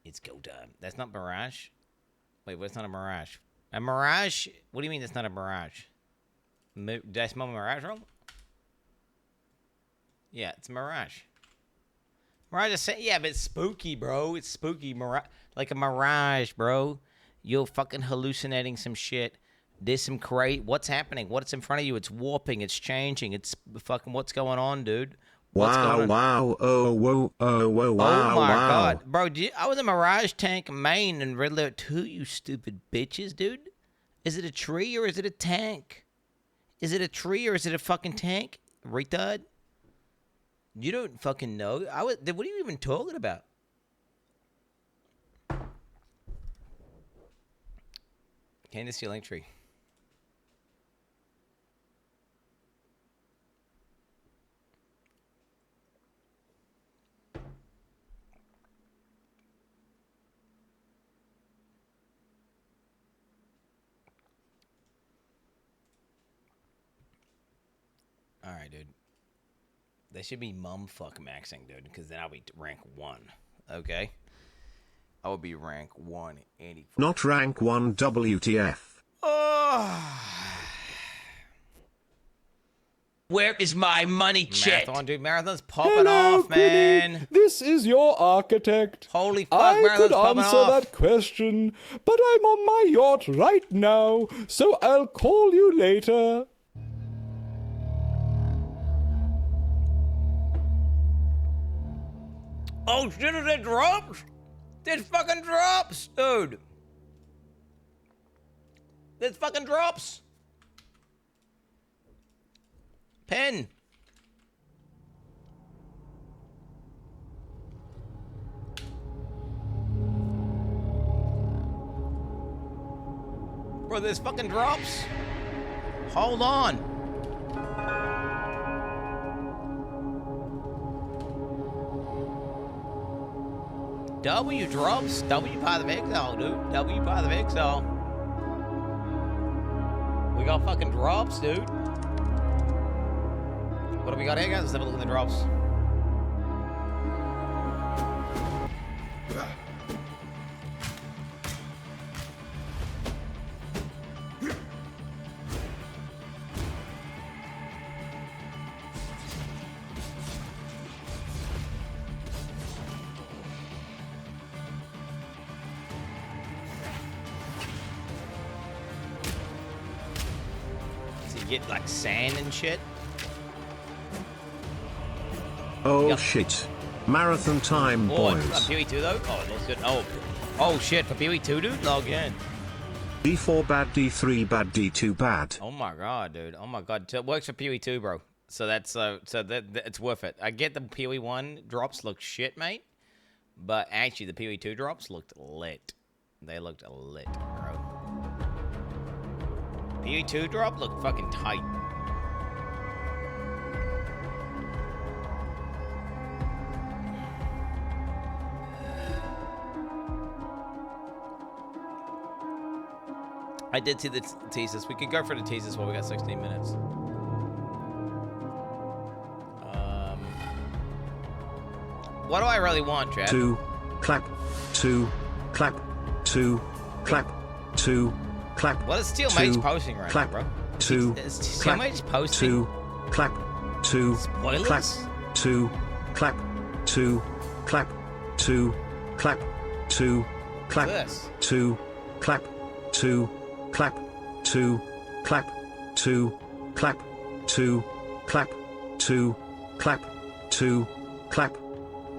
It's go time. That's not Mirage? Wait, what's not a Mirage? A Mirage? What do you mean that's not a Mirage? Did I smell Mirage wrong? Yeah, it's Mirage. Mirage is saying, yeah, but it's spooky, bro. It's spooky. Like a Mirage, bro. You're fucking hallucinating some shit. There's some crazy. What's happening? What's in front of you? It's warping. It's changing. It's fucking what's going on, dude? What's going on? Wow, oh, whoa, oh, whoa, wow, oh my wow. God. Bro, I was a Mirage tank main in Red Alert 2, you stupid bitches, dude. Is it a tree or is it a tank? Is it a tree or is it a fucking tank? Retard? You don't fucking know. What are you even talking about? Candace, your link tree. All right, dude. They should be mumfuck maxing, dude, because then I'll be rank 1. Okay? I would be rank 184. Not rank 1 WTF. Oh. Where is my money, chat? Marathon, dude. Marathon's popping off, man. Quinny. This is your architect. Holy fuck, I could popping answer off. that question, but I'm on my yacht right now, so I'll call you later. Oh shit, it drops? It fucking drops, dude. It fucking drops. Pen. Bro, this fucking drops. Hold on. W drops. W part of Exile, dude. W part of Exile. We got fucking drops, dude. What do we got here, guys? Let's have a look at the drops. Get like sand and shit. Oh shit. Marathon time, boys. PoE 2 though? Oh, it looks good. Oh shit, for PoE 2, dude? Log in. D4 bad, D3 bad, D2 bad. Oh my god, dude. Oh my god. So it works for PoE 2, bro. So that's it's worth it. I get the PoE 1 drops look shit, mate. But actually the PoE 2 drops looked lit. They looked lit, bro. PoE 2 drop looked fucking tight. I did see the teasers. We could go for the teasers while we got 16 minutes. What do I really want, Chad? 2, clap, 2, clap, 2, clap, 2, clap. What is Steel Mage posting right clap, now, bro? 2, is Steel clap, Mage posting? 2, clap, 2, Spoilers? clap, 2, clap, 2, clap, 2, clap, 2, clap, This. 2, clap, 2, clap, 2, clap, 2, clap, 2, clap, 2, clap, 2, clap.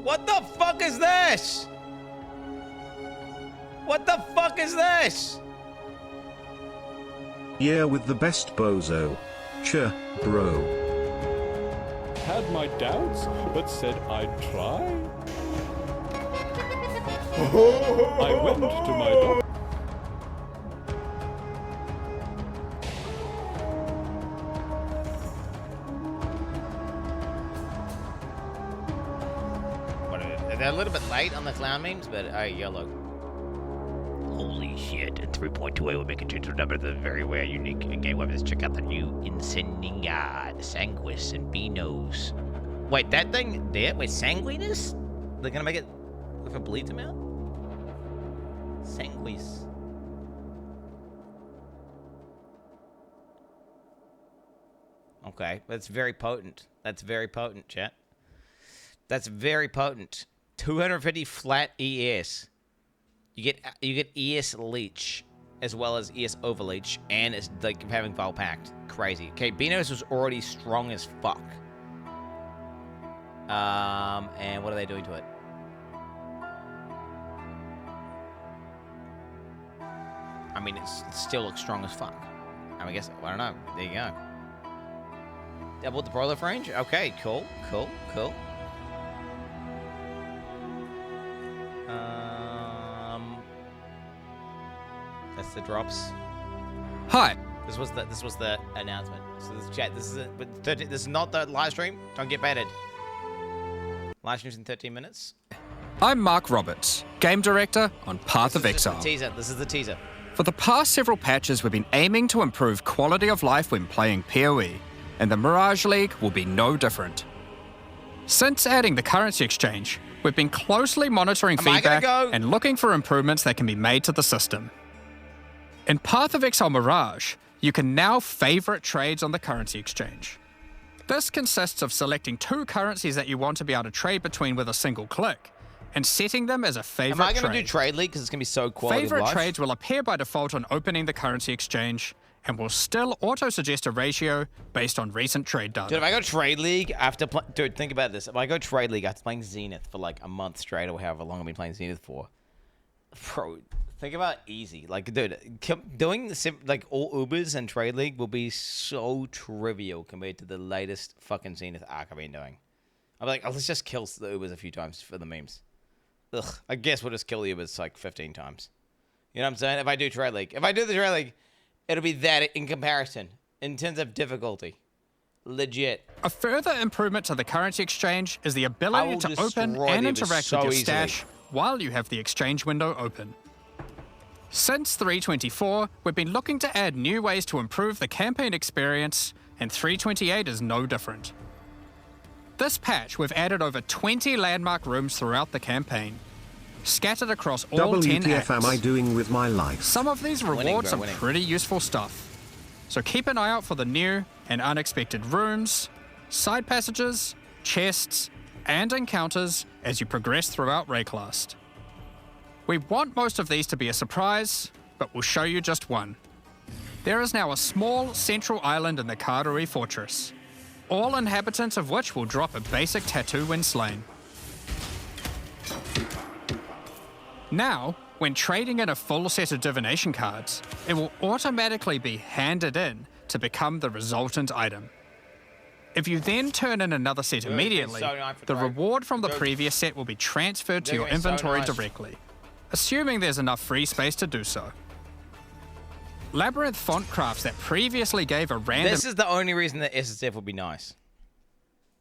What the fuck is this? What the fuck is this? Yeah, with the best bozo. Ch, bro. Had my doubts, but said I'd try. I went to my doctor. They're a little bit late on the clown memes, but yellow. Holy shit, at 3.28 we're making change to a number of the very rare, unique in-game weapons. Check out the new Incendia, the Sanguis, and Beanos. Wait, that thing there with Sanguinus? They're gonna make it with a bleed amount? Sanguis. Okay, that's very potent. That's very potent, chat. That's very potent. 250 flat ES. You get ES leech as well as ES overleech, and it's like having Vile Pact. Crazy. Okay, Benos was already strong as fuck. And what are they doing to it? I mean, it still looks strong as fuck. I mean, I guess, I don't know. There you go. Doubled the prolif range? Okay, cool. That's the drops. Hi. This was the announcement. So this chat. This is not the live stream. Don't get baited. Live stream's in 13 minutes. I'm Mark Roberts, Game Director on Path of Exile. This is the teaser. For the past several patches, we've been aiming to improve quality of life when playing PoE, and the Mirage League will be no different. Since adding the currency exchange, we've been closely monitoring feedback and looking for improvements that can be made to the system. In Path of Exile Mirage, you can now favorite trades on the currency exchange. This consists of selecting 2 currencies that you want to be able to trade between with a single click, and setting them as a favorite trade. Am I going to do Trade League because it's going to be so quality of life? Favorite trades will appear by default on opening the currency exchange, and will still auto-suggest a ratio based on recent trade data. Dude, if I go Trade League after dude, think about this. If I go Trade League after playing Zenith for like a month straight or however long I've been playing Zenith for, bro, think about easy. Like, dude, doing like all Ubers and Trade League will be so trivial compared to the latest fucking Zenith arc I've been doing. I'm like, oh, let's just kill the Ubers a few times for the memes. Ugh, I guess we'll just kill the Ubers like 15 times. You know what I'm saying? If I do Trade League. If I do the Trade League, it'll be that in comparison, in terms of difficulty. Legit. A further improvement to the currency exchange is the ability to open and interact with your stash while you have the exchange window open. Since 3.24, we've been looking to add new ways to improve the campaign experience, and 3.28 is no different. This patch, we've added over 20 landmark rooms throughout the campaign, scattered across all 10 acts. WTF am I doing with my life? Some of these rewards some pretty useful stuff, so keep an eye out for the new and unexpected rooms, side passages, chests, and encounters as you progress throughout Rayclast. We want most of these to be a surprise, but we'll show you just one. There is now a small central island in the Karui Fortress, all inhabitants of which will drop a basic tattoo when slain. Now, when trading in a full set of divination cards, it will automatically be handed in to become the resultant item. If you then turn in another set immediately, the reward from the previous set will be transferred to your inventory directly, assuming there's enough free space to do so. Labyrinth font crafts that previously gave a random... This is the only reason that SSF would be nice.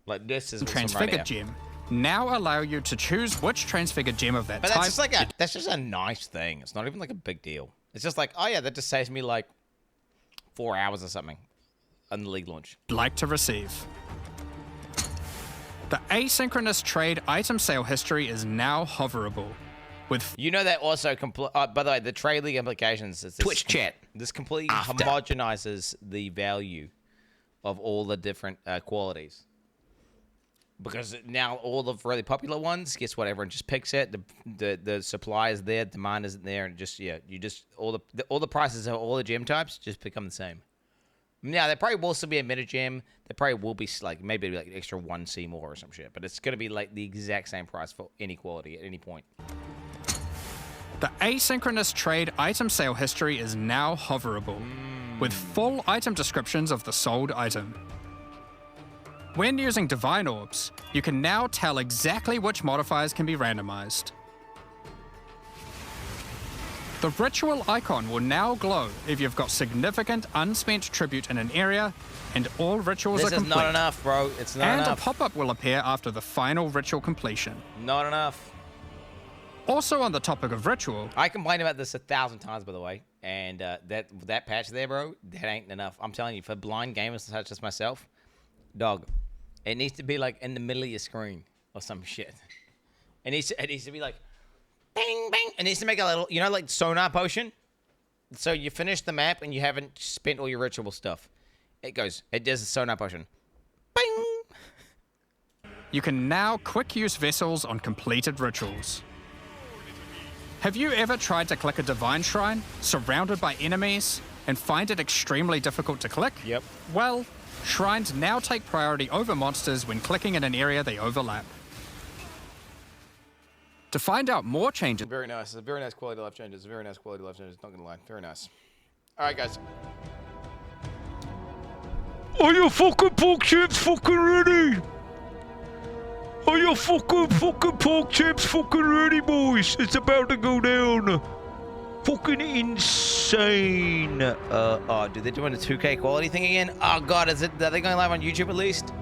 Like, this is transfigured gem now allow you to choose which transfigured gem of that type. But that's just like that's just a nice thing. It's not even like a big deal. It's just like, oh yeah, that just saves me like 4 hours or something on the league launch. Like to receive. The asynchronous trade item sale history is now hoverable. With you know that also by the way, the trade league implications is Twitch chat. This completely homogenizes the value of all the different qualities. Because now all the really popular ones, guess what? Everyone just picks it. The supply is there, demand isn't there, and just all the prices of all the gem types just become the same. Now there probably will still be a meta gem. There probably will be like maybe like an extra 1C more or some shit, but it's gonna be like the exact same price for any quality at any point. The asynchronous trade item sale history is now hoverable, with full item descriptions of the sold item. When using Divine Orbs, you can now tell exactly which modifiers can be randomized. The ritual icon will now glow if you've got significant unspent tribute in an area and all rituals are complete. This is not enough, bro. It's not enough. And a pop-up will appear after the final ritual completion. Not enough. Also on the topic of ritual... I complained about this 1,000 times, by the way, and that patch there, bro, that ain't enough. I'm telling you, for blind gamers such as myself, dog, it needs to be like in the middle of your screen or some shit. It needs to be like, bang, bang. it needs to make a little, you know, like sonar potion. So you finish the map and you haven't spent all your ritual stuff. It does a sonar potion. Bing! You can now quick use vessels on completed rituals. Have you ever tried to click a divine shrine, surrounded by enemies, and find it extremely difficult to click? Yep. Well, shrines now take priority over monsters when clicking in an area they overlap. To find out more changes... Very nice. It's a very nice quality of life changes. Very nice quality of life changes. Not gonna lie. Very nice. Alright, guys. Are your fucking pork chips fucking ready? Are your fucking pork chips fucking ready, boys? It's about to go down. Fucking insane. Oh, dude, they're doing the 2K quality thing again? Oh, God, are they going live on YouTube at least?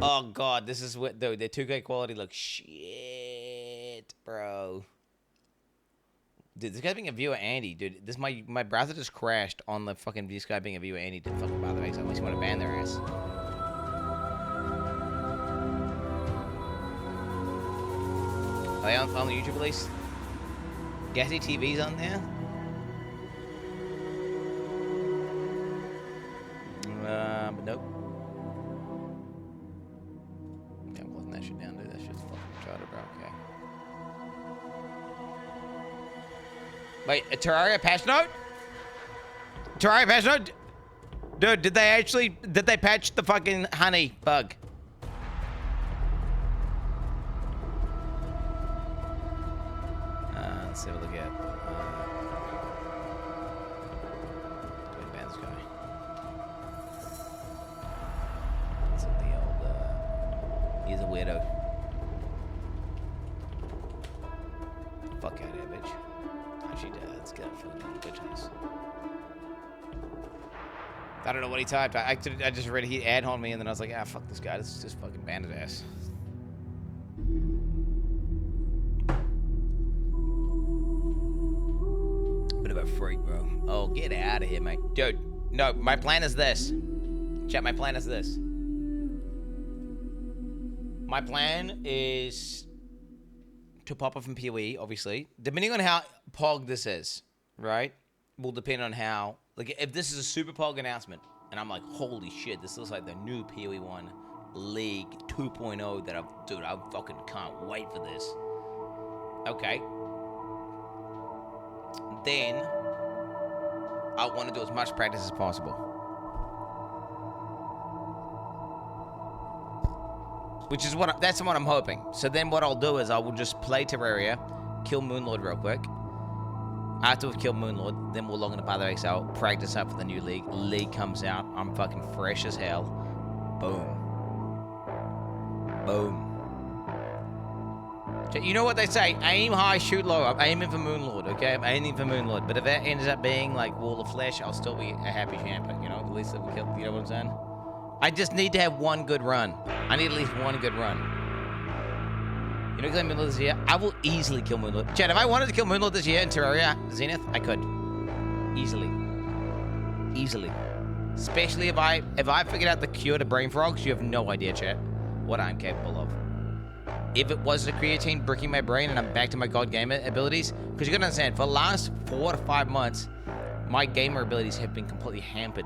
Oh, God, this is what, dude, their 2K quality looks shit, bro. Dude, this guy's being a viewer Andy, dude. This my browser just crashed on the fucking this guy being a viewer Andy didn't fucking bother me, so unless you want to ban their ass. Are they on the YouTube at least? Gassy TV's on there? But nope. Okay, I'm closing that shit down, dude. That shit's fucking retarded, bro. Okay. Wait, a Terraria patch note? Terraria patch note? Dude, did they patch the fucking honey bug? Let's see what we look at. Ban this guy. It's the old, he's a weirdo. Fuck out of here, bitch. Actually, let's get that fucking bitch ass. I don't know what he typed. I just read he ad on me and then I was like, ah, fuck this guy. This is just fucking bandit ass. Bit of a freak, bro. Oh, get out of here, mate. Dude, no, my plan is this. Chat, my plan is this. My plan is to pop up from PoE, obviously. Depending on how pog this is, right? Will depend on how, like, if this is a super pog announcement, and I'm like, holy shit, this looks like the new PoE 1 League 2.0 that I fucking can't wait for this. Okay. Then, I want to do as much practice as possible. Which is that's what I'm hoping. So then what I'll do is I will just play Terraria, kill Moonlord real quick. After we've killed Moonlord, then we'll log into Path of Exile, practice up for the new league. League comes out, I'm fucking fresh as hell. Boom. Boom. You know what they say, aim high, shoot low. I'm aiming for Moonlord, okay? I'm aiming for Moonlord. But if that ends up being like Wall of Flesh, I'll still be a happy camper, you know? At least if we kill, you know what I'm saying? I just need to have one good run. I need at least one good run. You know, kill Moonlord this year, I will easily kill Moonlord. Chad, if I wanted to kill Moonlord this year in Terraria Zenith, I could. Easily. Easily. Especially if I figured out the cure to brain frogs, you have no idea, chat, what I'm capable of. If it was the creatine bricking my brain and I'm back to my god gamer abilities, because you gotta understand, for the last 4 to 5 months, my gamer abilities have been completely hampered.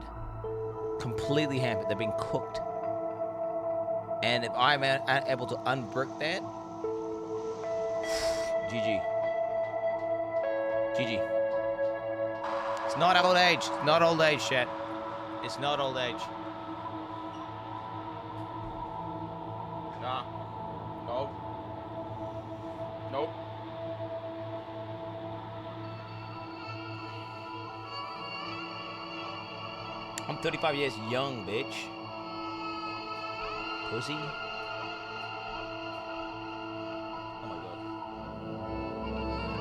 Completely hampered. They've been cooked. And if I'm able to unbrick that, GG. GG. It's not old age. It's not old age, chat. It's not old age. Nah. Nope. Nope. I'm 35 years young, bitch. Pussy.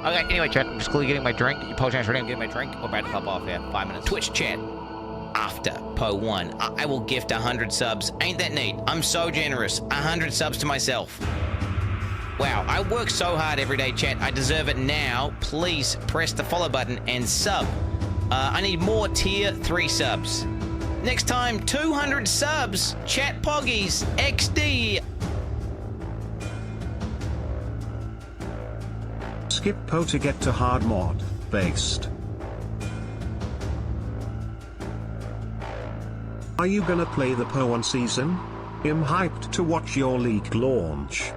Okay, anyway, chat, I'm just quickly getting my drink. You Poe chat's ready, I'm getting my drink. We're about to pop off here. 5 minutes. Twitch chat. After Poe 1, I will gift 100 subs. Ain't that neat? I'm so generous. 100 subs to myself. Wow, I work so hard every day, chat. I deserve it now. Please press the follow button and sub. I need more tier 3 subs. Next time, 200 subs. Chat Poggies XD. skip Po to get to hard mod, based. Are you gonna play the Po on season? I'm hyped to watch your league launch.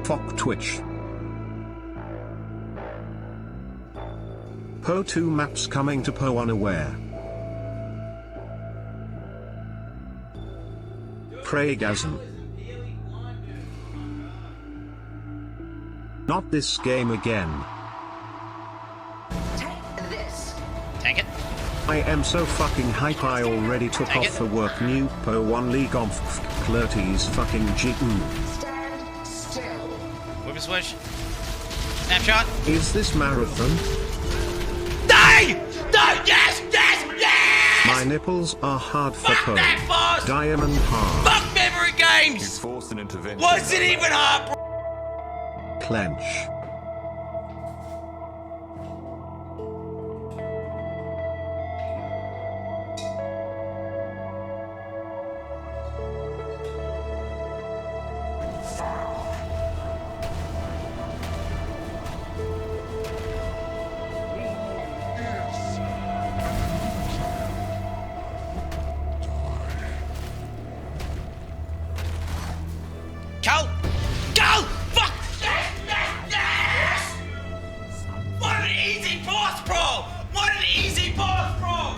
Fuck Twitch. Po 2 maps coming to Po unaware. Praygasm. Not this game again. Tank it. I am so fucking hype I already took Take off it. for work new Po 1 League of Flirties fucking G-. Whip and switch. Snapshot. Is this marathon? Die! Die! Yes! Yes! Yes! My nipples are hard for Fuck Po. that, boss! Diamond hard. Fuck memory games! Forced an intervention. Was it even hard, bro? Clench. Go! Go! Fuck! Yes! Yes! Yes! What an easy boss, bro! What an easy boss, bro!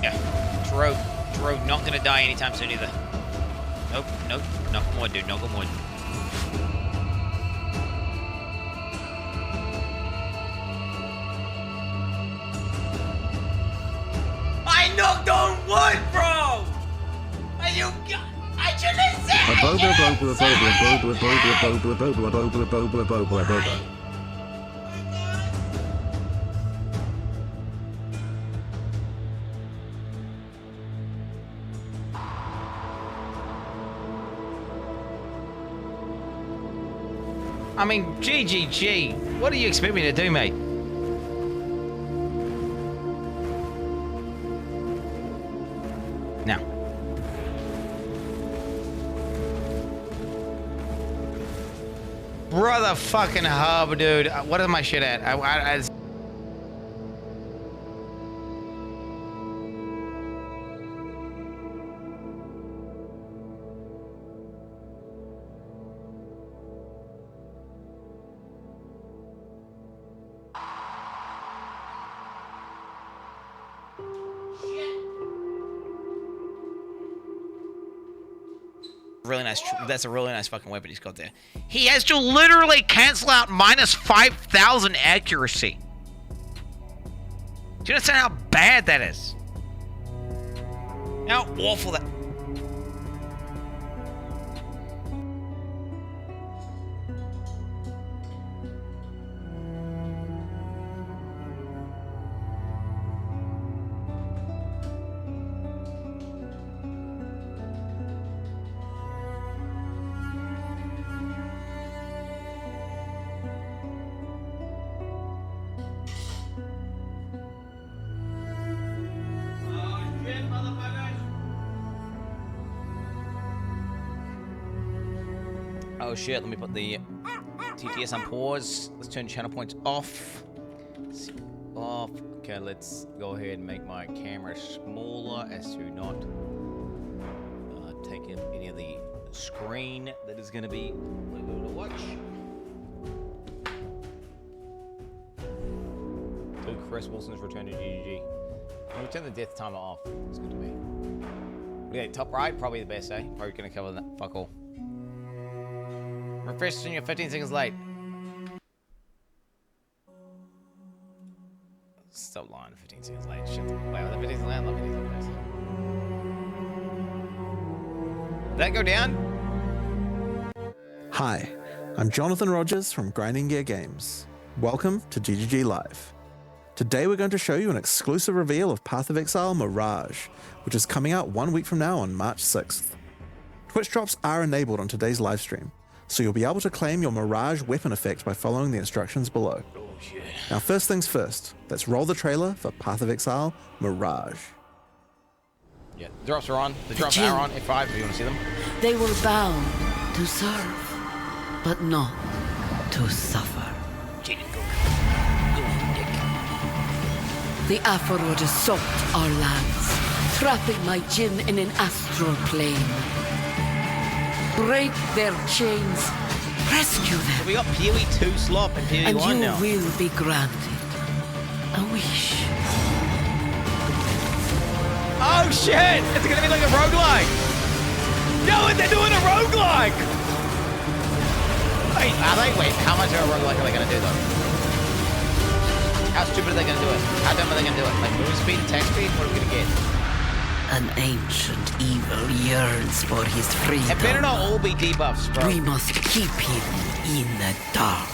Yeah, Drew not gonna die anytime soon either. Nope, nope, knock on wood, dude, knock on wood. I knocked on wood, bro! Are you? I should have said it! I mean, GGG. What do you expect me to do, mate? Now. Brother fucking hub, dude. What is my shit at? Really nice. That's a really nice fucking weapon he's got there. He has to literally cancel out minus 5,000 accuracy. Do you understand how bad that is? How awful that. Oh shit, let me put the TTS on pause. Let's turn channel points off. Off. Okay, let's go ahead and make my camera smaller as to not take up any of the screen that is going to be able to watch. So Chris Wilson's return to GGG. I'll turn the death timer off. It's good to me. Okay, top right, probably the best, eh? Probably going to cover that. Fuck all. Refresh when you're 15 seconds late. Stop lying, 15 seconds late. Shit. Wait, was that 15 seconds late? I'm not 15 seconds late. Did that go down? Hi, I'm Jonathan Rogers from Grinding Gear Games. Welcome to GGG Live. Today we're going to show you an exclusive reveal of Path of Exile Mirage, which is coming out 1 week from now on March 6th. Twitch drops are enabled on today's livestream, so you'll be able to claim your Mirage weapon effect by following the instructions below. Now first things first, let's roll the trailer for Path of Exile Mirage. Yeah, the drops are on. The drops are on. F5 if you want to see them. They were bound to serve, but not to suffer. The Aphrodite assault our lands, trapping my Jinn in an astral plane. Break their chains, rescue them. So we got PoE 2 slop and PoE 1 now. And you will be granted a wish. Oh shit! It's gonna be like a roguelike! No, they're doing a roguelike! Wait, are they? Wait, how much of a roguelike are they gonna do though? How stupid are they gonna do it? How dumb are they gonna do it? Like move speed, attack speed? What are we gonna get? An ancient evil yearns for his freedom. It better not all be debuffs, bro. We must keep him in the dark.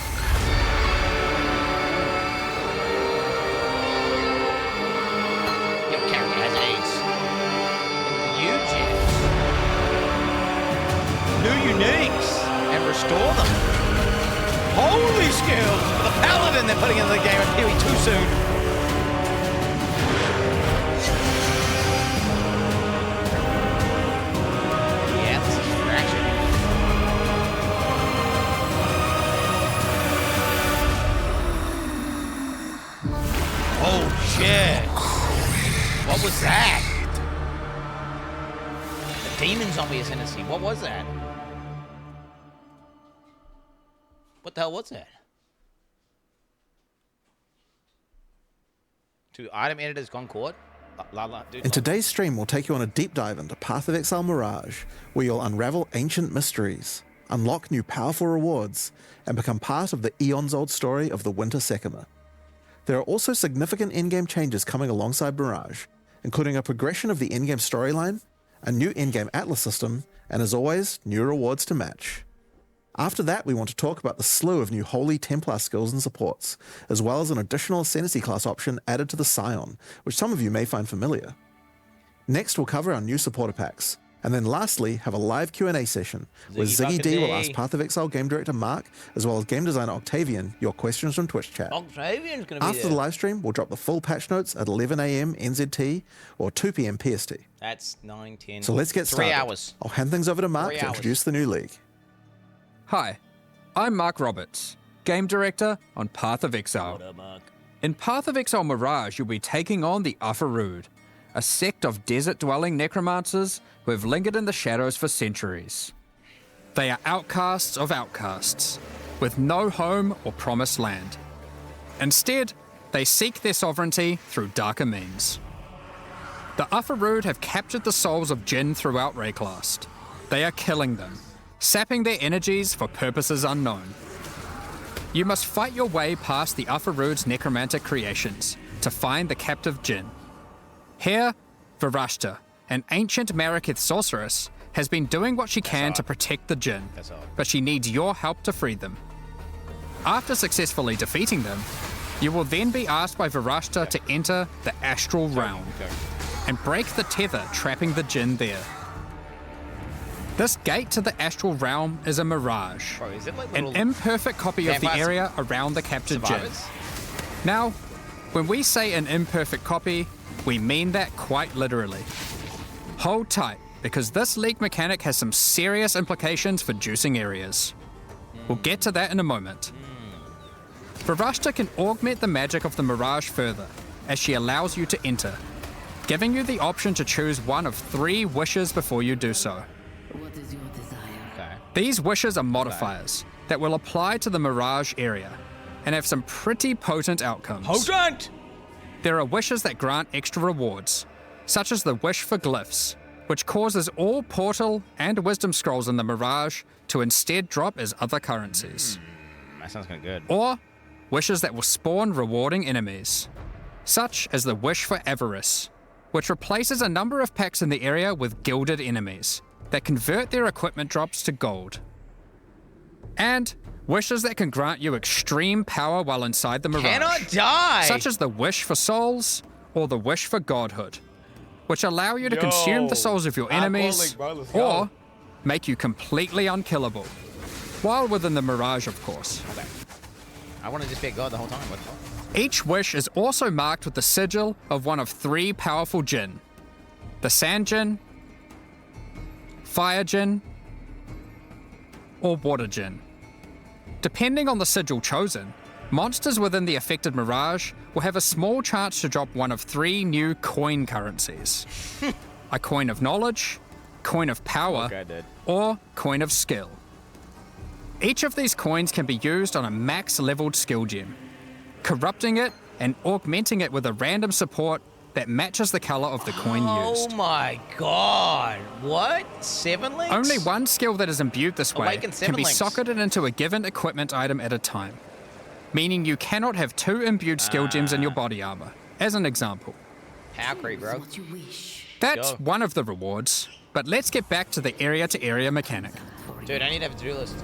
Your character has AIDS. You, Jin. New uniques and restore them. Holy skills! For the paladin they're putting into the game at PoE too soon. Yeah, this is fraction. Oh shit! What was that? The demon zombie ascendancy. What was that? What the hell was that? To item editors Concord. In today's stream, we'll take you on a deep dive into Path of Exile Mirage, where you'll unravel ancient mysteries, unlock new powerful rewards, and become part of the eons-old story of the Winter Sekima. There are also significant in-game changes coming alongside Mirage, including a progression of the in-game storyline, a new in-game Atlas system, and as always, new rewards to match. After that, we want to talk about the slew of new Holy Templar skills and supports, as well as an additional Ascendancy class option added to the Scion, which some of you may find familiar. Next, we'll cover our new supporter packs, and then lastly, have a live Q&A session, where Ziggy D will ask Path of Exile game director Mark, as well as game designer Octavian, your questions from Twitch chat. Octavian's gonna be After the live stream, we'll drop the full patch notes at 11 AM NZT or 2 PM PST. That's 9, 10. So let's get started. 3 hours. I'll hand things over to Mark to introduce the new league. Hi, I'm Mark Roberts, Game Director on Path of Exile. What up, Mark? In Path of Exile Mirage, you'll be taking on the Aphrodite, a sect of desert-dwelling necromancers who have lingered in the shadows for centuries. They are outcasts of outcasts, with no home or promised land. Instead, they seek their sovereignty through darker means. The Aphrodite have captured the souls of Jinn throughout Rayclast. They are killing them, sapping their energies for purposes unknown. You must fight your way past the Aphrodite's necromantic creations to find the captive Jinn. Here, Varashta, an ancient Marakith sorceress, has been doing what she can to protect the Jinn, but she needs your help to free them. After successfully defeating them, you will then be asked by Varashta to enter the Astral Realm and break the tether trapping the Jinn there. This gate to the Astral Realm is a mirage, Bro, is it like an imperfect copy of the area around the captured Jinn. Now, when we say an imperfect copy, we mean that quite literally. Hold tight, because this leak mechanic has some serious implications for juicing areas. We'll get to that in a moment. Varashta can augment the magic of the mirage further, as she allows you to enter, giving you the option to choose one of 3 wishes before you do so. What is your desire? Okay. These wishes are modifiers that will apply to the mirage area and have some pretty potent outcomes. Potent! There are wishes that grant extra rewards, such as the wish for glyphs, which causes all portal and wisdom scrolls in the mirage to instead drop as other currencies. That sounds kind of good. Or wishes that will spawn rewarding enemies, such as the wish for avarice, which replaces a number of packs in the area with gilded enemies that convert their equipment drops to gold. And Wishes that can grant you extreme power while inside the Mirage. Cannot die! Such as the Wish for Souls or the Wish for Godhood, which allow you to consume the souls of your enemies or make you completely unkillable, while within the Mirage, of course. Okay. I want to just be a god the whole time. What the fuck? Each wish is also marked with the sigil of one of 3 powerful Jinn: the Sand Jinn, Fire Jinn, or Water Jinn. Depending on the sigil chosen, monsters within the affected Mirage will have a small chance to drop one of 3 new coin currencies. A coin of knowledge, coin of power, or coin of skill. Each of these coins can be used on a max-leveled skill gem, corrupting it and augmenting it with a random support that matches the color of the coin used. Oh my god. What? 7 links? Only one skill that is imbued this way Awaken 7 can be links. socketed into a given equipment item at a time, meaning you cannot have 2 imbued skill gems in your body armor, as an example. How creep, bro? What you wish. That's Go. one of the rewards, but let's get back to the area-to-area mechanic. Dude, I need to have a to-do list.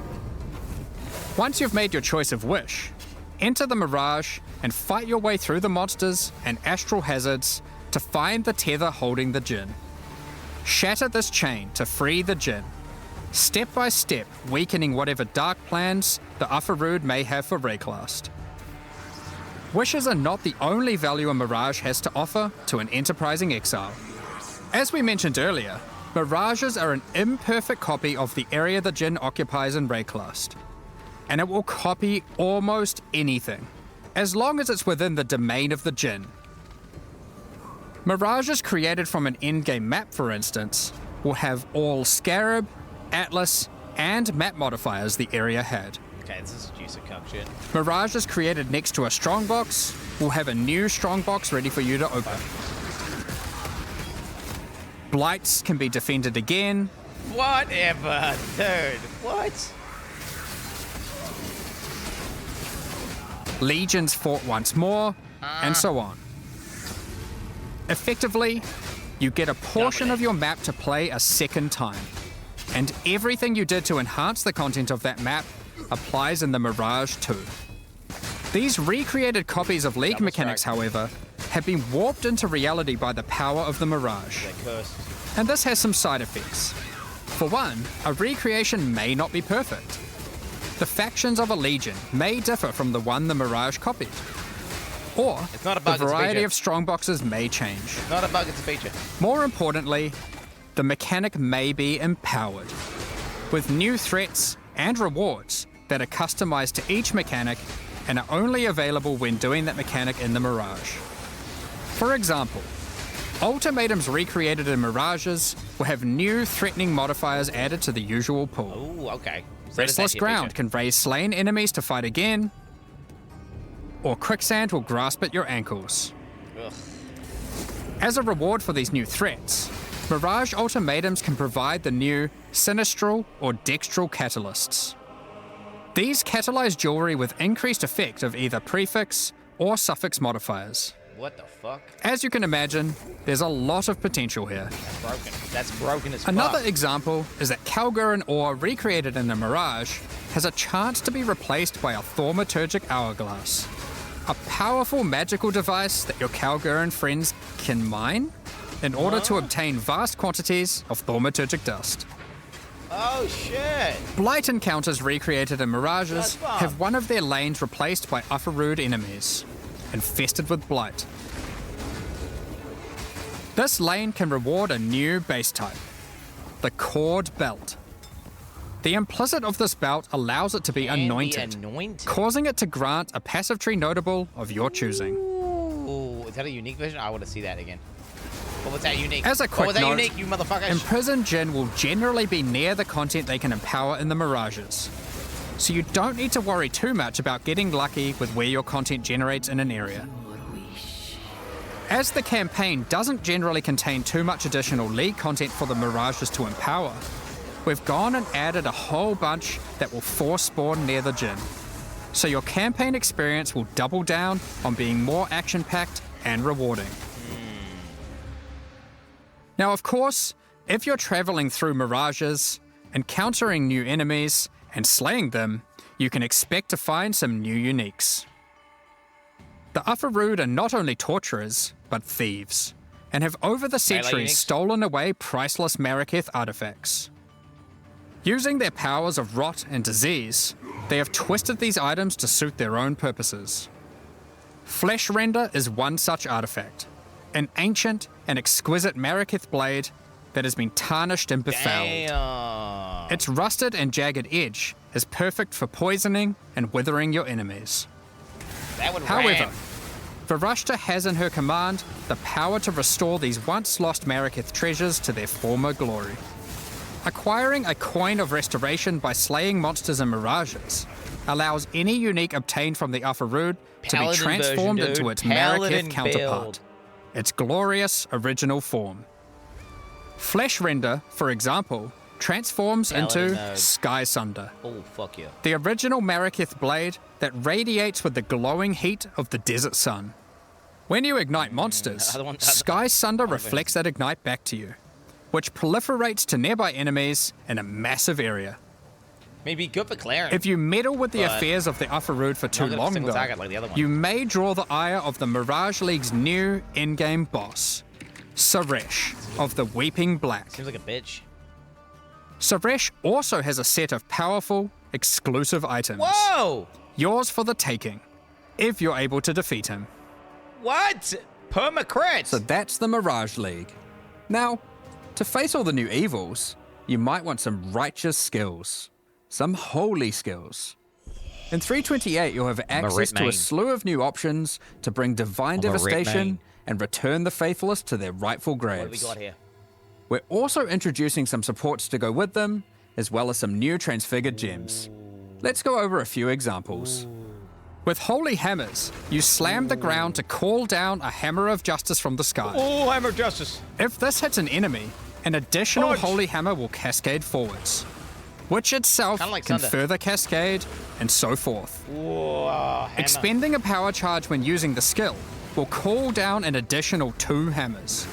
Once you've made your choice of wish, enter the Mirage and fight your way through the monsters and astral hazards to find the tether holding the Jinn. Shatter this chain to free the Jinn, step by step weakening whatever dark plans the Ufarud may have for Rayclast. Wishes are not the only value a Mirage has to offer to an enterprising exile. As we mentioned earlier, Mirages are an imperfect copy of the area the Jinn occupies in Rayclast, and it will copy almost anything, as long as it's within the domain of the Jinn. Mirages created from an endgame map, for instance, will have all Scarab, Atlas, and map modifiers the area had. Okay, this is juice of cuck shit. Mirages created next to a strongbox will have a new strongbox ready for you to open. Blights can be defended again. Whatever, dude. What? Legions fought once more, and so on. Effectively, you get a portion of your map to play a second time, and everything you did to enhance the content of that map applies in the Mirage too. These recreated copies of League mechanics, however, have been warped into reality by the power of the Mirage. They're cursed. And this has some side effects. For one, a recreation may not be perfect. The factions of a Legion may differ from the one the Mirage copied. Or It's not a the bug, it's a variety feature. of strongboxes may change. Not a bug, it's a feature. More importantly, the mechanic may be empowered, with new threats and rewards that are customized to each mechanic and are only available when doing that mechanic in the Mirage. For example, ultimatums recreated in Mirages will have new threatening modifiers added to the usual pool. Ooh, okay. So Restless that's actually a Ground feature. can raise slain enemies to fight again, or Quicksand will grasp at your ankles. Ugh. As a reward for these new threats, Mirage ultimatums can provide the new Sinistral or Dextral catalysts. These catalyze jewelry with increased effect of either prefix or suffix modifiers. What the fuck? As you can imagine, there's a lot of potential here. Broken. That's broken as Another fuck. example is that Kalgurin ore recreated in the Mirage has a chance to be replaced by a Thaumaturgic Hourglass, a powerful magical device that your Kalgurin friends can mine in order to obtain vast quantities of Thaumaturgic dust. Oh shit. Blight encounters recreated in Mirages That's fun. have one of their lanes replaced by Ufarud enemies, infested with Blight. This lane can reward a new base type, the Cord Belt. The implicit of this belt allows it to be And anointed, the anointed. causing it to grant a passive tree notable of your choosing. Ooh, is that a unique version? I want to see that again. What was that unique? As a What quick was that note, unique, you motherfuckers? Imprisoned Jinn will generally be near the content they can empower in the Mirages, so you don't need to worry too much about getting lucky with where your content generates in an area. As the campaign doesn't generally contain too much additional League content for the Mirages to empower, we've gone and added a whole bunch that will force spawn near the Jinn, so your campaign experience will double down on being more action-packed and rewarding. Now, of course, if you're traveling through Mirages, encountering new enemies, and slaying them, you can expect to find some new uniques. The Ufarood are not only torturers, but thieves, and have over the centuries uniques? stolen away priceless Maraketh artifacts. Using their powers of rot and disease, they have twisted these items to suit their own purposes. Flesh Render is one such artifact, an ancient and exquisite Maraketh blade that has been tarnished and befouled. Damn. Its rusted and jagged edge is perfect for poisoning and withering your enemies. That would However, ram. Varashta has in her command the power to restore these once lost Maraketh treasures to their former glory. Acquiring a coin of restoration by slaying monsters and mirages allows any unique obtained from the Ufarood to be Paladin transformed version, into dude. its Paladin Maraketh counterpart, build. its glorious original form. Flesh Render, for example, transforms Paladin into node. Sky Sunder, Oh, fuck you. the original Maraketh blade that radiates with the glowing heat of the desert sun. When you ignite monsters, other one- Sky Sunder reflects that ignite back to you, which proliferates to nearby enemies in a massive area. Maybe good for clearing. If you meddle with the But affairs of the Ufarood for too not a long, single though, target like the other one. you may draw the ire of the Mirage League's new in-game boss, Suresh of the Weeping Black. Seems like a bitch. Suresh also has a set of powerful, exclusive items. Whoa! Yours for the taking, if you're able to defeat him. What? Permacrit. So that's the Mirage League. Now, to face all the new evils, you might want some righteous skills. Some holy skills. In 328, you'll have access to main. a slew of new options to bring divine I'm a rip devastation main. and return the faithless to their rightful graves. What have we got here? We're also introducing some supports to go with them, as well as some new transfigured gems. Let's go over a few examples. With Holy Hammers, you slam the ground to call down a Hammer of Justice from the sky. Oh, Hammer of Justice. If this hits an enemy, an additional Punch. Holy Hammer will cascade forwards, which itself Kinda like can Thunder. further cascade, and so forth. Whoa, hammer. Expending a power charge when using the skill will call down an additional 2 hammers,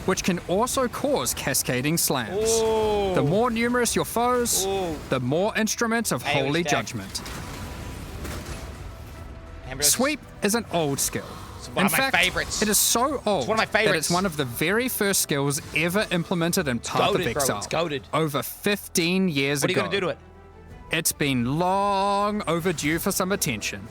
which can also cause cascading slams. Oh. The more numerous your foes, Oh. the more instruments of Hey, we holy stacked. judgment. Hammer of Justice. Sweep is an old skill. It's one In of my fact, favorites. it is so old one of my that favorites. it's one of the very first skills ever implemented in Path goated, of bro. Exile. It's goated. Over 15 years What are you ago. going to do to it? It's been long overdue for some attention.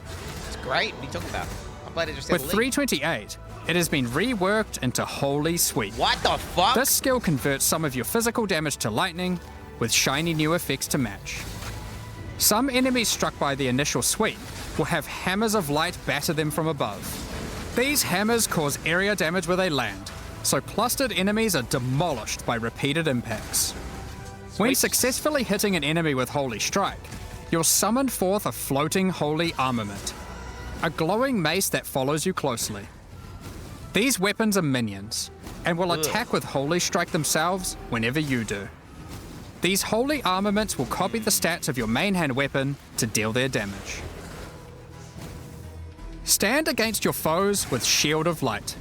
It's great. What are you talking about? I'm glad it just With said 328, it has been reworked into Holy Sweep. What the fuck? This skill converts some of your physical damage to lightning, with shiny new effects to match. Some enemies struck by the initial sweep will have hammers of light batter them from above. These hammers cause area damage where they land, so clustered enemies are demolished by repeated impacts. When Sweet. successfully hitting an enemy with Holy Strike, you'll summon forth a floating holy armament, a glowing mace that follows you closely. These weapons are minions, and will attack with Holy Strike themselves whenever you do. These holy armaments will copy the stats of your main hand weapon to deal their damage. Stand against your foes with Shield of Light,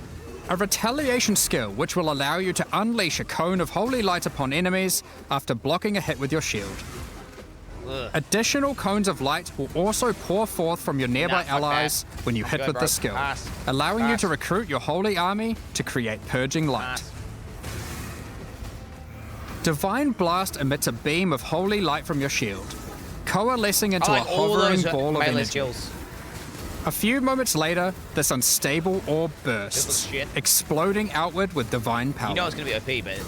a retaliation skill which will allow you to unleash a cone of holy light upon enemies after blocking a hit with your shield. Additional cones of light will also pour forth from your nearby fuck allies that. when you I'm hit good, with bro. the skill, Pass. allowing you Pass. to recruit your holy army to create purging light. Pass. Divine Blast emits a beam of holy light from your shield, coalescing into I like a all hovering those ball of melee energy. skills. A few moments later, this unstable orb This was bursts, shit. exploding outward with divine power. You know it's going to be OP, but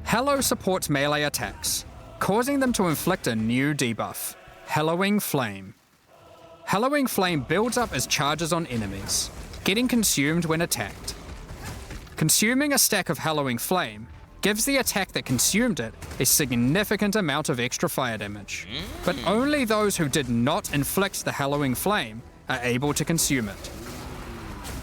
Hallow supports melee attacks, causing them to inflict a new debuff, Hallowing Flame. Hallowing Flame builds up as charges on enemies, getting consumed when attacked. Consuming a stack of Hallowing Flame gives the attack that consumed it a significant amount of extra fire damage, but only those who did not inflict the Hallowing Flame are able to consume it.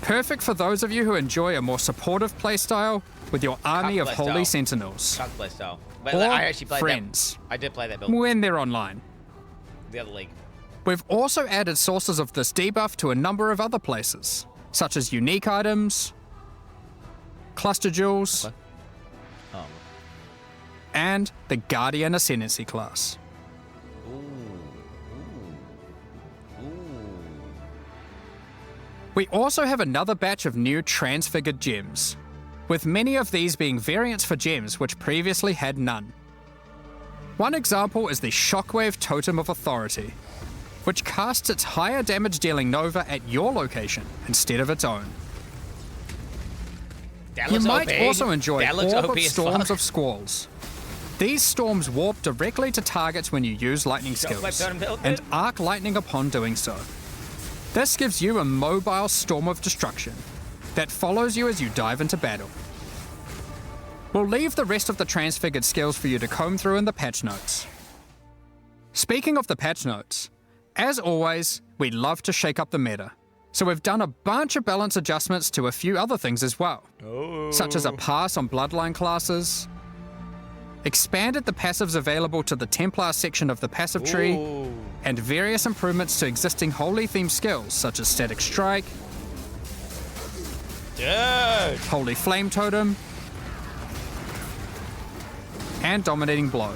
Perfect for those of you who enjoy a more supportive playstyle with your army of playstyle. holy sentinels, Chuck play style. But or I actually played friends, that. I did play that build. when they're online. The other league. We've also added sources of this debuff to a number of other places, such as unique items, cluster jewels, Okay. and the Guardian Ascendancy class. We also have another batch of new transfigured gems, with many of these being variants for gems which previously had none. One example is the Shockwave Totem of Authority, which casts its higher damage dealing Nova at your location instead of its own. You might also enjoy Orb of Storms of Squalls. These storms warp directly to targets when you use lightning skills, and arc lightning upon doing so. This gives you a mobile storm of destruction that follows you as you dive into battle. We'll leave the rest of the transfigured skills for you to comb through in the patch notes. Speaking of the patch notes, as always, we love to shake up the meta, so we've done a bunch of balance adjustments to a few other things as well, such as a pass on bloodline classes, expanded the passives available to the Templar section of the passive tree, and various improvements to existing holy themed skills such as Static Strike, Holy Flame Totem, and Dominating Blow.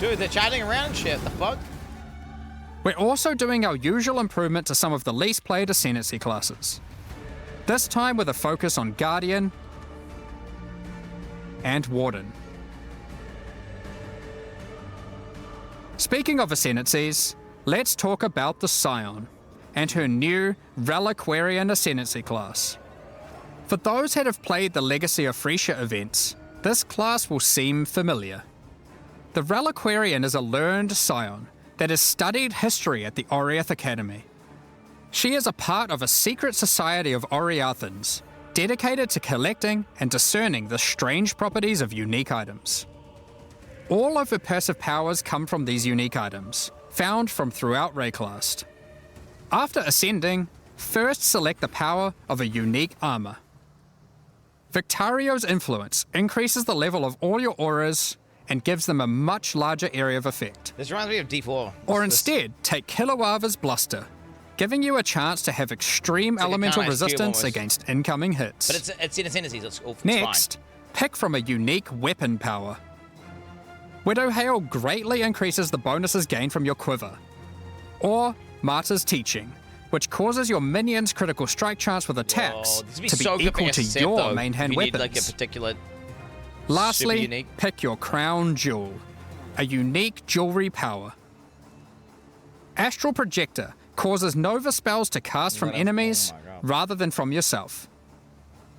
Dude, they're chatting around shit. The fuck? We're also doing our usual improvement to some of the least played Ascendancy classes. This time with a focus on Guardian and Warden. Speaking of Ascendancies, let's talk about the Scion and her new Reliquarian Ascendancy class. For those that have played the Legacy of Frisia events, this class will seem familiar. The Reliquarian is a learned Scion that has studied history at the Oriath Academy. She is a part of a secret society of Oriathans, dedicated to collecting and discerning the strange properties of unique items. All of her passive powers come from these unique items, found from throughout Rayclast. After ascending, first select the power of a unique armor. Victario's influence increases the level of all your auras and gives them a much larger area of effect. This reminds me of D4. Or instead, take Kilowava's Bluster, giving you a chance to have extreme elemental resistance against incoming hits. But it's in Ascendancies, it's Next, pick from a unique weapon power. Widow Hail greatly increases the bonuses gained from your quiver. Or Martyr's Teaching, which causes your minions' critical strike chance with attacks to be equal to your main hand weapons. Like a particular Lastly, pick your crown jewel, a unique jewelry power. Astral Projector causes Nova spells to cast from enemies rather than from yourself.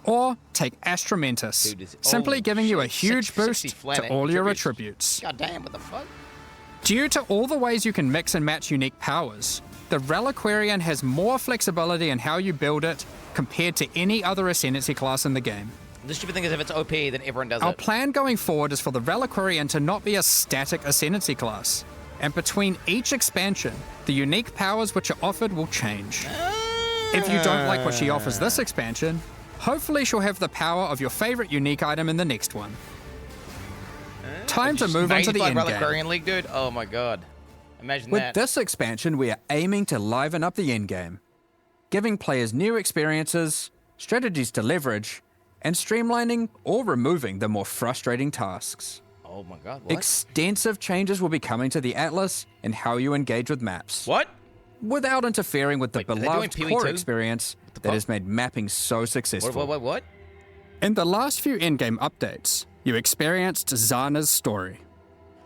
Or take Astramentus, simply giving you a huge boost to all your attributes. God damn, what the fuck? Due to all the ways you can mix and match unique powers, the Reliquarian has more flexibility in how you build it compared to any other Ascendancy class in the game. The stupid thing is if it's OP, then everyone does it. Our plan going forward is for the Reliquarian to not be a static Ascendancy class, and between each expansion, the unique powers which are offered will change. If you don't like what she offers this expansion, hopefully she'll have the power of your favorite unique item in the next one. Time to move on to the endgame. Reliquarian League, dude? Oh my god. Imagine With that. this expansion, we are aiming to liven up the endgame, giving players new experiences, strategies to leverage, and streamlining or removing the more frustrating tasks. Oh my god, what? Extensive changes will be coming to the Atlas and how you engage with maps. What? Without interfering with the Wait, are they doing beloved Pee-wee core too? experience that fuck? has made mapping so successful. What? In the last few endgame updates, you experienced Zana's story.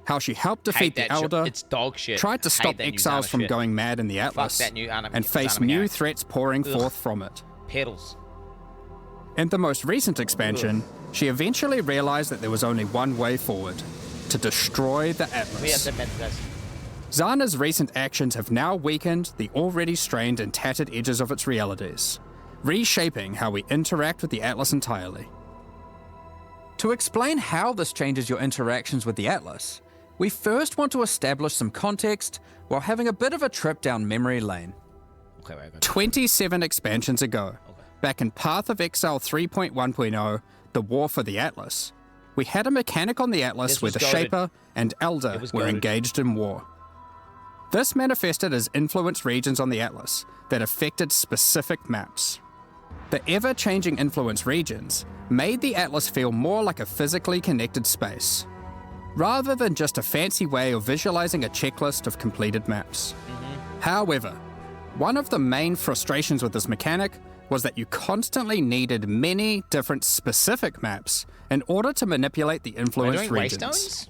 How she helped defeat the Elder, It's dog shit. tried to Hate stop that new exiles Zana from shit. going mad in the Atlas, that new and faced Zana new guy. threats pouring forth from it. Pedals. In the most recent expansion, she eventually realized that there was only one way forward: to destroy the We have Atlas. to admit this. Zana's recent actions have now weakened the already strained and tattered edges of its realities, reshaping how we interact with the Atlas entirely. To explain how this changes your interactions with the Atlas, we first want to establish some context while having a bit of a trip down memory lane. Okay, wait, I got 27 expansions ago, back in Path of Exile 3.1.0, The War for the Atlas, we had a mechanic on the Atlas This where was the goated. Shaper and Elder was were goated. engaged in war. This manifested as influence regions on the Atlas that affected specific maps. The ever-changing influence regions made the Atlas feel more like a physically connected space, rather than just a fancy way of visualizing a checklist of completed maps. However, One of the main frustrations with this mechanic was that you constantly needed many different specific maps in order to manipulate the influenced regions. Waystones?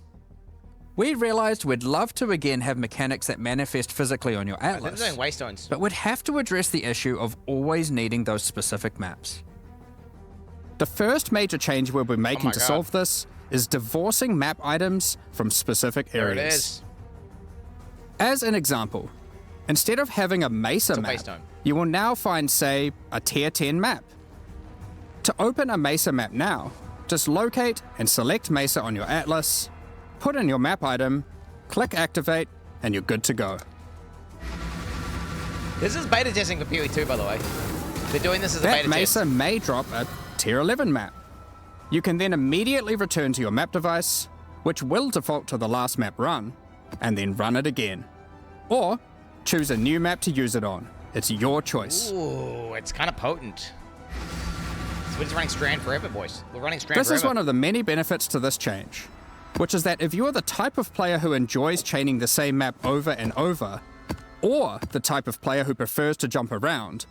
We realized we'd love to again have mechanics that manifest physically on your They're atlas, doing Waystones. but we'd have to address the issue of always needing those specific maps. The first major change we'll be making my to God. solve this is divorcing map items from specific There areas. it is. As an example, instead of having a Mesa a map, Waystone. you will now find, say, a Tier 10 map. To open a Mesa map now, just locate and select Mesa on your atlas, put in your map item, click activate, and you're good to go. This is beta testing for PoE 2, by the way. They're doing this as a That beta Mesa test. may drop a Tier 11 map. You can then immediately return to your map device, which will default to the last map run, and then run it again. Or choose a new map to use it on. It's your choice. Ooh, it's kind of potent. So we're just running Strand forever, boys. We're running Strand This forever. is one of the many benefits to this change, which is that if you're the type of player who enjoys chaining the same map over and over, or the type of player who prefers to jump around,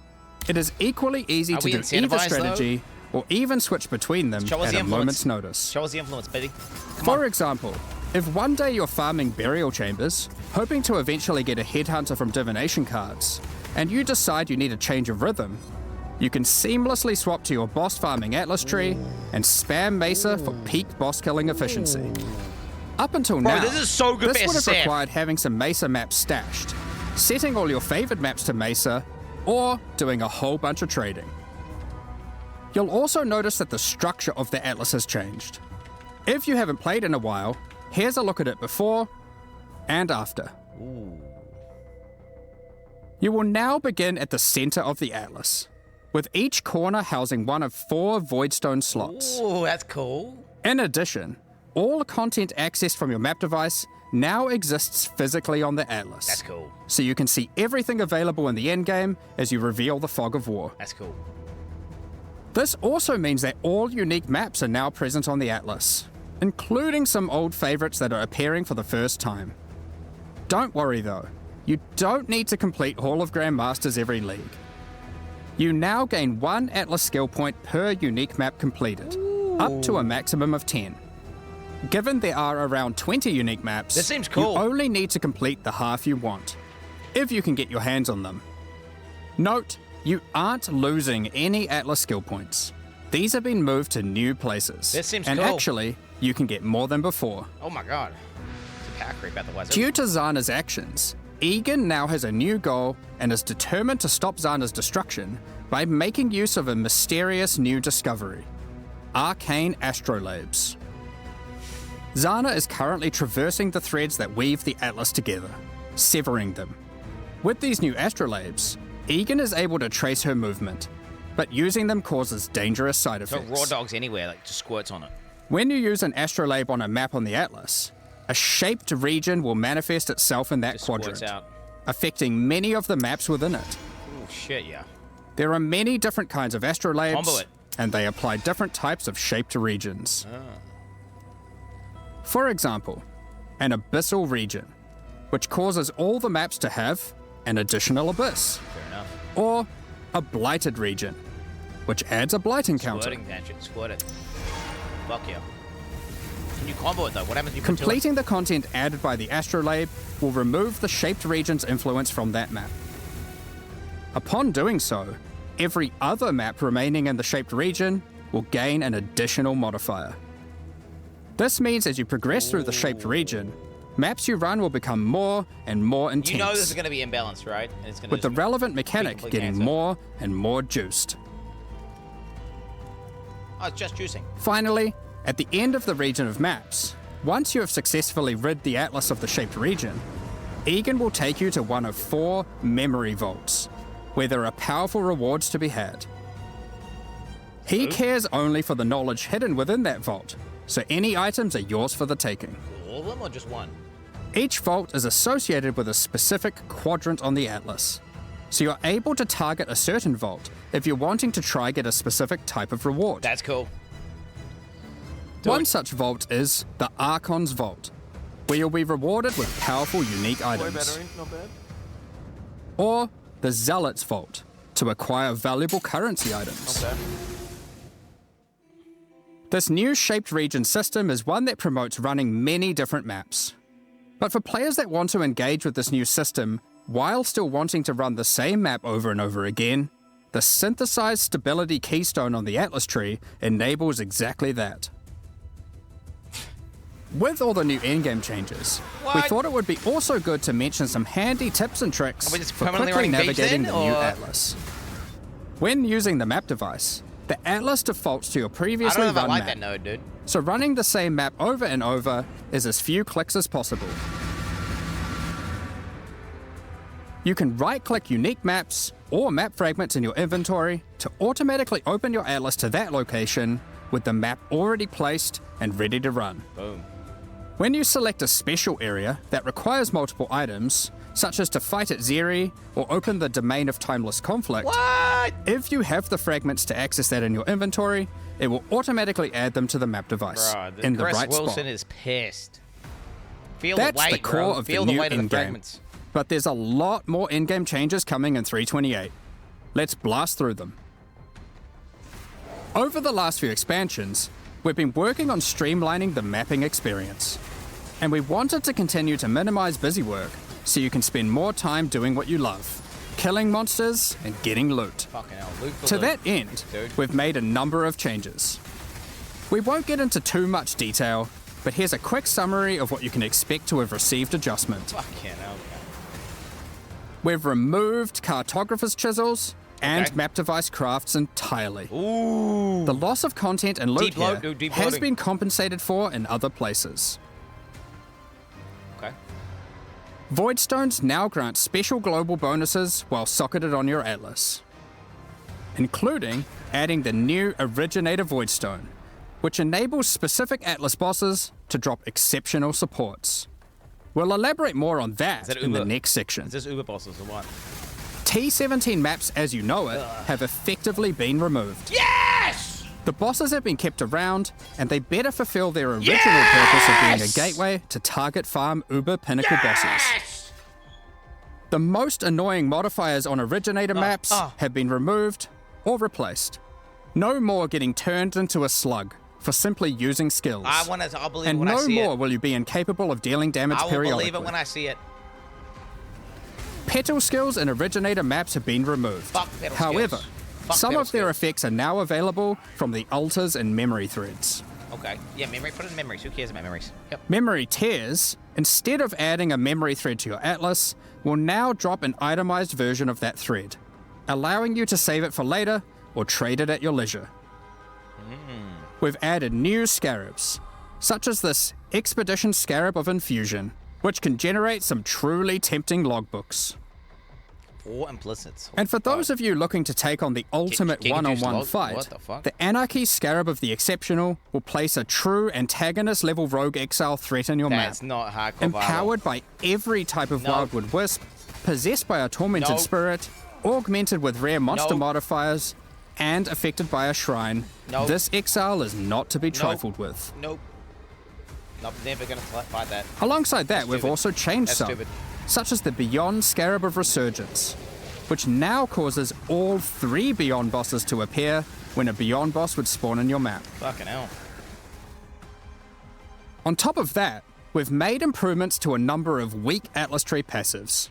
it is equally easy Are to we do either incentivized, strategy or even switch between them Show us at the a influence. moment's notice. Show us the influence, baby. Come For on. example, if one day you're farming burial chambers, hoping to eventually get a headhunter from divination cards, and you decide you need a change of rhythm, you can seamlessly swap to your boss farming atlas tree and spam Mesa for peak boss killing efficiency. Up until Bro, now, this is so good this for would have SSF. required having some Mesa maps stashed, setting all your favored maps to Mesa, or doing a whole bunch of trading. You'll also notice that the structure of the atlas has changed. If you haven't played in a while, here's a look at it before and after. You will now begin at the center of the atlas, with each corner housing one of 4 voidstone slots. Ooh, that's cool. In addition, all content accessed from your map device now exists physically on the atlas. That's cool. So you can see everything available in the endgame as you reveal the Fog of War. That's cool. This also means that all unique maps are now present on the atlas, including some old favorites that are appearing for the first time. Don't worry though, you don't need to complete Hall of Grandmasters every league. You now gain 1 atlas skill point per unique map completed, up to a maximum of 10. Given there are around 20 unique maps, This seems cool. you only need to complete the half you want, if you can get your hands on them. Note, you aren't losing any atlas skill points. These have been moved to new places. This seems and cool. actually, you can get more than before. Oh my god. It's a power creep out the wazoo. Due to Zana's actions, Egan now has a new goal and is determined to stop Zana's destruction by making use of a mysterious new discovery, arcane astrolabes. Zana is currently traversing the threads that weave the atlas together, severing them. With these new astrolabes, Egan is able to trace her movement, but using them causes dangerous side So effects. raw dogs anywhere, like just squirts on it. When you use an astrolabe on a map on the atlas, a shaped region will manifest itself in that Just squirts quadrant, out. affecting many of the maps within it. Oh shit, yeah. There are many different kinds of Combo astrolabes, it. and they apply different types of shaped regions. For example, an abyssal region, which causes all the maps to have an additional abyss. Fair enough. Or a blighted region, which adds a blight encounter. Squirting tangent, squirt it. Fuck yeah. Can you combo it though? What happens if you put Completing the content added by the astrolabe will remove the shaped region's influence from that map. Upon doing so, every other map remaining in the shaped region will gain an additional modifier. This means as you progress through the shaped region, maps you run will become more and more intense, You know this is going to be imbalanced, right? And it's going with the relevant mechanic complete getting answer. more and more juiced. Oh, it's just juicing. Finally, at the end of the region of maps, once you have successfully rid the atlas of the shaped region, Egan will take you to one of 4 memory vaults, where there are powerful rewards to be had. He cares only for the knowledge hidden within that vault, so any items are yours for the taking. All of them or just one? Each vault is associated with a specific quadrant on the atlas, so you're able to target a certain vault if you're wanting to try get a specific type of reward. That's cool. One such vault is the Archon's Vault, where you'll be rewarded with powerful unique items. Or the Zealot's Vault to acquire valuable currency items. Okay. This new shaped region system is one that promotes running many different maps. But for players that want to engage with this new system while still wanting to run the same map over and over again, the synthesized stability keystone on the Atlas tree enables exactly that. With all the new endgame changes, we thought it would be also good to mention some handy tips and tricks for quickly navigating the new Atlas. When using the map device, the Atlas defaults to your previously run map. I don't know if I like that node, dude. So running the same map over and over is as few clicks as possible. You can right-click unique maps or map fragments in your inventory to automatically open your Atlas to that location with the map already placed and ready to run. Boom. When you select a special area that requires multiple items, such as to fight at Zeri or open the Domain of Timeless Conflict, if you have the fragments to access that in your inventory, it will automatically add them to the map device in the right spot. Wilson is pissed. Feel That's the weight, the core of Feel the new weight of the endgame. fragments. But there's a lot more in-game changes coming in 3.28. Let's blast through them. Over the last few expansions, we've been working on streamlining the mapping experience. And we wanted to continue to minimize busy work so you can spend more time doing what you love, killing monsters and getting loot. Fucking hell, loot for To loot. that end, we've made a number of changes. We won't get into too much detail, but here's a quick summary of what you can expect to have received adjustment. Fucking hell. We've removed cartographer's chisels and map device crafts entirely. Ooh. The loss of content and loot Deep load, here deep has loading. been compensated for in other places. Okay. Voidstones now grant special global bonuses while socketed on your Atlas, including adding the new Originator Voidstone, which enables specific Atlas bosses to drop exceptional supports. We'll elaborate more on that in the next section. Is this Uber bosses or what? T17 maps as you know it have effectively been removed. Yes! The bosses have been kept around, and they better fulfill their original purpose of being a gateway to target farm Uber pinnacle bosses. The most annoying modifiers on Originator maps have been removed or replaced. No more getting turned into a slug for simply using skills. I'll believe it and when I no see it. more will you be incapable of dealing damage I will periodically. believe it when I see it. Petal skills in Originator maps have been removed. Fuck petal However, skills. Fuck some petal of their skills. effects are now available from the altars and memory threads. Okay. Yeah, memory. Put it in memories. Who cares about memories? Yep. Memory tears, instead of adding a memory thread to your Atlas, will now drop an itemized version of that thread, allowing you to save it for later or trade it at your leisure. We've added new scarabs, such as this Expedition Scarab of Infusion, which can generate some truly tempting logbooks. Or implicits. And for those of you looking to take on the ultimate one-on-one fight, what the fuck? the Anarchy Scarab of the Exceptional will place a true antagonist-level rogue exile threat in your map. That's not hardcore Empowered by every type of Wildwood Wisp, possessed by a tormented spirit, augmented with rare monster modifiers, and affected by a shrine, this exile is not to be trifled with. Nope. Nope, never gonna fight that. Alongside that, we've also changed That's some, stupid. such as the Beyond Scarab of Resurgence, which now causes all 3 Beyond bosses to appear when a Beyond boss would spawn in your map. Fucking hell. On top of that, we've made improvements to a number of weak Atlas Tree passives,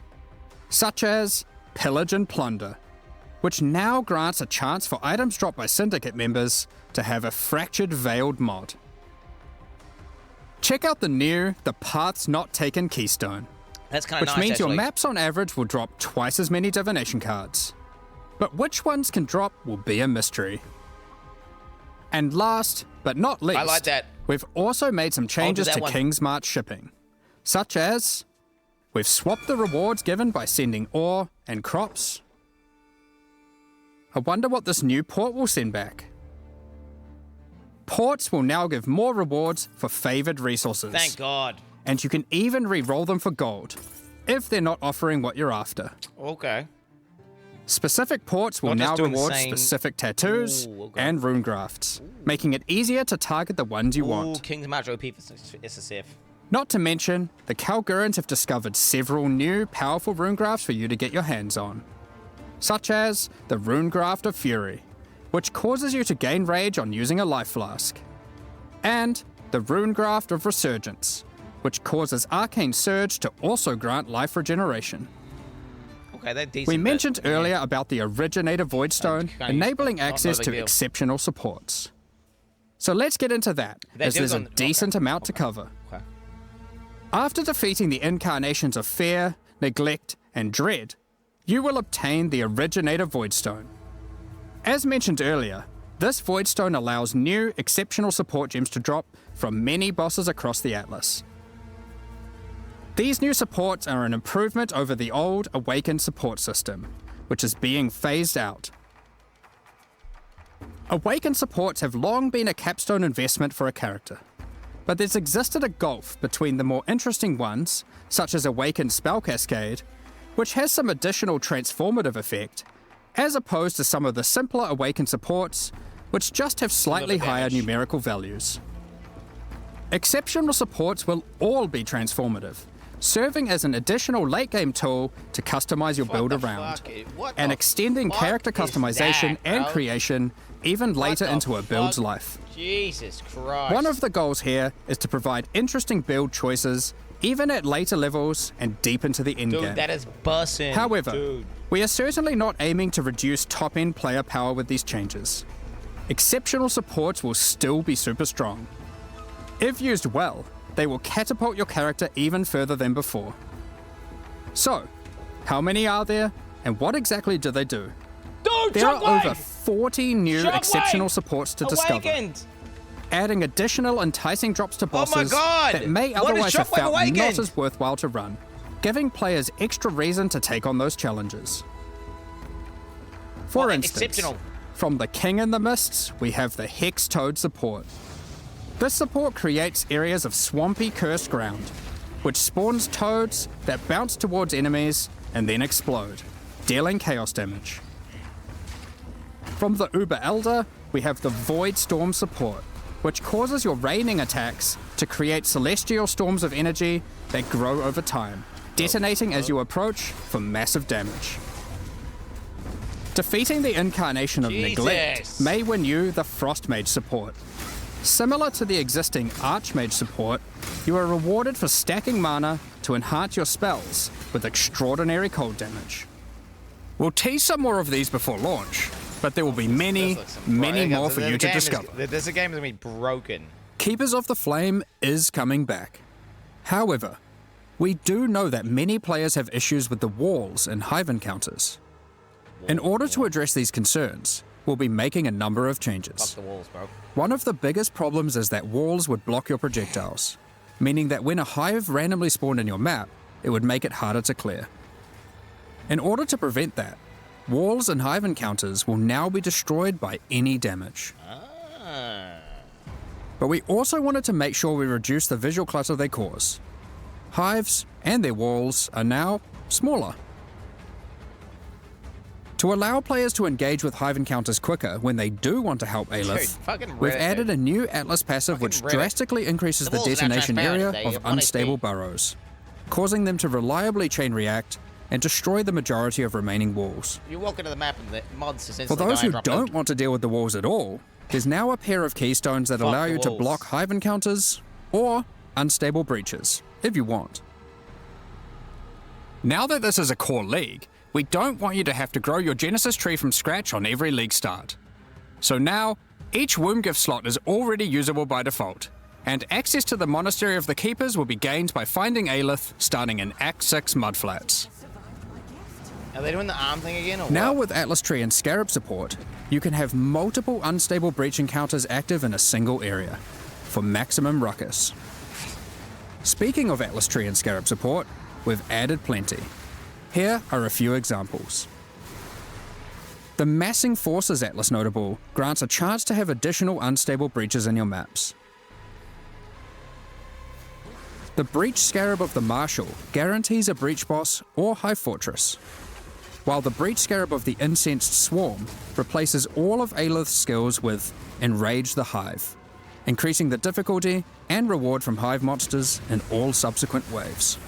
such as Pillage and Plunder, which now grants a chance for items dropped by Syndicate members to have a Fractured Veiled mod. Check out the new The Paths Not Taken keystone, That's kind of which nice, means actually. your maps on average will drop twice as many divination cards. But which ones can drop will be a mystery. And last, but not least, I like that. we've also made some changes that to one. King's March shipping, such as we've swapped the rewards given by sending ore and crops. I wonder what this new port will send back. Ports will now give more rewards for favored resources. Thank God. And you can even re-roll them for gold, if they're not offering what you're after. Okay. Specific ports will Not just now doing the reward same- specific tattoos Ooh, okay. and rune grafts, making it easier to target the ones you want. King's March OP for SSF. Not to mention, the Kalgurans have discovered several new, powerful rune grafts for you to get your hands on. such as the Runegraft of Fury, which causes you to gain rage on using a life flask, and the Runegraft of Resurgence, which causes Arcane Surge to also grant life regeneration. Okay, they're decent. We mentioned but, earlier about the Originator Voidstone, can't use enabling that. Not access a big to deal. exceptional supports. So let's get into that, as there's a decent amount to cover. Okay. After defeating the incarnations of Fear, Neglect, and Dread, you will obtain the Originator Voidstone. As mentioned earlier, this Voidstone allows new, exceptional support gems to drop from many bosses across the Atlas. These new supports are an improvement over the old Awakened support system, which is being phased out. Awakened supports have long been a capstone investment for a character, but there's existed a gulf between the more interesting ones, such as Awakened Spell Cascade, which has some additional transformative effect, as opposed to some of the simpler Awakened supports, which just have slightly higher numerical values. Exceptional supports will all be transformative, serving as an additional late-game tool to customize your build around, and extending character customization and creation even later into a build's life. Jesus Christ. One of the goals here is to provide interesting build choices even at later levels and deep into the endgame. Dude, that is bussin'. However, Dude. we are certainly not aiming to reduce top-end player power with these changes. Exceptional supports will still be super strong. If used well, they will catapult your character even further than before. So, how many are there, and what exactly do they do? Dude, There are over 40 new exceptional supports to discover, adding additional enticing drops to bosses God! that may What is otherwise have Shockwave felt Awakened? not as worthwhile to run, giving players extra reason to take on those challenges. For What, instance, exceptional? from the King in the Mists, we have the Hex Toad support. This support creates areas of swampy cursed ground, which spawns toads that bounce towards enemies and then explode, dealing chaos damage. From the Uber Elder, we have the Void Storm support, which causes your raining attacks to create celestial storms of energy that grow over time, detonating as you approach for massive damage. Defeating the incarnation of Neglect may win you the Frost Mage support. Similar to the existing Archmage support, you are rewarded for stacking mana to enhance your spells with extraordinary cold damage. We'll tease some more of these before launch, but there will be many, many more for you to discover. This game is going to be broken. Keepers of the Flame is coming back. However, we do know that many players have issues with the walls in Hive encounters. In order to address these concerns, we'll be making a number of changes. Fuck the walls, bro. One of the biggest problems is that walls would block your projectiles, meaning that when a hive randomly spawned in your map, it would make it harder to clear. In order to prevent that, walls and hive encounters will now be destroyed by any damage. But we also wanted to make sure we reduce the visual clutter they cause. Hives and their walls are now smaller. To allow players to engage with hive encounters quicker when they do want to help Aelith, we've added a new Atlas passive which drastically increases the detonation area of unstable burrows, causing them to reliably chain react and destroy the majority of remaining walls. You walk into the map and the monsters For those who don't want to deal with the walls at all, there's now a pair of keystones that allow you to block hive encounters or unstable breaches, if you want. Now that this is a core league, we don't want you to have to grow your Genesis tree from scratch on every league start. So now, each womb gift slot is already usable by default, and access to the Monastery of the Keepers will be gained by finding Aelith starting in Act 6 Mudflats. Are they doing the arm thing again, or Now what? with Atlas Tree and Scarab support, you can have multiple unstable breach encounters active in a single area, for maximum ruckus. Speaking of Atlas Tree and Scarab support, we've added plenty. Here are a few examples. The Massing Forces Atlas notable grants a chance to have additional unstable breaches in your maps. The Breach Scarab of the Marshal guarantees a breach boss or hive fortress, while the Breach Scarab of the Incensed Swarm replaces all of Aelith's skills with Enrage the Hive, increasing the difficulty and reward from hive monsters in all subsequent waves.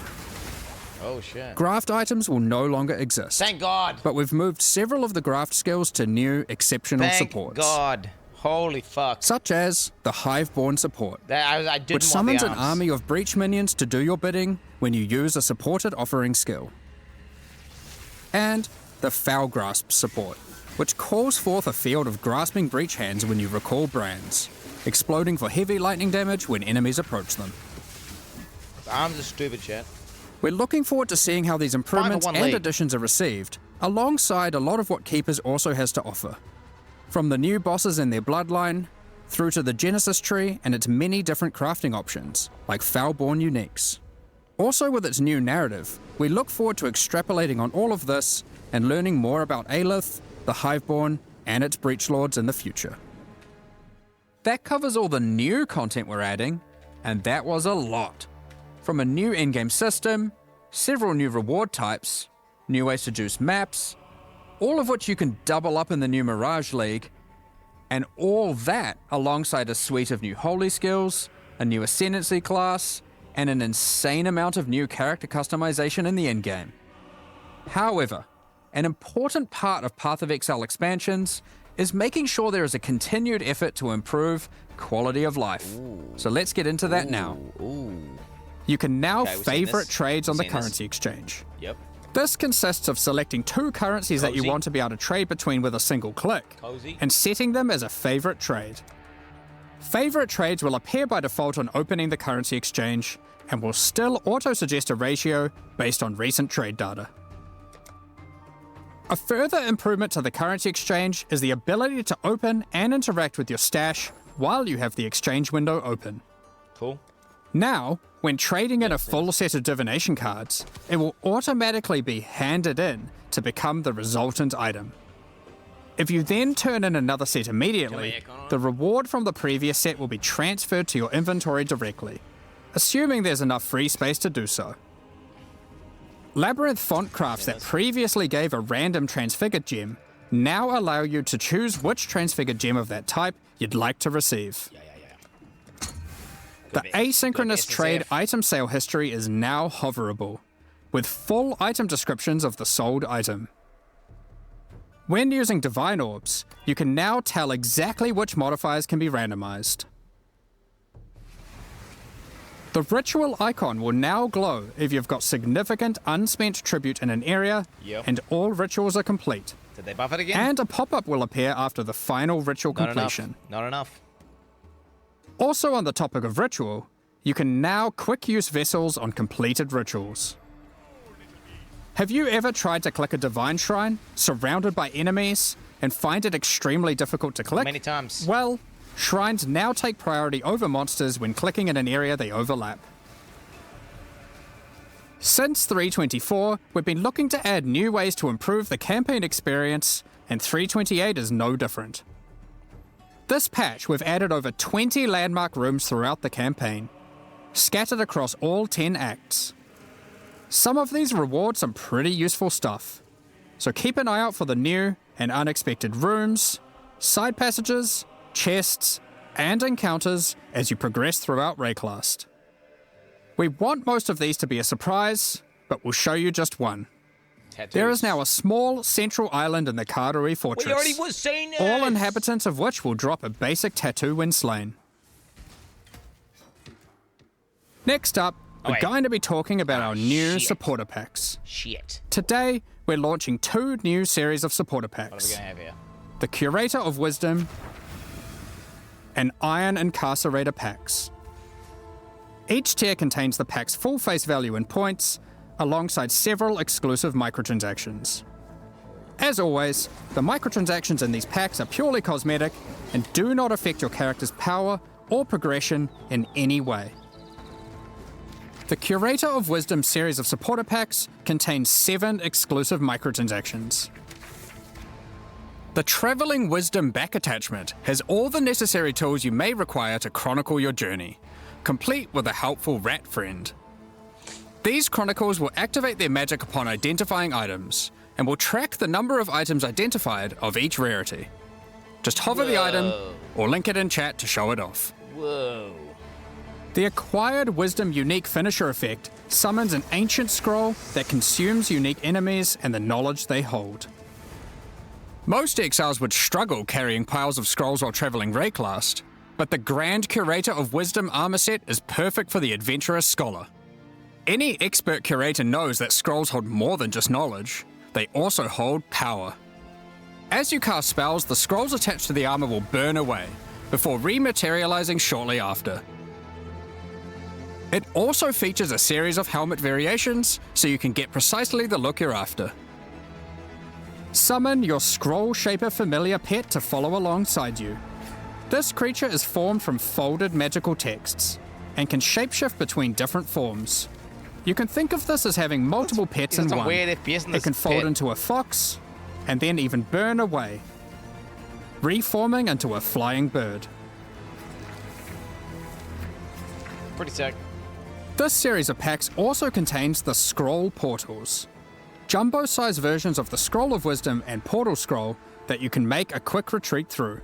Oh, shit. Graft items will no longer exist. Thank God. But we've moved several of the graft skills to new, exceptional Thank supports. God. Holy fuck. Such as the Hiveborn support, I didn't which want summons the an arms. army of breach minions to do your bidding when you use a supported offering skill. And the Foul Grasp support, which calls forth a field of grasping breach hands when you recall brands, exploding for heavy lightning damage when enemies approach them. Arms are stupid shit. We're looking forward to seeing how these improvements one and lead. additions are received, alongside a lot of what Keepers also has to offer. From the new bosses in their bloodline, through to the Genesis tree and its many different crafting options, like Foulborn uniques. Also with its new narrative, we look forward to extrapolating on all of this and learning more about Aelith, the Hiveborn, and its Breach Lords in the future. That covers all the new content we're adding, and that was a lot. From a new in-game system, several new reward types, new ways to juice maps, all of which you can double up in the new Mirage League, and all that alongside a suite of new holy skills, a new Ascendancy class, and an insane amount of new character customization in the endgame. However, an important part of Path of Exile expansions is making sure there is a continued effort to improve quality of life. So let's get into that now. You can now Okay, we've seen favorite this. trades on the We've seen this. currency exchange. Yep. This consists of selecting 2 currencies that you Cozy. want to be able to trade between with a single click, Cozy. and setting them as a favorite trade. Favorite trades will appear by default on opening the currency exchange, and will still auto-suggest a ratio based on recent trade data. A further improvement to the currency exchange is the ability to open and interact with your stash while you have the exchange window open. Cool. Now, when trading in a full set of divination cards, it will automatically be handed in to become the resultant item. If you then turn in another set immediately, the reward from the previous set will be transferred to your inventory directly, assuming there's enough free space to do so. Labyrinth font crafts that previously gave a random transfigured gem now allow you to choose which transfigured gem of that type you'd like to receive. The asynchronous trade item sale history is now hoverable, with full item descriptions of the sold item. When using Divine Orbs, you can now tell exactly which modifiers can be randomized. The ritual icon will now glow if you've got significant unspent tribute in an area and all rituals are complete. Did they buff it again? And a pop-up will appear after the final ritual completion. Not enough. Also on the topic of ritual, you can now quick use vessels on completed rituals. Have you ever tried to click a divine shrine, surrounded by enemies, and find it extremely difficult to click? Many times. Well, shrines now take priority over monsters when clicking in an area they overlap. Since 3.24, we've been looking to add new ways to improve the campaign experience, and 3.28 is no different. This patch, we've added over 20 landmark rooms throughout the campaign, scattered across all 10 acts. Some of these reward some pretty useful stuff, so keep an eye out for the new and unexpected rooms, side passages, chests, and encounters as you progress throughout Rayclast. We want most of these to be a surprise, but we'll show you just one. Tattoos. There is now a small central island in the Karui Fortress, We already was saying this. all inhabitants of which will drop a basic tattoo when slain. Next up, we're wait. going to be talking about our new shit. supporter packs. Shit. Today, we're launching 2 new series of supporter What are we packs. gonna have here? The Curator of Wisdom and Iron Incarcerator packs. Each tier contains the pack's full face value in points, alongside several exclusive microtransactions. As always, the microtransactions in these packs are purely cosmetic and do not affect your character's power or progression in any way. The Curator of Wisdom series of supporter packs contains 7 exclusive microtransactions. The Traveling Wisdom back attachment has all the necessary tools you may require to chronicle your journey, complete with a helpful rat friend. These chronicles will activate their magic upon identifying items, and will track the number of items identified of each rarity. Just hover the item, or link it in chat to show it off. Whoa. The acquired Wisdom unique finisher effect summons an ancient scroll that consumes unique enemies and the knowledge they hold. Most exiles would struggle carrying piles of scrolls while traveling Rayclast, but the Grand Curator of Wisdom armor set is perfect for the adventurous scholar. Any expert curator knows that scrolls hold more than just knowledge, they also hold power. As you cast spells, the scrolls attached to the armor will burn away, before rematerializing shortly after. It also features a series of helmet variations, so you can get precisely the look you're after. Summon your Scroll Shaper familiar pet to follow alongside you. This creature is formed from folded magical texts, and can shapeshift between different forms. You can think of this as having multiple pets in one. It can fold into a fox, and then even burn away, reforming into a flying bird. Pretty sick. This series of packs also contains the Scroll Portals, jumbo-sized versions of the Scroll of Wisdom and Portal Scroll that you can make a quick retreat through.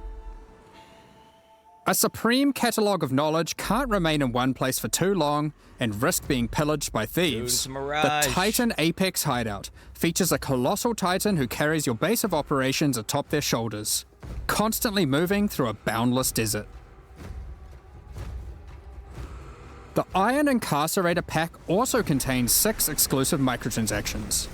A supreme catalogue of knowledge can't remain in one place for too long and risk being pillaged by thieves. The Titan Apex Hideout features a colossal titan who carries your base of operations atop their shoulders, constantly moving through a boundless desert. The Iron Incarcerator pack also contains 6 exclusive microtransactions.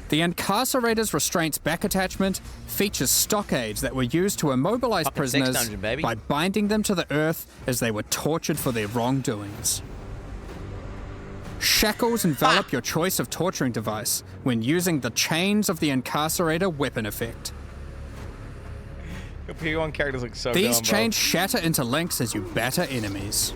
The Incarcerator's Restraints back attachment features stockades that were used to immobilize prisoners by binding them to the earth as they were tortured for their wrongdoings. Shackles envelop your choice of torturing device when using the Chains of the Incarcerator weapon effect. Your P1 characters look so These dumb, chains shatter into links as you batter enemies.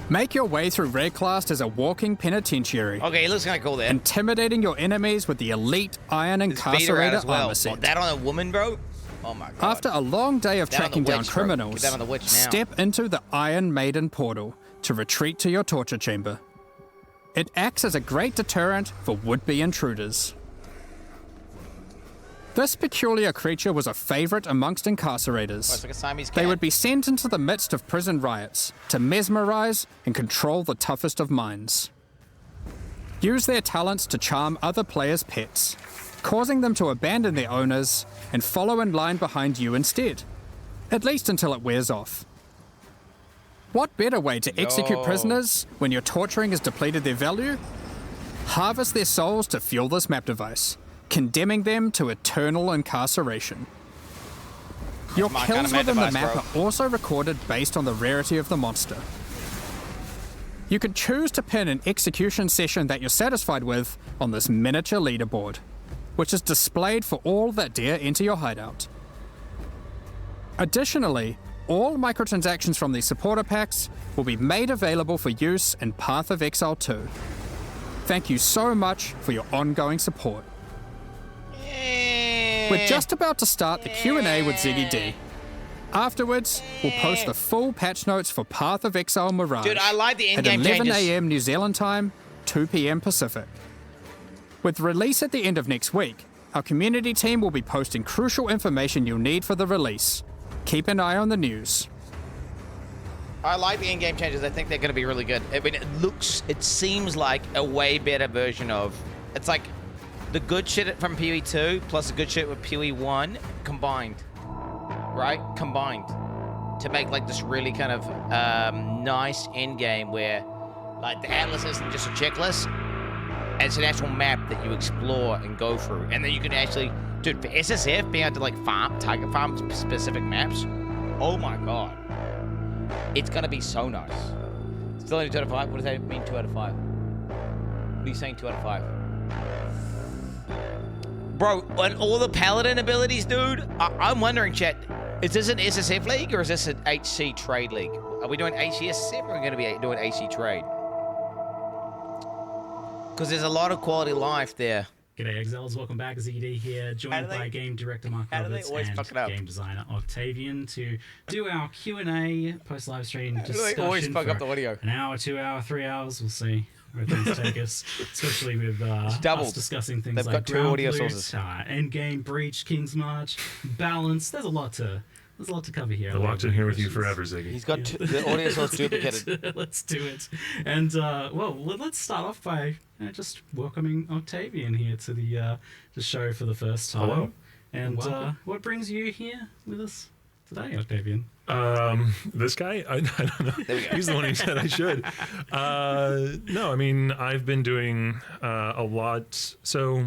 Make your way through Rayclast as a walking penitentiary. Okay, it looks kind of cool there. Intimidating your enemies with the elite Iron Incarcerator armor set. That on a woman, bro? Oh my god. After a long day of tracking down criminals, step into the Iron Maiden portal to retreat to your torture chamber. It acts as a great deterrent for would-be intruders. This peculiar creature was a favorite amongst incarcerators. It's like a Siamese cat. They would be sent into the midst of prison riots to mesmerize and control the toughest of minds. Use their talents to charm other players' pets, causing them to abandon their owners and follow in line behind you instead, at least until it wears off. What better way to execute prisoners when your torturing has depleted their value? Harvest their souls to fuel this map device, condemning them to eternal incarceration. Your kills within the map are also recorded based on the rarity of the monster. You can choose to pin an execution session that you're satisfied with on this miniature leaderboard, which is displayed for all that dare enter your hideout. Additionally, all microtransactions from these supporter packs will be made available for use in Path of Exile 2. Thank you so much for your ongoing support. We're just about to start the Q&A with ZED. Afterwards, we'll post the full patch notes for Path of Exile Mirage. Dude, I like the at in-game 11 changes. a.m. New Zealand time, 2 p.m. Pacific. With release at the end of next week, our community team will be posting crucial information you'll need for the release. Keep an eye on the news. I like the in-game changes. I think they're going to be really good. I mean, it seems like a way better version of... It's like the good shit from PoE 2 plus the good shit with PoE 1 combined. Right? Combined. To make like this really kind of nice end game where like the Atlas isn't just a checklist. It's an actual map that you explore and go through. And then you can actually... Dude, for SSF, being able to like target farm specific maps, oh my god. It's gonna be so nice. Still only 2 out of 5? What does that mean, 2 out of 5? What are you saying, 2 out of 5? Bro, on all the Paladin abilities, dude, I'm wondering, chat, is this an SSF league or is this an HC trade league? Are we doing HCSF or are we gonna be doing HC trade? Because there's a lot of quality life there. G'day Exiles, welcome back. ZED here, joined by game director Mark Roberts and game designer Octavian to do our Q&A post-live stream discussion they always fuck for up the audio. An hour, 2 hour, 3 hours, we'll see where things take us, especially with us discussing things They've like got 2 audio sources. Endgame, Breach, King's March, Balance. There's a lot to there's a lot to cover here. I locked in here with you forever, Ziggy. He's got the audience all duplicated. Let's do it. And well, let's start off by just welcoming Octavian here to the show for the first time. Hello. And what brings you here with us today, Octavian? This guy? I don't know. He's the one who said I should. No, I mean, I've been doing a lot. So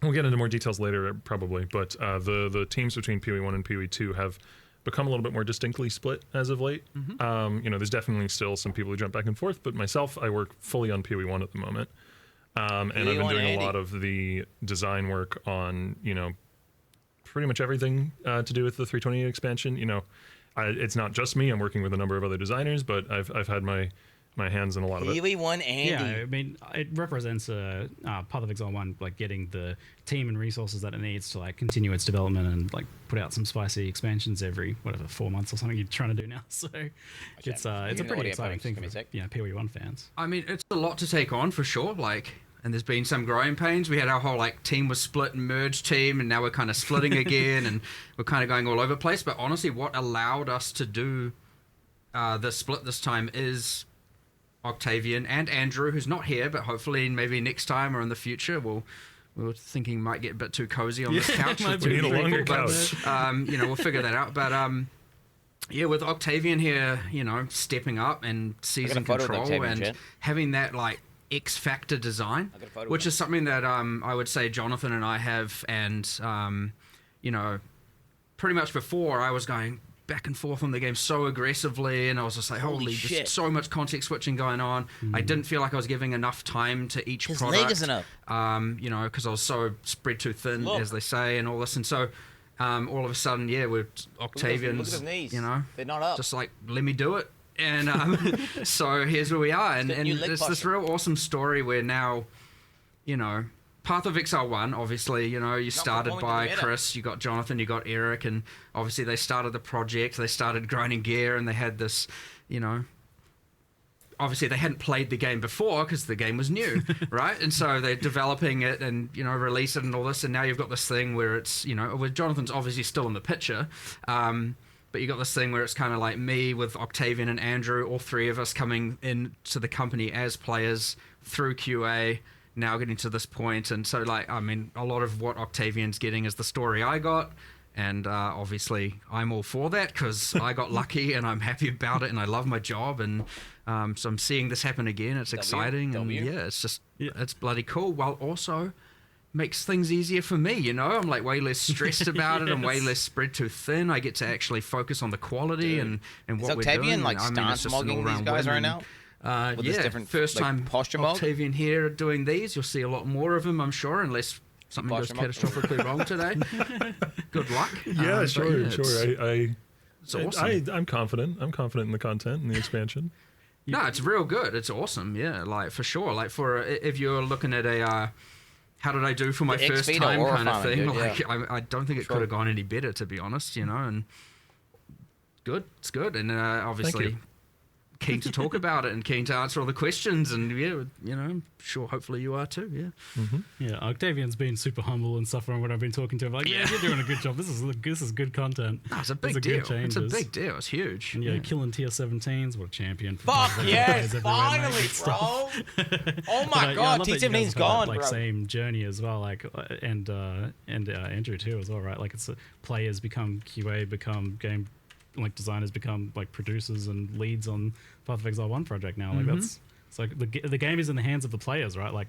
we'll get into more details later, probably. But the teams between PoE 1 and PoE 2 have become a little bit more distinctly split as of late. You know, there's definitely still some people who jump back and forth, but myself, I work fully on PoE 1 at the moment. And I've been doing a lot of the design work on, you know, pretty much everything to do with the 328 expansion. You know, it's not just me. I'm working with a number of other designers, but I've had my hands in a lot of it. PoE1 Andy. Yeah, I mean, it represents Path of Exile 1, like getting the team and resources that it needs to like continue its development and like put out some spicy expansions every 4 months or something you're trying to do now. So it's a pretty exciting thing for PoE1 fans. I mean, it's a lot to take on for sure. Like, and there's been some growing pains. We had our whole like team was split and merged team, and now we're kind of splitting again, and we're kind of going all over the place. But honestly, what allowed us to do the split this time is Octavian and Andrew, who's not here, but hopefully maybe next time or in the future we were thinking might get a bit too cozy on this couch. We need a longer couch. You know, we'll figure that out. But yeah, with Octavian here, you know, stepping up and seizing control and having that like X Factor design, which is something that I would say Jonathan and I have, and you know, pretty much before I was going back and forth on the game so aggressively, and I was just like, holy shit, just so much context switching going on. I didn't feel like I was giving enough time to each product. His leg isn't up. You know, because I was so spread too thin, as they say, and all this, and so all of a sudden, yeah, with Octavian's, look at his knees. You know, they're not up. Just like, let me do it. And so here's where we are, and it's this real awesome story where now, you know, Path of Exile 1, obviously, you know, you started by Chris, you got Jonathan, you got Eric, and obviously they started the project, they started grinding gear, and they had this, you know, obviously they hadn't played the game before because the game was new, right? And so they're developing it and, you know, release it and all this, and now you've got this thing where it's, you know, with Jonathan's obviously still in the picture, but you got this thing where it's kind of like me with Octavian and Andrew, all three of us coming into the company as players through QA, now getting to this point. And so, like, I mean, a lot of what Octavian's getting is the story I got. And obviously, I'm all for that because I got lucky and I'm happy about it and I love my job. And so I'm seeing this happen again. It's exciting. And yeah, it's just, it's bloody cool. While also makes things easier for me, you know? I'm like way less stressed about it. I'm way less spread too thin. I get to actually focus on the quality and what we're doing. Octavian like stance smogging these guys right now? With this different, first time posture Octavian here doing these. You'll see a lot more of him, I'm sure, unless something goes catastrophically wrong today. Good luck. Yeah, sure. It's awesome. I'm confident. I'm confident in the content and the expansion. No, it's real good. It's awesome. Yeah, like for sure. Like for if you're looking at a how did I do for my first time kind of thing? Like I don't think it could have gone any better, to be honest. You know, and good. It's good, and obviously keen to talk about it and keen to answer all the questions, and yeah, you know, I'm sure hopefully you are too. Yeah. Yeah, Octavian's been super humble and stuff from what I've been talking to him. Like, yeah, you're doing a good job. This is good content. No, it's a big deal. It's a big deal. It's huge. And yeah, killing tier 17s. What a champion! Fuck yes, finally, bro. Oh my god, tier 17's gone, like bro. Same journey as well. Like and Andrew too as well, right? Like it's players become QA, become game. Like designers become like producers and leads on Path of Exile 1 project now. Like it's like the game is in the hands of the players, right? Like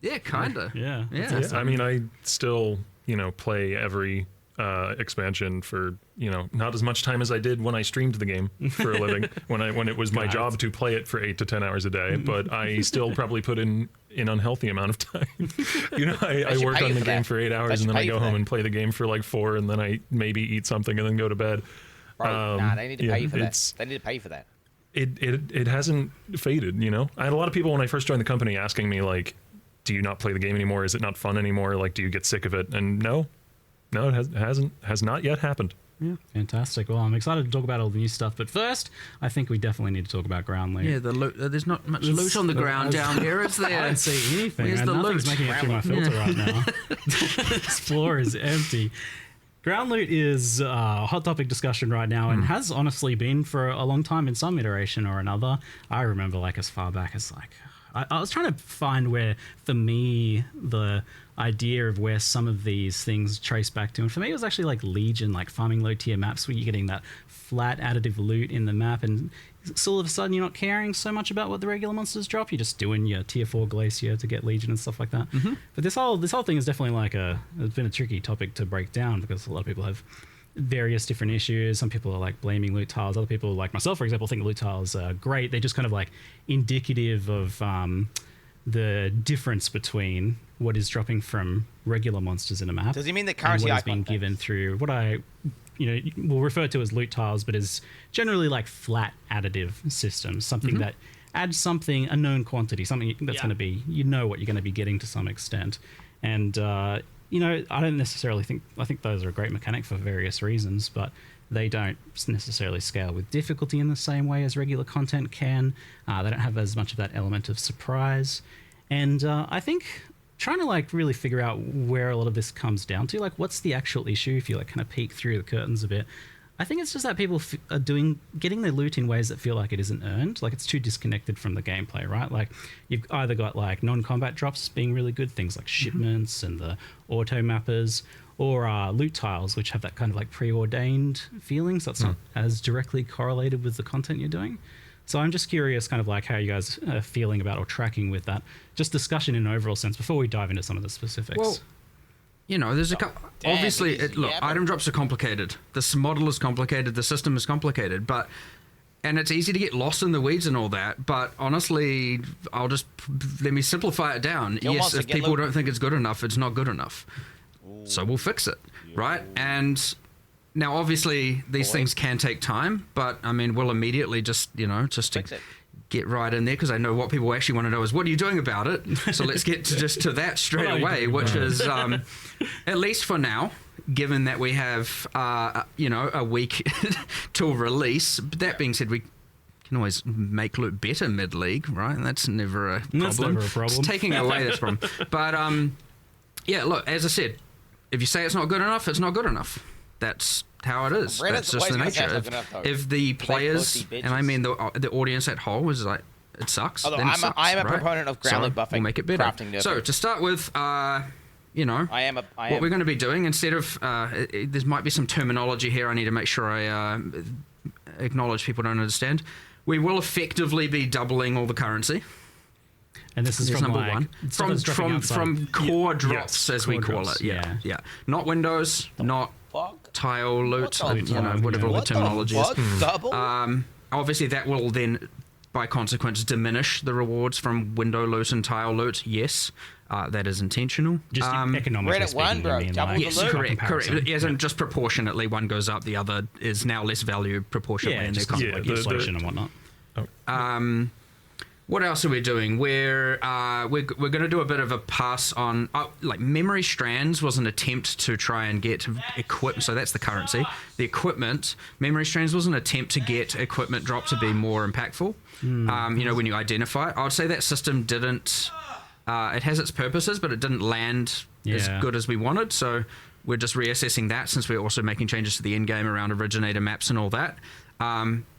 yeah, kinda. Yeah. I mean, I still, you know, play every expansion for, you know, not as much time as I did when I streamed the game for a living, when it was my job to play it for 8 to 10 hours a day, but I still probably put in an unhealthy amount of time. You know, I work on the game for 8 hours and then I go home and play the game for like 4, and then I maybe eat something and then go to bed. Bro, nah, they need to pay you for that. They need to pay you for that. It hasn't faded, you know? I had a lot of people when I first joined the company asking me, like, do you not play the game anymore? Is it not fun anymore? Like, do you get sick of it? And no, it has not yet happened. Yeah, fantastic. Well, I'm excited to talk about all the new stuff, but first, I think we definitely need to talk about ground loot. Yeah, the loot. There's not much loot on the ground down here, is there? I don't see anything. Where's the Nothing's loot? making it through my filter right now. This floor is empty. Ground loot is a hot topic discussion right now and has honestly been for a long time in some iteration or another. I remember like as far back as like, I was trying to find where, for me, the idea of where some of these things trace back to. And for me, it was actually like Legion, like farming low tier maps where you're getting that flat additive loot in the map. And so all of a sudden you're not caring so much about what the regular monsters drop. You're just doing your tier 4 Glacier to get Legion and stuff like that. But this whole thing is definitely like it's been a tricky topic to break down because a lot of people have various different issues. Some people are like blaming loot tiles. Other people, like myself, for example, think loot tiles are great. They're just kind of like indicative of the difference between what is dropping from regular monsters in a map. Does he mean the currency and what is icon being given through what I will refer to as loot tiles, but is generally like flat additive systems, something that adds something, a known quantity, something that's going to be, what you're going to be getting to some extent. And I don't necessarily think, I think those are a great mechanic for various reasons, but they don't necessarily scale with difficulty in the same way as regular content can. They don't have as much of that element of surprise. And I think trying to like really figure out where a lot of this comes down to, like what's the actual issue if you like kind of peek through the curtains a bit. I think it's just that people are getting their loot in ways that feel like it isn't earned, like it's too disconnected from the gameplay, right? Like you've either got like non-combat drops being really good, things like shipments and the auto mappers, or loot tiles, which have that kind of like preordained feeling, so it's not as directly correlated with the content you're doing. So I'm just curious kind of like how you guys are feeling about or tracking with that, just discussion in an overall sense before we dive into some of the specifics. Well, there's a couple. Obviously, item drops are complicated. This model is complicated. The system is complicated. And it's easy to get lost in the weeds and all that. But honestly, let me simplify it down. Yes, if people don't think it's good enough, it's not good enough. So we'll fix it, right? And now, obviously, these things can take time. But I mean, we'll immediately just to get right in there, because I know what people actually want to know is what are you doing about it. So let's get to that straight away, which is at least for now, given that we have a week till release. But that being said, we can always make loot better mid-league, right? And that's never a problem. That's never a problem. It's taking away this problem. But look, as I said, if you say it's not good enough, it's not good enough. That's how it is. That's just the nature. If the players, and I mean the audience at whole, is like, it sucks. Although then I am a right? proponent of ground loot buffing. We'll make it better. So to start with, what we're going to be doing, instead of there might be some terminology here I need to make sure I acknowledge people don't understand. We will effectively be doubling all the currency. And this is from number like, one. From core drops, as we call it. Yeah. Not windows, not tile loot, whatever all the terminology is. Double? Obviously, that will then, by consequence, diminish the rewards from window loot and tile loot. Yes, that is intentional. Just economically speaking, yes, correct. Yes, and just proportionately, one goes up, the other is now less value proportionately. Just like inflation and whatnot. What else are we doing? We're going to do a bit of a pass on like memory strands was an attempt to try and get equipment. So that's the currency. The equipment memory strands was an attempt to get equipment drop to be more impactful. When you identify it, I would say that system didn't. It has its purposes, but it didn't land as good as we wanted. So we're just reassessing that, since we're also making changes to the end game around originator maps and all that.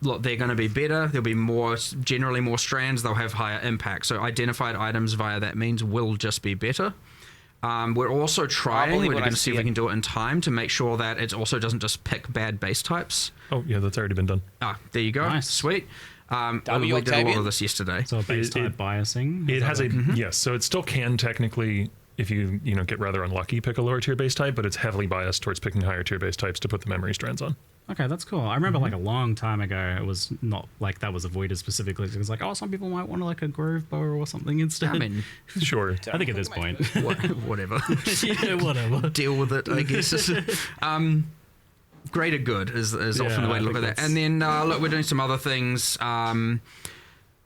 Look, they're going to be better. There'll be generally more strands. They'll have higher impact. So identified items via that means will just be better. We're also trying, we're going to see if we can do it in time to make sure that it also doesn't just pick bad base types. Oh, yeah, that's already been done. There you go. Nice. Sweet. We did a lot of this yesterday. So base type biasing? It has yes, so it still can technically, if you get rather unlucky, pick a lower tier base type, but it's heavily biased towards picking higher tier base types to put the memory strands on. Okay, that's cool. I remember like a long time ago, it was not like that was avoided specifically. It was like, some people might want like a groove bow or something instead. I mean, sure. I think at this point. Whatever. Whatever. Deal with it, I guess. Greater good is often the way to look at that. And then, look, we're doing some other things. We're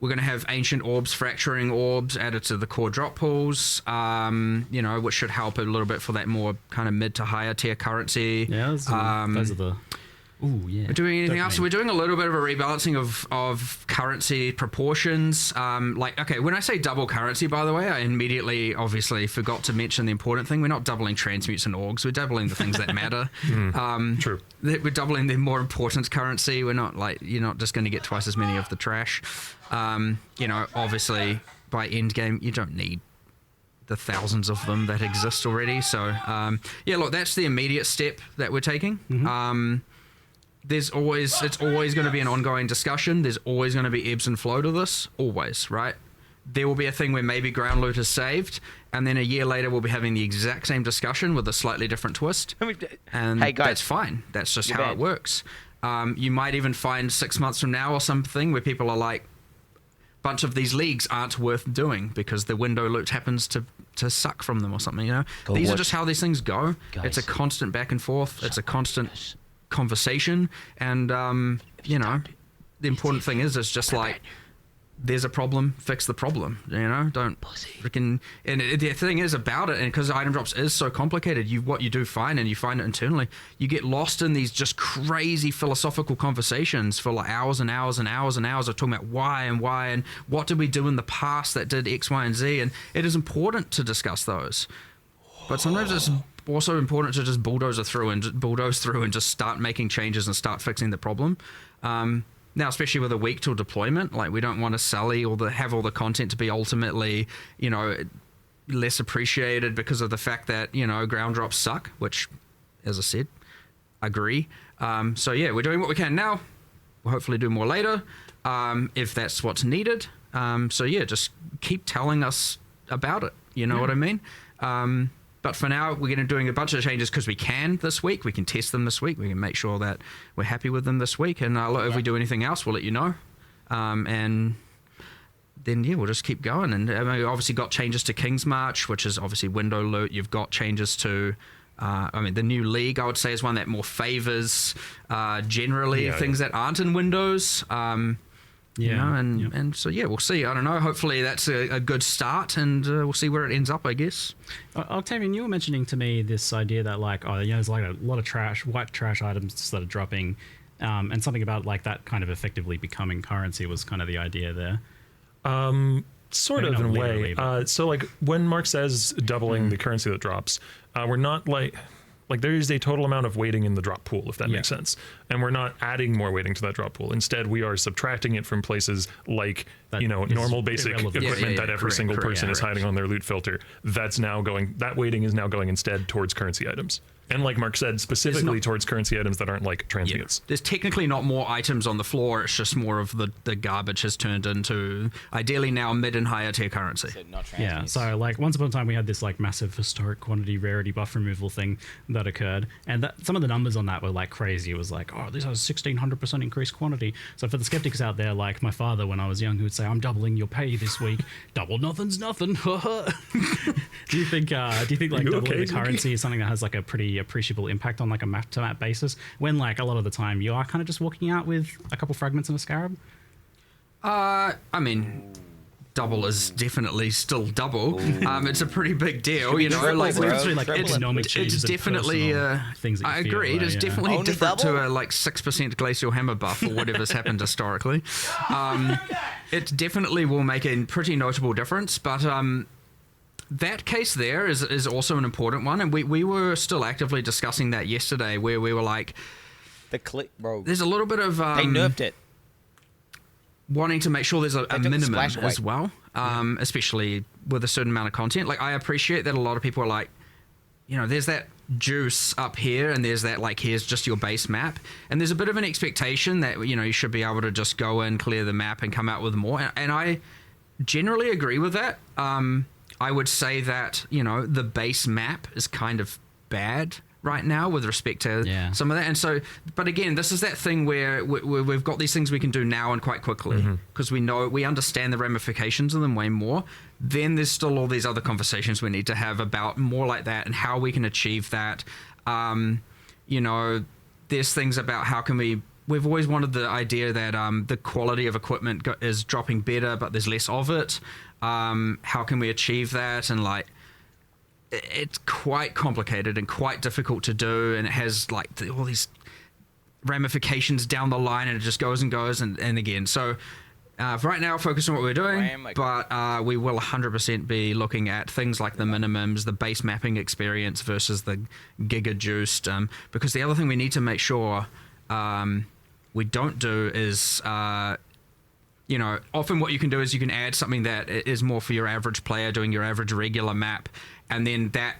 going to have ancient orbs, fracturing orbs added to the core drop pools, which should help a little bit for that more kind of mid to higher tier currency. Yeah, those are the Ooh, yeah. We're doing anything else? So we're doing a little bit of a rebalancing of currency proportions. Okay, when I say double currency, by the way, I immediately obviously forgot to mention the important thing. We're not doubling transmutes and orgs. We're doubling the things that matter. True. We're doubling the more important currency. We're not you're not just going to get twice as many of the trash. Obviously by end game, you don't need the thousands of them that exist already. So look, that's the immediate step that we're taking. It's always going to be an ongoing discussion. There's always going to be ebbs and flow to this, always, right? There will be a thing where maybe ground loot is saved, and then a year later we'll be having the exact same discussion with a slightly different twist. And hey guys, that's fine. That's just how it works. You might even find 6 months from now or something where people are like, bunch of these leagues aren't worth doing because the window loot happens to suck from them or something, you know? These are just how these things go. Guys, it's a constant back and forth. It's a constant conversation. And, the important thing is just like, there's a problem, fix the problem, don't freaking. And the thing is about it, and because item drops is so complicated, what you do find, and you find it internally, you get lost in these just crazy philosophical conversations for like hours and hours and hours and hours of talking about why and what did we do in the past that did X, Y, and Z, and it is important to discuss those, but sometimes it's also important to just bulldoze through and just start making changes and start fixing the problem. Now, especially with a week till deployment, like we don't want to sully have all the content to be ultimately, less appreciated because of the fact that, ground drops suck, which, as I said, agree. We're doing what we can now. We'll hopefully do more later, if that's what's needed. Just keep telling us about it. You know what I mean? But for now, we're going to doing a bunch of changes because we can this week. We can test them this week. We can make sure that we're happy with them this week. And if we do anything else, we'll let you know. And then, we'll just keep going. And we obviously got changes to King's March, which is obviously window loot. You've got changes to, the new league, I would say, is one that more favors generally things that aren't in Windows. We'll see. I don't know. Hopefully that's a good start, and we'll see where it ends up, I guess. Octavian, you were mentioning to me this idea that there's like a lot of white trash items that are dropping, and something about like that kind of effectively becoming currency was kind of the idea there. Sort of in a way. So like when Mark says doubling the currency that drops, we're not like there is a total amount of weighting in the drop pool, if that makes sense. And we're not adding more weighting to that drop pool. Instead, we are subtracting it from places like, normal basic equipment that every single person is hiding on their loot filter. That weighting is now going instead towards currency items. And like Mark said, specifically towards currency items that aren't like transmutes. There's technically not more items on the floor. It's just more of the garbage has turned into, ideally now, mid and higher tier currency. So like once upon a time we had this like massive historic quantity rarity buff removal thing that occurred, and some of the numbers on that were like crazy. It was like, this has 1600% increased quantity. So for the skeptics out there, like my father when I was young, who would say, I'm doubling your pay this week. Double nothing's nothing. Do you think like doubling the currency is something that has like a pretty appreciable impact on like a map to map basis, when like a lot of the time you are kind of just walking out with a couple fragments and a scarab? Double is definitely still double. It's a pretty big deal, it's definitely things that I agree. It is definitely different to a like 6% glacial hammer buff or whatever's happened historically. It definitely will make a pretty notable difference, but that case there is also an important one, and we were still actively discussing that yesterday, where we were like, there's a little bit of they nerfed it, wanting to make sure there's a minimum as well, especially with a certain amount of content. Like I appreciate that a lot of people are like, there's that juice up here, and there's that like, here's just your base map, and there's a bit of an expectation that you should be able to just go in, clear the map, and come out with more. And I generally agree with that. I would say that, the base map is kind of bad right now with respect to some of that. And so, but again, this is that thing where we've got these things we can do now and quite quickly, because we understand the ramifications of them way more. Then there's still all these other conversations we need to have about more like that and how we can achieve that. There's things about how can we've always wanted the idea that the quality of equipment is dropping better, but there's less of it. How can we achieve that? And like, it's quite complicated and quite difficult to do, and it has like all these ramifications down the line, and it just goes and goes, and again. So right now, focus on what we're doing, but we will 100% be looking at things like the minimums, the base mapping experience versus the giga juiced, because the other thing we need to make sure we don't do is, you know, often what you can do is you can add something that is more for your average player doing your average regular map, and then that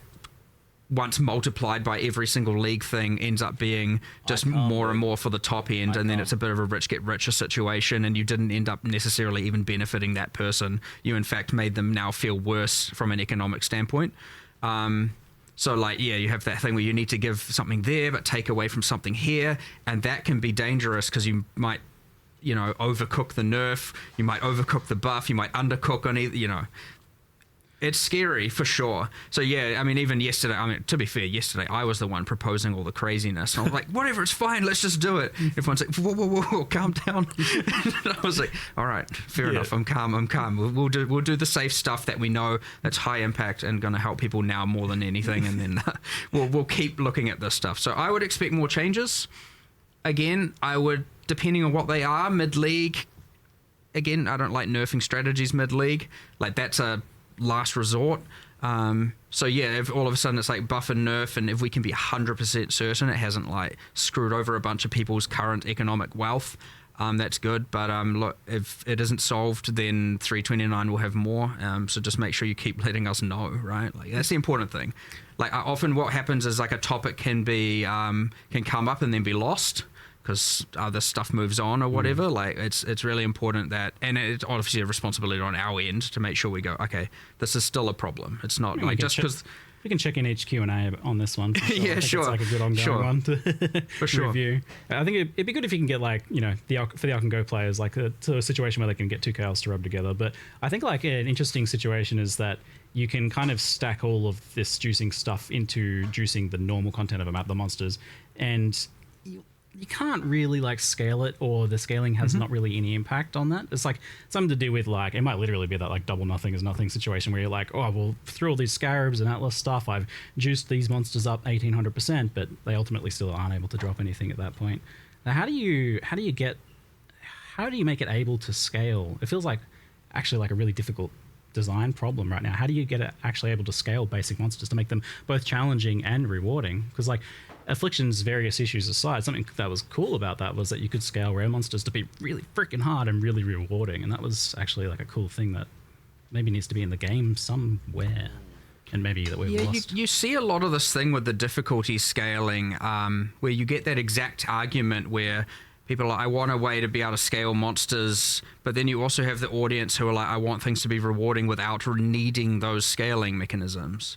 once multiplied by every single league thing ends up being just more and more for the top end, and then it's a bit of a rich get richer situation, and you didn't end up necessarily even benefiting that person. You in fact made them now feel worse from an economic standpoint. So like, yeah, you have that thing where you need to give something there but take away from something here, and that can be dangerous because you might, you know, overcook the nerf, you might overcook the buff, you might undercook on either, you know. It's scary for sure. So yeah, I mean, even yesterday, I mean, to be fair, yesterday I was the one proposing all the craziness. And I was like, whatever, it's fine, let's just do it. Everyone's like, whoa, whoa, whoa, calm down. And I was like, all right, fair enough, I'm calm. We'll do the safe stuff that we know that's high impact and going to help people now more than anything, and then we'll keep looking at this stuff. So I would expect more changes. Again, I would, depending on what they are, mid-league. Again, I don't like nerfing strategies mid-league. Like, that's a last resort. So yeah, if all of a sudden it's like buff and nerf, and if we can be 100% certain it hasn't like screwed over a bunch of people's current economic wealth, that's good. But look, if it isn't solved, then 329 will have more. So just make sure you keep letting us know, right? Like, that's the important thing. Like, often what happens is like a topic can be can come up and then be lost because other stuff moves on or whatever. Like, it's really important that, and it's obviously a responsibility on our end to make sure we go, okay, this is still a problem. It's not like just because we can check in each Q&A on this one. For sure. Yeah, I think sure. It's like a good ongoing one to for sure. review. I think it'd be good if you can get, like, you know, for the Alk and Go players, like to a situation where they can get two chaos to rub together. But I think like an interesting situation is that you can kind of stack all of this juicing stuff into juicing the normal content of a map, the monsters, and you can't really like scale it, or the scaling has not really any impact on that. It's like something to do with, like, it might literally be that like double nothing is nothing situation where you're like, oh, well, through all these scarabs and Atlas stuff, I've juiced these monsters up 1800%, but they ultimately still aren't able to drop anything at that point. Now, how do you make it able to scale? It feels like actually like a really difficult design problem right now. How do you get it actually able to scale basic monsters to make them both challenging and rewarding? Because like Affliction's various issues aside, something that was cool about that was that you could scale rare monsters to be really freaking hard and really rewarding, and that was actually like a cool thing that maybe needs to be in the game somewhere, and maybe that we've lost. You see a lot of this thing with the difficulty scaling, where you get that exact argument where people are like, I want a way to be able to scale monsters, but then you also have the audience who are like, I want things to be rewarding without needing those scaling mechanisms.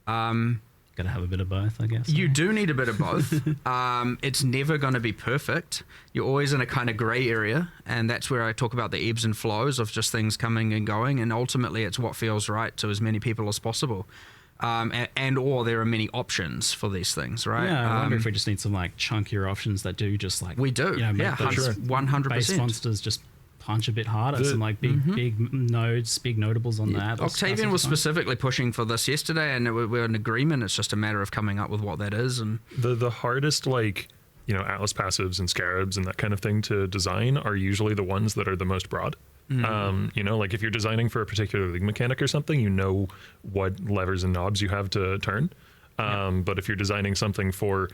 Gotta have a bit of both, I guess. You do need a bit of both. It's never going to be perfect. You're always in a kind of gray area, and that's where I talk about the ebbs and flows of just things coming and going, and ultimately it's what feels right to as many people as possible. Or there are many options for these things, right? Yeah, I wonder if we just need some like chunkier options that do just like... We do, you know, yeah, 100%. Base monsters just punch a bit harder, some like big nodes, big notables on that. Octavian was specifically pushing for this yesterday, and we're in agreement. It's just a matter of coming up with what that is. And the hardest, like, you know, Atlas passives and scarabs and that kind of thing to design are usually the ones that are the most broad. You know, like if you're designing for a particular league mechanic or something, you know what levers and knobs you have to turn. But if you're designing something for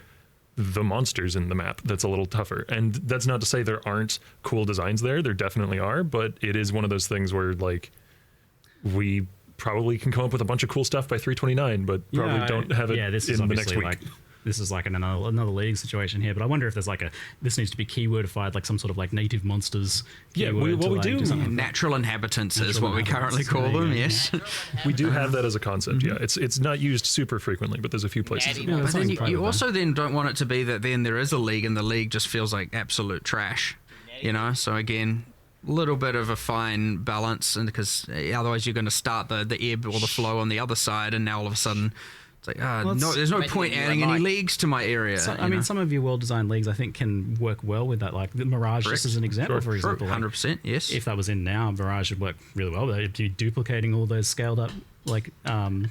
the monsters in the map, that's a little tougher. And that's not to say there aren't cool designs there. There definitely are, but it is one of those things where, like, we probably can come up with a bunch of cool stuff by 329, but probably don't have it in the next week. Like, this is like another league situation here, but I wonder if there's like this needs to be keywordfied, like some sort of like native monsters. Yeah, we do. Natural inhabitants is what we currently call them. Yes, we do have that as a concept. Yeah, it's not used super frequently, but there's a few places. But then you also then don't want it to be that then there is a league and the league just feels like absolute trash. You know, so again, a little bit of a fine balance, and because otherwise you're going to start the ebb or the flow on the other side, and now all of a sudden It's like, no, there's no point adding any leagues to my area. So, I mean, some of your well-designed leagues, I think, can work well with that. Like the Mirage, just as an example, for example. 100%, yes. If that was in now, Mirage would work really well. It'd be duplicating all those scaled-up, like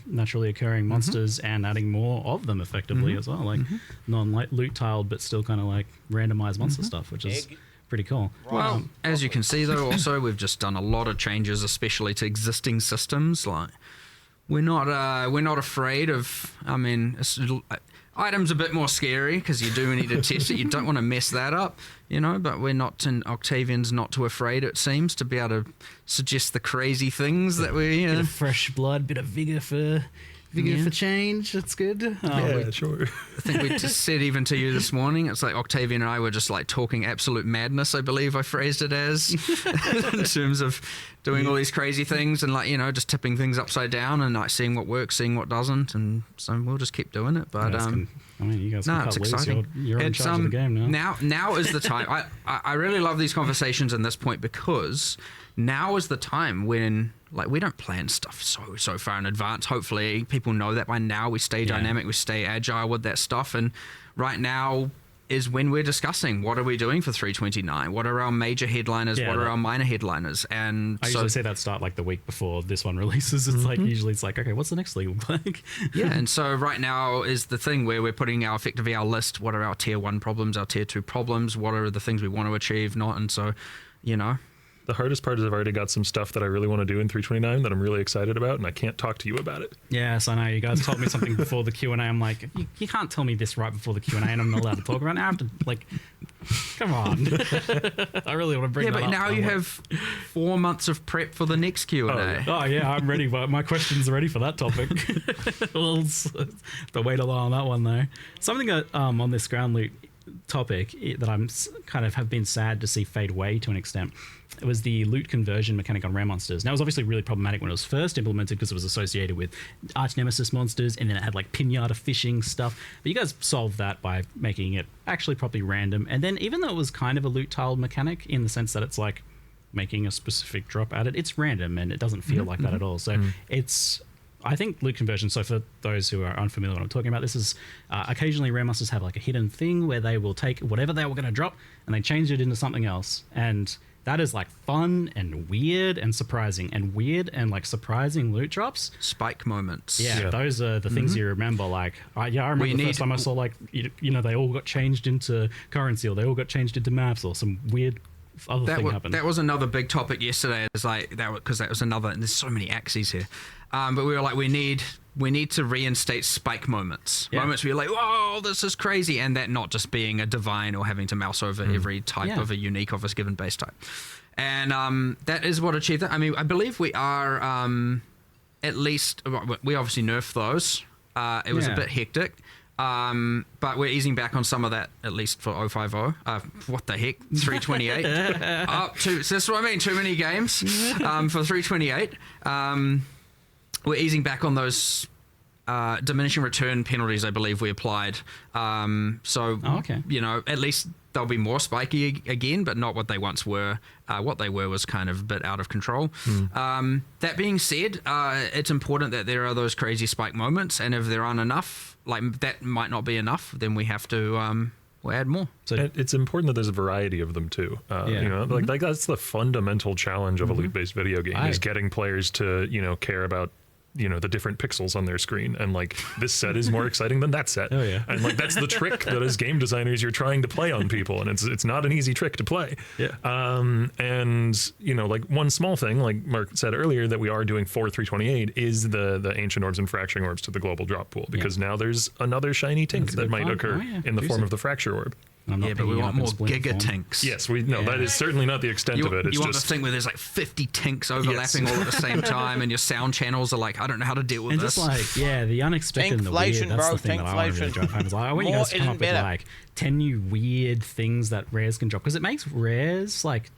naturally occurring monsters and adding more of them effectively as well. Like non-loot tiled, but still kind of like randomized monster stuff, which is pretty cool. Well, as you can see, though, also we've just done a lot of changes, especially to existing systems. Like we're not afraid of. I mean, items a bit more scary because you do need to test it. You don't want to mess that up, you know. But we're not. And Octavian's not too afraid. It seems to be able to suggest the crazy things that we. Bit of fresh blood, bit of vigor for change. That's good. Sure. I think we just said even to you this morning, it's like Octavian and I were just like talking absolute madness, I believe I phrased it as, in terms of doing all these crazy things and like, you know, just tipping things upside down and like seeing what works, seeing what doesn't. And so we'll just keep doing it. But I mean, you guys can cut loose. You're in charge of the game now. Now is the time. I really love these conversations in this point because now is the time when like we don't plan stuff so far in advance. Hopefully people know that by now. We stay dynamic, we stay agile with that stuff, and right now is when we're discussing what are we doing for 329, what are our major headliners, what are our minor headliners. And I usually say that start like the week before this one releases. It's like usually it's like, okay, what's the next league look like? And so right now is the thing where we're putting our effectively our list, what are our tier 1 problems, our tier 2 problems, what are the things we want to achieve, not. And so, you know, the hardest part is I've already got some stuff that I really want to do in 329 that I'm really excited about, and I can't talk to you about it. Yes, I know. You guys told me something before the Q&A. I'm like, you can't tell me this right before the Q&A, and I'm not allowed to talk about it. I have to, like, come on. I really want to bring that up. Yeah, but now you have 4 months of prep for the next Q&A. Oh, yeah, I'm ready. But my questions are ready for that topic. We'll have to wait a while on that one, though. Something that, on this ground loot topic that I'm kind of have been sad to see fade away to an extent. It was the loot conversion mechanic on rare monsters. Now, it was obviously really problematic when it was first implemented because it was associated with arch nemesis monsters, and then it had like pinata fishing stuff. But you guys solved that by making it actually properly random. And then even though it was kind of a loot tiled mechanic in the sense that it's like making a specific drop at it, it's random and it doesn't feel like that at all. So it's, I think loot conversion, so for those who are unfamiliar with what I'm talking about, this is occasionally rare monsters have like a hidden thing where they will take whatever they were going to drop and they change it into something else. And that is like fun and weird and surprising, and weird and like surprising loot drops. Spike moments. Yeah. Those are the things you remember. Like, I remember the first time I saw like, you know, they all got changed into currency, or they all got changed into maps, or some weird other thing happened. That was another big topic yesterday. It's like because that was another, and there's so many axes here. But we were like, we need to reinstate spike moments. Moments where you're like, whoa, this is crazy. And that not just being a divine or having to mouse over every type of a unique of a given base type. And that is what achieved that. I mean, I believe we are at least, we obviously nerfed those. It was a bit hectic. But we're easing back on some of that, at least for 050. What the heck? 328. So that's what I mean. Too many games for 328. We're easing back on those diminishing return penalties, I believe we applied. You know, at least they'll be more spiky again, but not what they once were. What they were was kind of a bit out of control. That being said, it's important that there are those crazy spike moments, and if there aren't enough, like that might not be enough, then we have to we'll add more. So it's important that there's a variety of them too. You know, like that's the fundamental challenge of a loot-based video game is getting players to, you know, care about, you know, the different pixels on their screen, and like this set is more exciting than that set. And like that's the trick that as game designers you're trying to play on people, and it's not an easy trick to play. And you know, like one small thing, like Mark said earlier, that we are doing for 328 is the ancient orbs and fracturing orbs to the global drop pool, because now there's another shiny tink that might occur in the form of the fracture orb. Yeah, but we want more giga tanks. Yes, that is certainly not the extent of it. It's you want just the thing where there's like 50 tanks overlapping all at the same time, and your sound channels are like, I don't know how to deal with this. And just like, the unexpected and the weird, that's the thing that I want to really drive home. Is like, I want you guys to come up with like 10 new weird things that rares can drop, because it makes rares like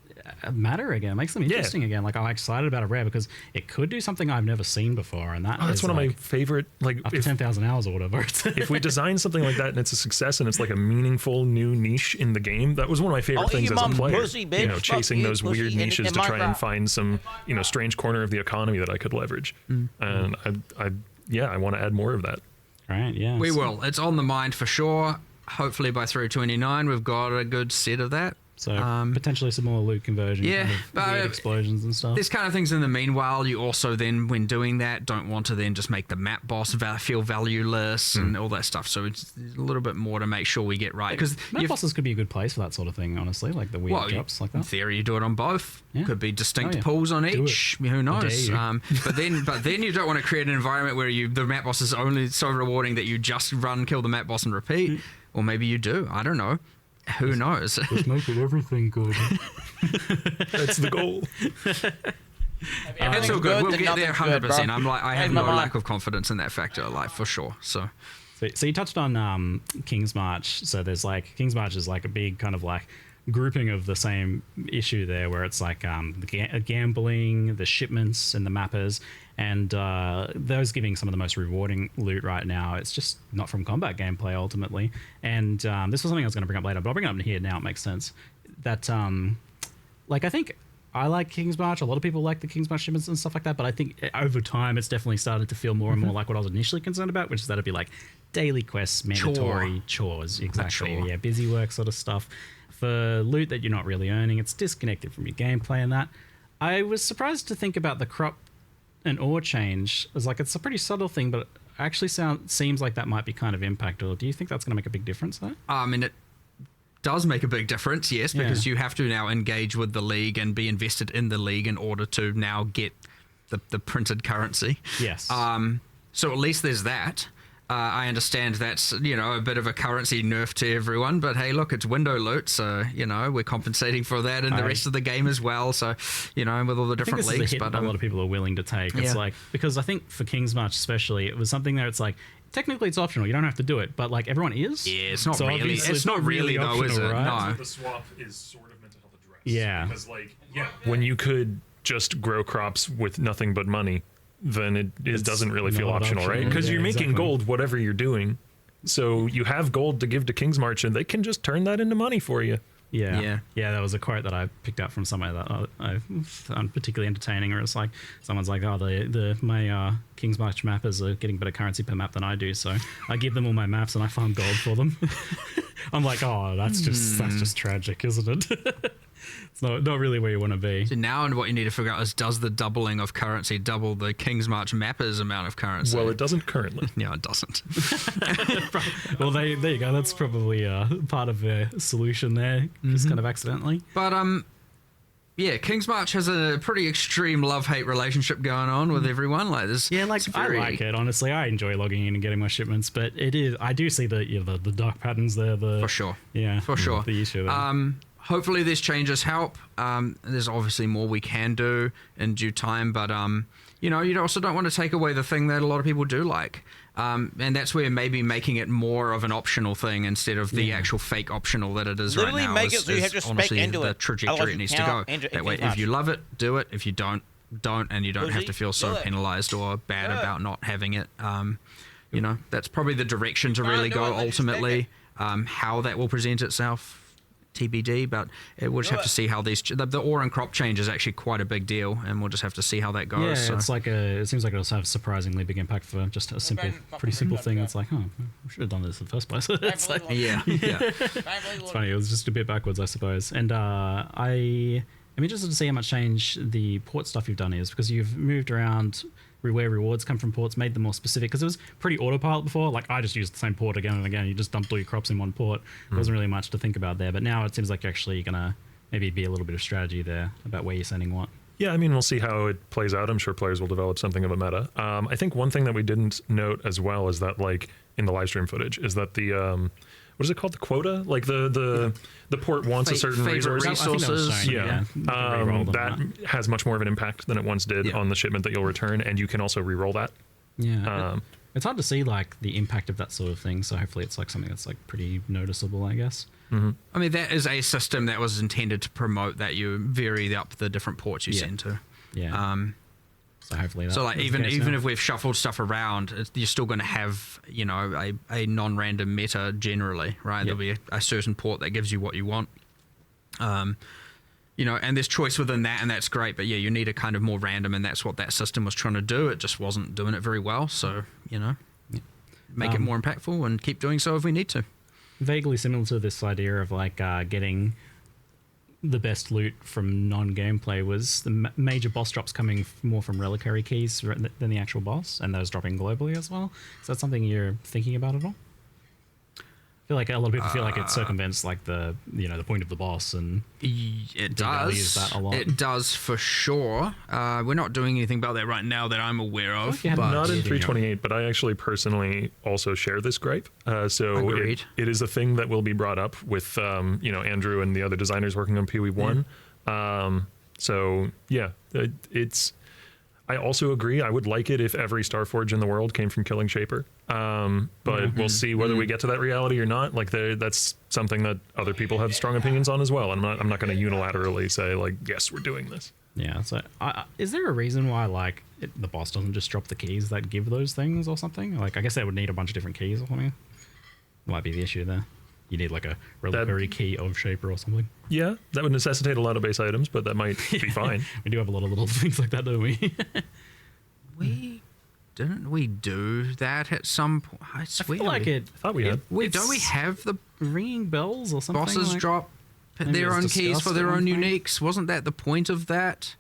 matter again. It makes them interesting again. Like, I'm excited about a rare because it could do something I've never seen before, and that's one of my favorite, like up to 10,000 hours or whatever. If we design something like that and it's a success and it's like a meaningful new niche in the game, that was one of my favorite things as a player. You know, chasing those weird niches to try and find some, you know, strange corner of the economy that I could leverage. And I want to add more of that. Right, yeah. We will. It's on the mind for sure. Hopefully by 329 we've got a good set of that. So potentially some more loot conversion, weird explosions and stuff. There's kind of things in the meanwhile. You also then, when doing that, don't want to then just make the map boss feel valueless and all that stuff. So it's a little bit more to make sure we get right. Because map bosses could be a good place for that sort of thing, honestly, like the weird drops like that. In theory, you do it on both. Yeah. Could be distinct pools on each. Who knows? But then you don't want to create an environment where the map boss is only so rewarding that you just kill the map boss and repeat. Or maybe you do. I don't know. Who knows? Just make it everything good. That's the goal. It's all good. We'll get there 100%. I have no lack of confidence in that factor, for sure. So you touched on King's March. So there's King's March is like a big kind of grouping of the same issue there, where it's like the gambling, the shipments, and the mappers, and those giving some of the most rewarding loot right now. It's just not from combat gameplay ultimately. And this was something I was going to bring up later, but I'll bring it up here now. It makes sense that I think I like King's March. A lot of people like the King's March shipments and stuff like that, but I think over time it's definitely started to feel more and more like what I was initially concerned about, which is that it'd be like daily quests, mandatory chores, exactly. Yeah, busy work sort of stuff. For loot that you're not really earning, it's disconnected from your gameplay and that. I was surprised to think about the crop and ore change. It's a pretty subtle thing, but it actually seems like that might be kind of impactful. Do you think that's going to make a big difference though? I mean, it does make a big difference, yes, because you have to now engage with the league and be invested in the league in order to now get the printed currency. Yes. So at least there's that. I understand that's, a bit of a currency nerf to everyone, but hey, look, it's window loot, so, we're compensating for that in the rest of the game as well, so, with all the different leagues. But a lot of people are willing to take. It's because I think for King's March especially, it was something there, it's technically it's optional, you don't have to do it, but everyone is. Yeah, it's not really. It's not really though, is it? Right? No. The swap is sort of mental health address. Yeah. Because when you could just grow crops with nothing but money, then it doesn't really feel optional, right? Because you're making gold whatever you're doing. So you have gold to give to King's March, and they can just turn that into money for you. Yeah. That was a quote that I picked up from somewhere that I found particularly entertaining. Where it's someone's like, "Oh, my King's March mappers are getting better currency per map than I do, so I give them all my maps and I farm gold for them." I'm like, "Oh, that's just tragic, isn't it?" It's not really where you want to be. So now what you need to figure out is, does the doubling of currency double the King's March mappers amount of currency? Well, it doesn't currently. No, it doesn't. Well, there you go. That's probably part of the solution there, just kind of accidentally. But King's March has a pretty extreme love-hate relationship going on with everyone. I like it, honestly. I enjoy logging in and getting my shipments, but I do see the dark patterns there. For sure. Yeah, for sure. The issue there. Hopefully these changes help. There's obviously more we can do in due time, but you also don't want to take away the thing that a lot of people do like. And that's where maybe making it more of an optional thing instead of the actual fake optional that it is right now. Make it so you have to spec into the it. trajectory it needs to go. That way, if you love it, do it. If you don't, and you don't have to feel so penalized or bad about not having it. That's probably the direction to really go ultimately. How that will present itself, TBD, but we'll just have to see how the ore and crop change is actually quite a big deal, and we'll just have to see how that goes. Yeah, it seems like it'll have a surprisingly big impact for just a pretty simple thing. It's like, we should have done this in the first place. It's like, it's funny. It was just a bit backwards, I suppose. And I'm interested to see how much change the port stuff you've done is, because you've moved around where rewards come from ports, made them more specific, because it was pretty autopilot before. I just used the same port again and again. You just dumped all your crops in one port. There wasn't really much to think about there, but now it seems like you're actually going to maybe be a little bit of strategy there about where you're sending what. Yeah, we'll see how it plays out. I'm sure players will develop something of a meta. I think one thing that we didn't note as well is that, in the live stream footage, is that the what is it called? The quota? The port wants a certain resources. That has much more of an impact than it once did on the shipment that you'll return, and you can also re-roll that. Yeah. It's hard to see the impact of that sort of thing, so hopefully it's something that's pretty noticeable, I guess. Mm-hmm. That is a system that was intended to promote that you vary up the different ports you send to. Yeah. So hopefully even if we've shuffled stuff around, you're still going to have a non-random meta generally, right? There'll be a certain port that gives you what you want, and there's choice within that, and that's great. But you need a kind of more random, and that's what that system was trying to do. It just wasn't doing it very well. So make it more impactful and keep doing so if we need to. Vaguely similar to this idea of like getting the best loot from non-gameplay was the major boss drops coming more from reliquary keys than the actual boss, and those dropping globally as well. Is that something you're thinking about at all? I feel like a lot of people feel like it circumvents like the point of the boss, and it does. That a lot. It does for sure. We're not doing anything about that right now that I'm aware of. But not in 328, but I actually personally also share this gripe. So it is a thing that will be brought up with Andrew and the other designers working on PoE1. So yeah, it's. I also agree. I would like it if every Starforge in the world came from killing Shaper. But we'll see whether we get to that reality or not. Like that's something that other people have strong opinions on as well. I'm not going to unilaterally say like, yes, we're doing this. Yeah. So is there a reason why like the boss doesn't just drop the keys that give those things or something? Like I guess they would need a bunch of different keys or something. Might be the issue there. You need like a reliquary key of Shaper or something. Yeah, that would necessitate a lot of base items, but that might be fine. We do have a lot of little things like that, don't we? Didn't we do that at some point? I swear. I feel like I thought we had. Don't we have the ringing bells or something? Bosses like, drop their own keys for their own uniques? Wasn't that the point of that?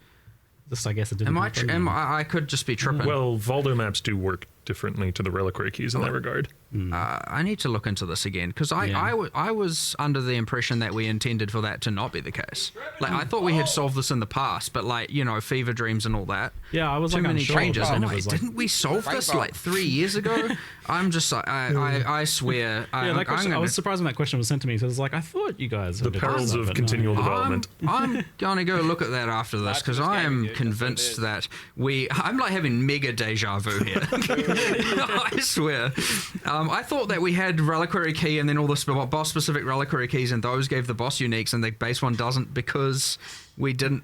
Just I guess it didn't. I could just be tripping. Well, Valdo maps do work differently to the reliquary keys in that regard. I need to look into this again because I was under the impression that we intended for that to not be the case. Like I thought we had solved this in the past, but like Fever Dreams and all that. Yeah, I was too like many unsure, changes. and didn't we solve this like 3 years ago? I'm just like I swear. I was surprised when that question was sent to me because like I thought you guys the perils of continual development. I'm gonna go look at that after this because I am convinced that I'm like having mega deja vu here. I swear. I thought that we had reliquary key and then all the boss specific reliquary keys and those gave the boss uniques and the base one doesn't because we didn't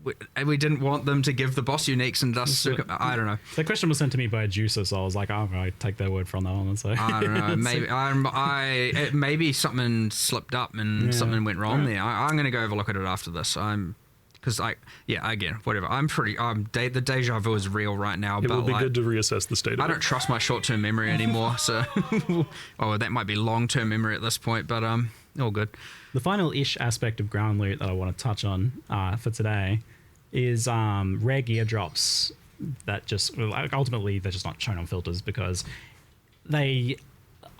want them to give the boss uniques and thus I don't know. The question was sent to me by a juicer, so I was like, I take their word from that one. So I don't know. Maybe something slipped up and something went wrong there. I'm gonna go have a look at it after this. Again, whatever. The deja vu is real right now. It will be good to reassess the state of it. I don't trust my short-term memory anymore, so... that might be long-term memory at this point, but all good. The final-ish aspect of ground loot that I want to touch on for today is rare gear drops that ultimately they're just not shown on filters because they're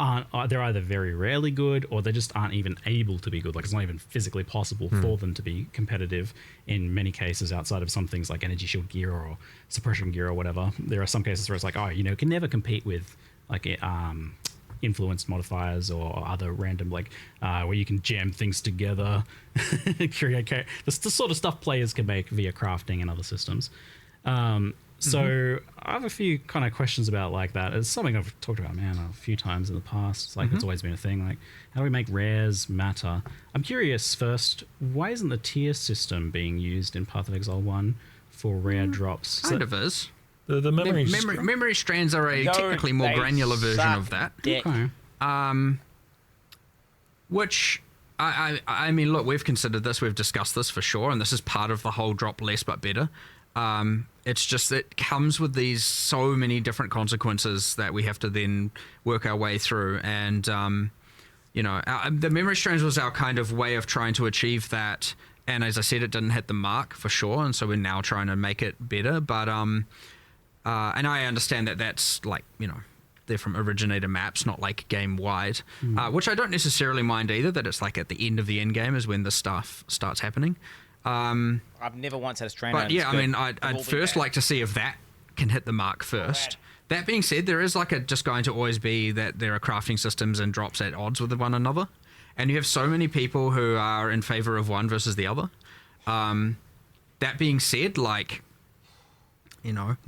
either very rarely good or they just aren't even able to be good. Like it's not even physically possible for them to be competitive in many cases outside of some things like energy shield gear or suppression gear or whatever. There are some cases where it's like, can never compete with like influenced modifiers or other random where you can jam things together, create the sort of stuff players can make via crafting and other systems. So I have a few kind of questions about like that. It's something I've talked about, a few times in the past. It's like it's always been a thing. Like, how do we make rares matter? I'm curious first, why isn't the tier system being used in Path of Exile 1 for rare drops? Kind of is. The memory strands are a technically more granular version of that. Okay. Which I mean, look, we've considered this, we've discussed this for sure, and this is part of the whole drop less but better. It's just it comes with these so many different consequences that we have to then work our way through. And, the memory strands was our kind of way of trying to achieve that. And as I said, it didn't hit the mark for sure. And so we're now trying to make it better. But, and I understand that that's like, they're from originator maps, not like game wide, which I don't necessarily mind either, that it's like at the end of the end game is when this stuff starts happening. I've never once had a strain. But yeah, I mean, I'd first like to see if that can hit the mark first. That being said, there is just going to always be that there are crafting systems and drops at odds with one another. And you have so many people who are in favor of one versus the other. That being said, we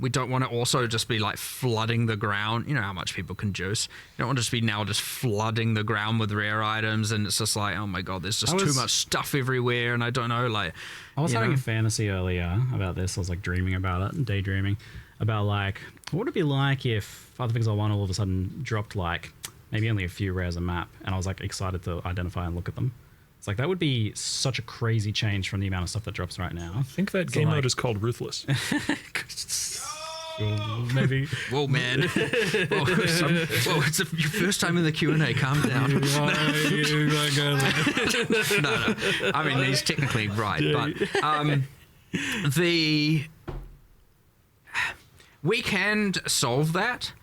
don't want to also just be like flooding the ground. You know how much people can juice. You don't want to just be now just flooding the ground with rare items, and it's just like, oh my god, there's just too much stuff everywhere, and I don't know, I was having a fantasy earlier about this. I was like dreaming about it and daydreaming about what would it be like if Path of Exile 1 all of a sudden dropped maybe only a few rares a map, and I was excited to identify and look at them. It's that would be such a crazy change from the amount of stuff that drops right now. I think that game mode is called Ruthless. maybe. Whoa, man. Whoa, it's your first time in the Q&A. Calm down. No. I mean, he's technically right, but we can solve that.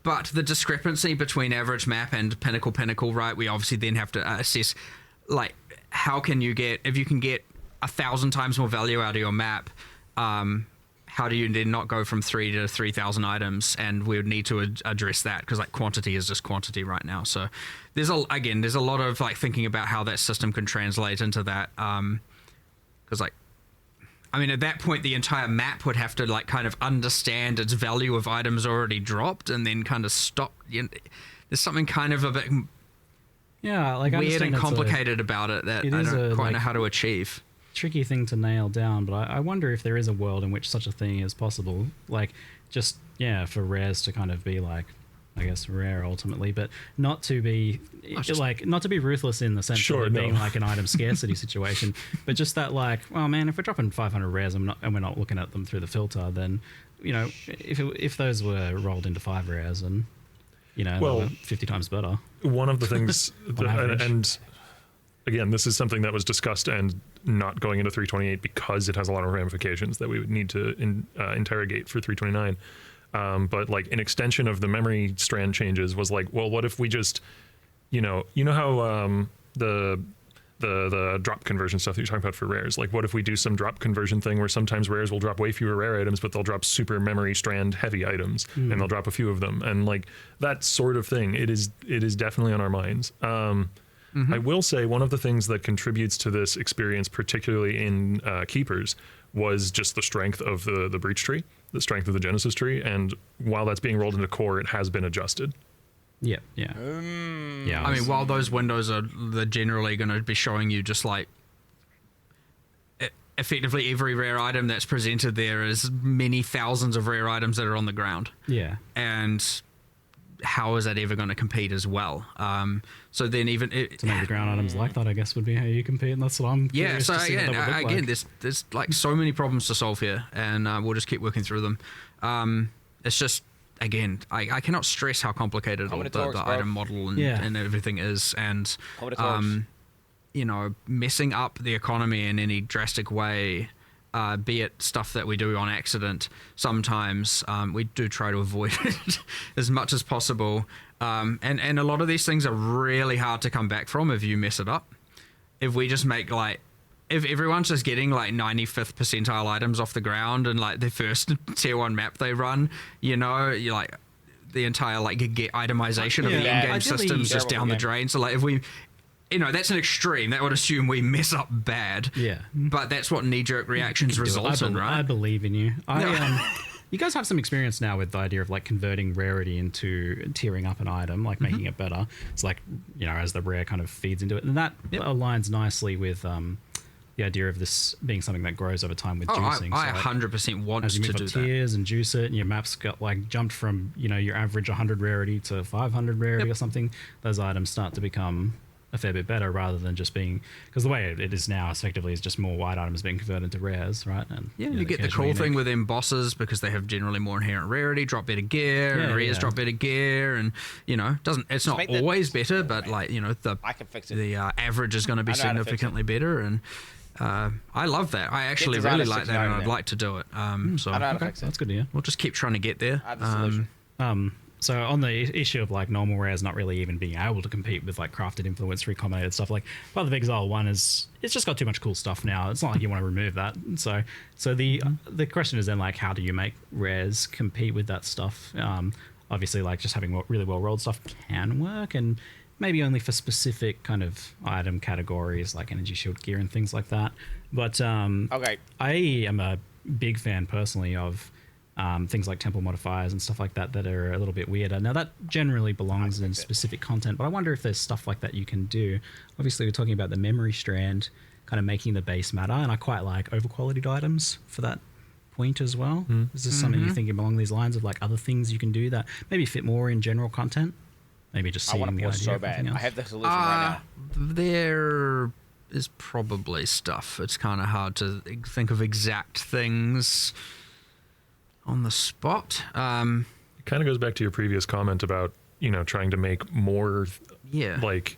But the discrepancy between average map and pinnacle, right? We obviously then have to assess, like, how can you get, if you can get 1,000 times more value out of your map, how do you then not go from 3 to 3,000 items? And we would need to address that because like quantity is just quantity right now. So there's a lot of like thinking about how that system can translate into that. Because like, I mean, at that point, the entire map would have to like kind of understand its value of items already dropped and then kind of stop. You know, there's something kind of a bit like weird and complicated about it that I don't quite know how to achieve. Tricky thing to nail down, but I wonder if there is a world in which such a thing is possible. Like, just for rares to kind of be like, I guess rare ultimately, but not to be not to be ruthless in the sense of it being like an item scarcity situation, but just that like, oh man, if we're dropping 500 rares and we're not looking at them through the filter, then if those were rolled into 5 rares and they were 50 times better. One of the things, and again, this is something that was discussed and not going into 328 because it has a lot of ramifications that we would need to interrogate for 329. But like an extension of the memory strand changes was like, well, what if we just, you know how the drop conversion stuff that you're talking about for rares, like what if we do some drop conversion thing where sometimes rares will drop way fewer rare items, but they'll drop super memory strand heavy items and they'll drop a few of them, and like that sort of thing. It is definitely on our minds. I will say one of the things that contributes to this experience, particularly in keepers, was just the strength of the breach tree, the strength of the Genesis tree, and while that's being rolled into core, it has been adjusted. Yeah. I mean, while those windows they're generally going to be showing you just like effectively every rare item that's presented there is many thousands of rare items that are on the ground. Yeah. And how is that ever going to compete as well? So then even to make the ground items like that, I guess, would be how you compete, and that's what I'm curious to see what that would look like. There's like so many problems to solve here, and we'll just keep working through them. It's just, again, I cannot stress how complicated the item model and everything is, and messing up the economy in any drastic way. Be it stuff that we do on accident, sometimes we do try to avoid it as much as possible. And a lot of these things are really hard to come back from if you mess it up. If we just make like, if everyone's just getting like 95th percentile items off the ground and like the first tier 1 map they run, you're like the entire like itemization of the in-game system's just down the drain. So like if we... that's an extreme. That would assume we mess up bad. Yeah. But that's what knee-jerk reactions result in, right? I believe in you. You guys have some experience now with the idea of like converting rarity into tiering up an item, like making it better. It's like, as the rare kind of feeds into it. And that aligns nicely with the idea of this being something that grows over time with juicing. I 100% want as you to move do up tiers and juice it, and your map's got like jumped from, your average 100 rarity to 500 rarity or something, those items start to become a fair bit better rather than just being, because the way it is now effectively is just more white items being converted into rares, right? And you get the cool thing with them bosses because they have generally more inherent rarity, drop better gear, and rares drop better gear, and it's not always better, but like I can fix it. The average is going to be significantly better, and I love that. I actually really like that, and I'd like to do it. So that's good to hear. We'll just keep trying to get there. I have the solution. So on the issue of like normal rares not really even being able to compete with like crafted influence recombinated stuff, like Path of Exile 1 it's just got too much cool stuff now. It's not like you want to remove that. So the question is then like, how do you make rares compete with that stuff? Obviously like just having really well rolled stuff can work, and maybe only for specific kind of item categories like energy shield gear and things like that. But I am a big fan personally of things like temple modifiers and stuff like that are a little bit weirder. Now that generally belongs in specific content, but I wonder if there's stuff like that you can do. Obviously we're talking about the memory strand kind of making the base matter, and I quite like overqualityed items for that point as well. Is this something you're thinking along these lines of like other things you can do that maybe fit more in general content? Maybe just seeing the idea so of bad. else. I have the solution right now. There is probably stuff. It's kind of hard to think of exact things. On the spot. It kind of goes back to your previous comment about, trying to make more, like,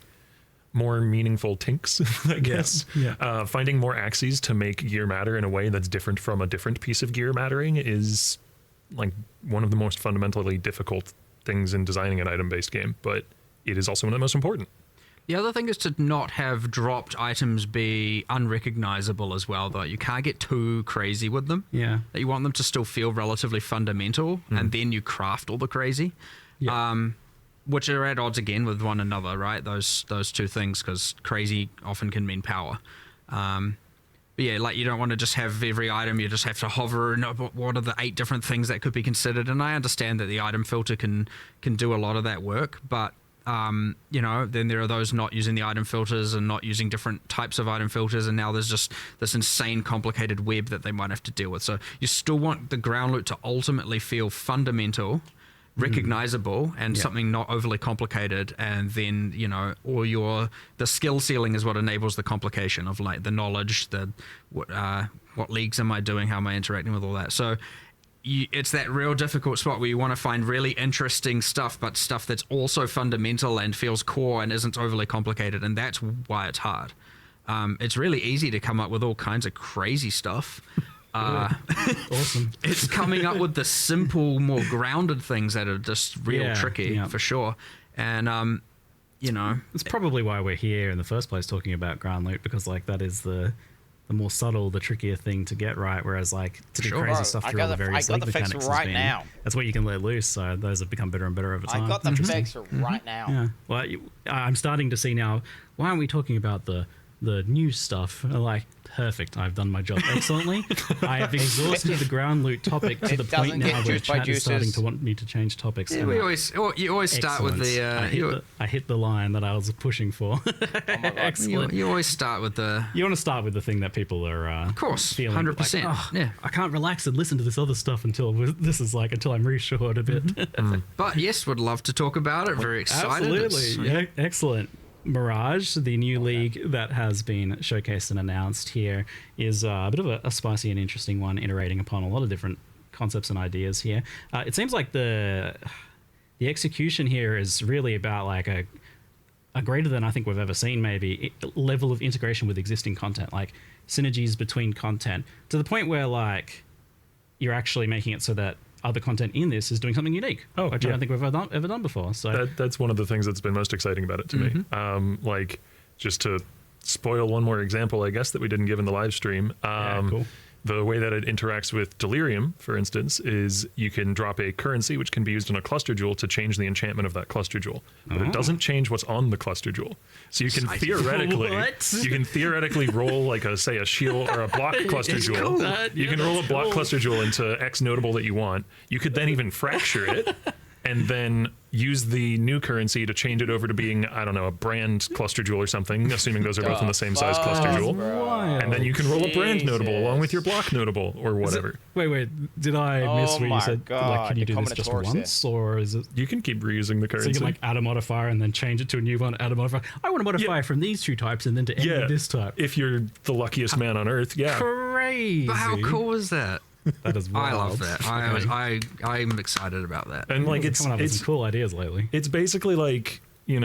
more meaningful tinks, I guess. Yeah. Finding more axes to make gear matter in a way that's different from a different piece of gear mattering is, like, one of the most fundamentally difficult things in designing an item-based game, but it is also one of the most important. The other thing is to not have dropped items be unrecognizable as well, though. You can't get too crazy with them. Yeah. You want them to still feel relatively fundamental, and then you craft all the crazy. Yeah. Which are at odds again with one another, right? Those two things, because crazy often can mean power. But yeah, like you don't want to just have every item, you just have to hover and what are the 8 different things that could be considered. And I understand that the item filter can do a lot of that work, but then there are those not using the item filters and not using different types of item filters, and now there's just this insane complicated web that they might have to deal with. So you still want the ground loot to ultimately feel fundamental, recognizable, and something not overly complicated, and then the skill ceiling is what enables the complication of like the knowledge, what leagues am I doing, how am I interacting with all that. So it's that real difficult spot where you want to find really interesting stuff, but stuff that's also fundamental and feels core and isn't overly complicated, and that's why it's hard. It's really easy to come up with all kinds of crazy stuff. Awesome. It's coming up with the simple, more grounded things that are just real tricky, for sure. And, it's probably why we're here in the first place talking about ground loot, because like that is the more subtle, the trickier thing to get right, whereas like to do crazy stuff through all the various league mechanics right now. That's what you can let loose, so those have become better and better over time. I got the fix right now. Yeah. Well, I'm starting to see now, why aren't we talking about the new stuff? Like, perfect, I've done my job excellently. I have exhausted the ground loot topic to the point now where chat is starting to want me to change topics. Yeah, you always start with the... I hit the line that I was pushing for. Oh my God. Excellent. You always start with the... You want to start with the thing that people are of course, feeling 100%. like, yeah. I can't relax and listen to this other stuff until I'm reassured a bit. But yes, would love to talk about it. Very excited. Absolutely. Yeah, excellent. Mirage, the new league that has been showcased and announced here, is a bit of a spicy and interesting one, iterating upon a lot of different concepts and ideas here. It seems like the execution here is really about like a greater than I think we've ever seen, maybe, level of integration with existing content, like synergies between content, to the point where like you're actually making it so that other content in this is doing something unique, which I don't think we've ever done before. So that's one of the things that's been most exciting about it to me. Like, just to spoil one more example, I guess, that we didn't give in the live stream. Cool. The way that it interacts with Delirium, for instance, is you can drop a currency which can be used in a cluster jewel to change the enchantment of that cluster jewel, but it doesn't change what's on the cluster jewel. So you can theoretically roll like a shield or a block cluster jewel. Cool. You can roll a block cluster jewel into X notable that you want. You could then even fracture it and then use the new currency to change it over to being, I don't know, a brand cluster jewel or something, assuming those are both in the same size cluster jewel. And then you can roll a brand notable along with your block notable or whatever. Wait, did I miss what you said? Like, can you do this just once, or is it? You can keep reusing the currency. So you can like add a modifier and then change it to a new one, add a modifier. I want to modify from these two types and then to end with this type. If you're the luckiest man on earth, Crazy. But how cool is that? That is wild. I love that. I'm excited about that. And like it's coming up with some cool ideas lately. It's basically like, me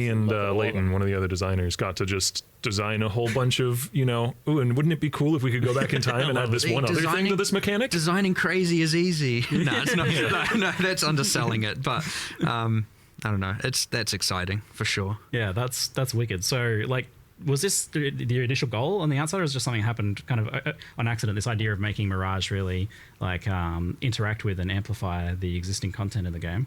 and Leighton, one of the other designers, got to just design a whole bunch of, and wouldn't it be cool if we could go back in time and add this one other thing to this mechanic? Designing crazy is easy. No, it's not. No, that's underselling it. But I don't know. That's exciting for sure. Yeah, that's wicked. So like, was this the initial goal on the outside, or is just something happened kind of on accident? This idea of making Mirage really like interact with and amplify the existing content in the game.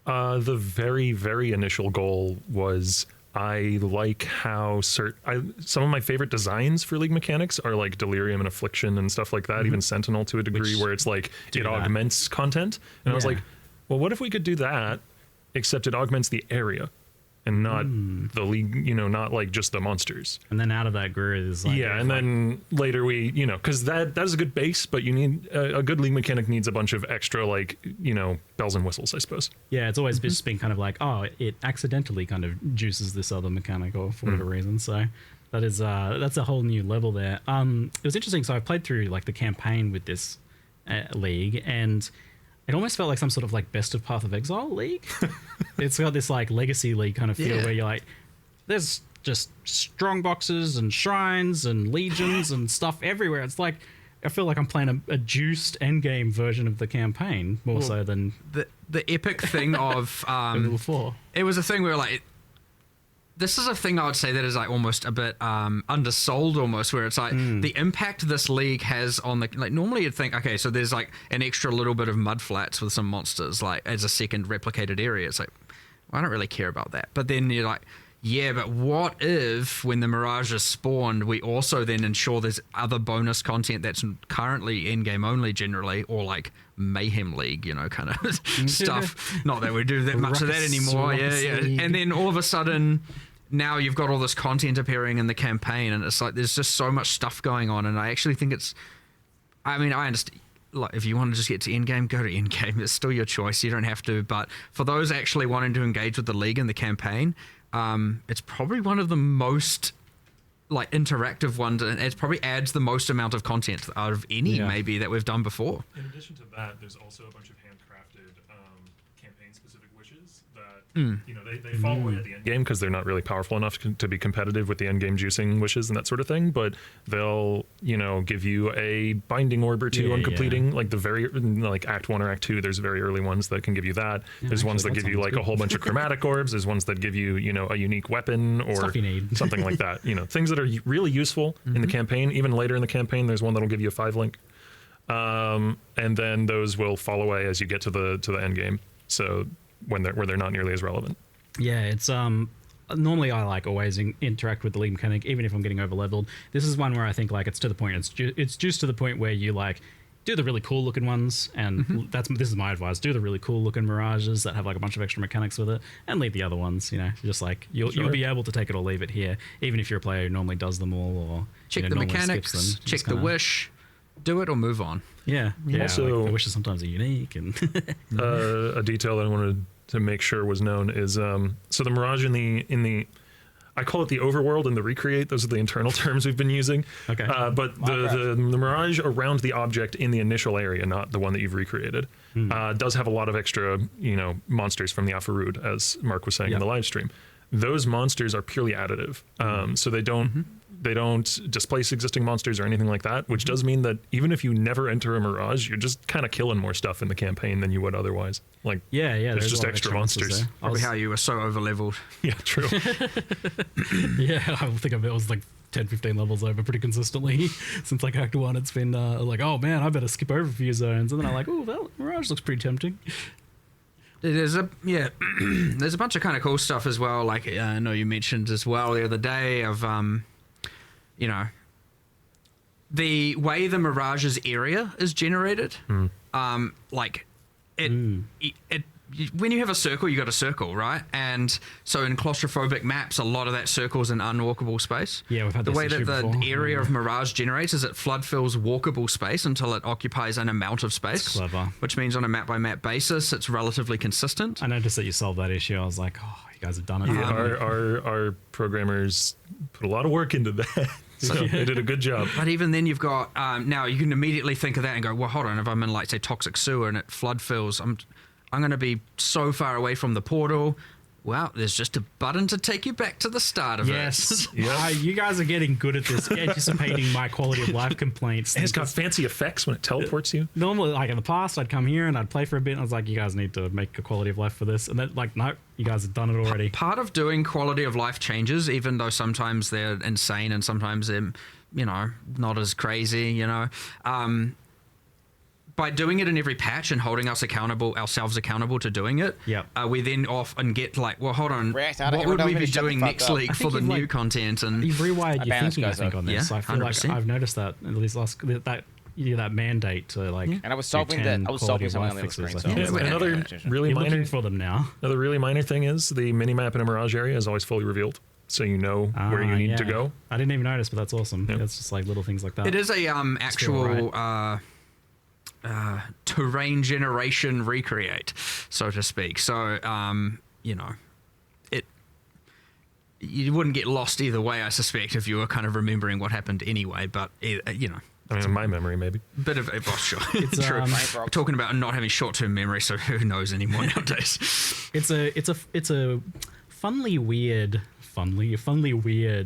The very, very initial goal was I like how some of my favorite designs for League mechanics are like Delirium and Affliction and stuff like that, even Sentinel to a degree, where it's like it augments content. And I was like, well, what if we could do that, except it augments the area and not the League, not like just the monsters. And then out of that grew is like... Yeah, and then later we, because that is a good base, but you need, a good League mechanic needs a bunch of extra, like, bells and whistles, I suppose. Yeah, it's always just been kind of like, it accidentally kind of juices this other mechanic or for whatever reason, so... That is, that's a whole new level there. It was interesting, so I played through, like, the campaign with this, league, and it almost felt like some sort of like best of Path of Exile league. It's got this like legacy league kind of feel where you're like, there's just strong boxes and shrines and legions and stuff everywhere. It's like, I feel like I'm playing a juiced endgame version of the campaign more so than the epic thing of before. It was a thing where like, this is a thing I would say that is like almost a bit undersold almost, where it's like the impact this league has on the, like normally you'd think, okay, so there's like an extra little bit of mud flats with some monsters like as a second replicated area. It's like, well, I don't really care about that. But then you're like, yeah, but what if when the Mirage is spawned, we also then ensure there's other bonus content that's currently in-game only generally, or like Mayhem League, you know, kind of stuff. Not that we do that much of that anymore. Yeah. And then all of a sudden, now you've got all this content appearing in the campaign, and it's like there's just so much stuff going on. And I actually think it's, I mean, I understand. Like, if you want to just get to endgame, go to endgame. It's still your choice. You don't have to. But for those actually wanting to engage with the league and the campaign, it's probably one of the most like interactive ones, and it probably adds the most amount of content out of any maybe that we've done before. In addition to that, there's also a bunch of handcrafted campaign-specific wishes that you know they fall away at the end game because they're not really powerful enough to be competitive with the end game juicing wishes and that sort of thing. But they'll give you a binding orb or two on completing like the very like Act 1 or Act 2. There's very early ones that can give you that. There's ones that give you like a whole bunch of chromatic orbs. There's ones that give you a unique weapon or something like that. Things that are really useful in the campaign. Even later in the campaign, there's one that'll give you a 5 link, and then those will fall away as you get to the end game. So where they're not nearly as relevant. Yeah, it's normally I like always interact with the league mechanic, even if I'm getting over leveled. This is one where I think like it's to the point. It's just to the point where you like do the really cool looking ones, and this is my advice: do the really cool looking mirages that have like a bunch of extra mechanics with it, and leave the other ones. Just like you'll be able to take it or leave it here, even if you're a player who normally does them all or check the mechanics, check the wish, do it or move on. Yeah. Also, like the wishes sometimes are unique, and a detail that I wanted to make sure was known is so the Mirage in the I call it the overworld and the recreate. Those are the internal terms we've been using. Okay. But the Mirage around the object in the initial area, not the one that you've recreated, does have a lot of extra monsters from the Alpha Rood, as Mark was saying in the live stream. Those monsters are purely additive, so they don't displace existing monsters or anything like that, which does mean that even if you never enter a Mirage, you're just kind of killing more stuff in the campaign than you would otherwise. Like, there's just extra monsters. Probably how you were so over-leveled. Yeah, true. Yeah, I think it was like 10, 15 levels over pretty consistently since like Act 1. It's been like, oh man, I better skip over a few zones. And then I'm like, oh, that Mirage looks pretty tempting. There's a bunch of kind of cool stuff as well. Like I know you mentioned as well the other day of the way the Mirage's area is generated. Like it when you have a circle, you got a circle, right? And so in claustrophobic maps, a lot of that circle's an unwalkable space. Yeah, we've had the this way that the before. area of Mirage generates is it flood fills walkable space until it occupies an amount of space. That's clever. Which means on a map by map basis, it's relatively consistent. I noticed that you solved that issue. I was like, oh, you guys have done it. Yeah, our programmers put a lot of work into that. So they did a good job. But even then you've got, now you can immediately think of that and go, well, hold on, if I'm in like say toxic sewer and it flood fills, I'm going to be so far away from the portal. Well, there's just a button to take you back to the start of it. Yes. You guys are getting good at this, anticipating my quality of life complaints. And it's got fancy effects when it teleports you. Normally, like in the past, I'd come here and I'd play for a bit and I was like, you guys need to make a quality of life for this. And then like, no, you guys have done it already. Part of doing quality of life changes, even though sometimes they're insane and sometimes they're, not as crazy, by doing it in every patch and holding ourselves accountable to doing it, we then often get like, well, hold on, what would we be doing next league for the new content? And you've rewired your thinking, I think, on this. I feel 100%. Like I've noticed that at least that mandate to like. And I was solving something on the screen. Another really minor for them now. Another really minor thing is the mini map in a Mirage area is always fully revealed, so you know where you need to go. I didn't even notice, but that's awesome. Yep. It's just like little things like that. It is a actual. Terrain generation recreate, so to speak. So, you wouldn't get lost either way, I suspect, if you were kind of remembering what happened anyway. But, I mean, in my memory, maybe. Bit of a boss shot. It's true. We're talking about not having short-term memory, so who knows anymore nowadays? It's a funny weird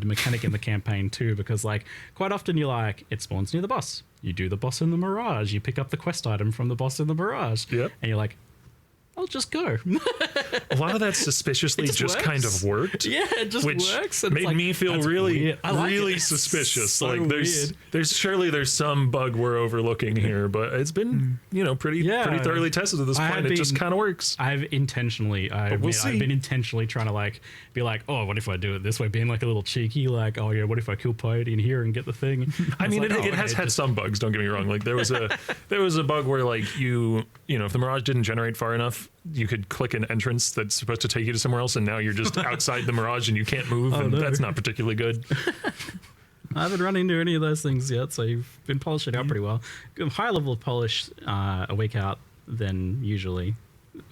mechanic in the campaign too, because like quite often you're like, it spawns near the boss. You do the boss in the Mirage. You pick up the quest item from the boss in the Mirage. Yep. And you're like, I'll just go. A lot of that suspiciously just kind of worked. Yeah, it just works. And made like, me feel really, like really it. suspicious. So like there's surely there's some bug we're overlooking here, but it's been pretty thoroughly tested at this point. It just kind of works. I've been intentionally trying to like be like, oh, what if I do it this way? Being like a little cheeky, like, oh yeah, what if I kill Peyote in here and get the thing? I mean, it has had some bugs. Don't get me wrong. Like there was a bug where like if the Mirage didn't generate far enough, you could click an entrance that's supposed to take you to somewhere else, and now you're just outside the Mirage and you can't move, that's not particularly good. I haven't run into any of those things yet, so you've been polishing it out pretty well. Higher level of polish a week out than usually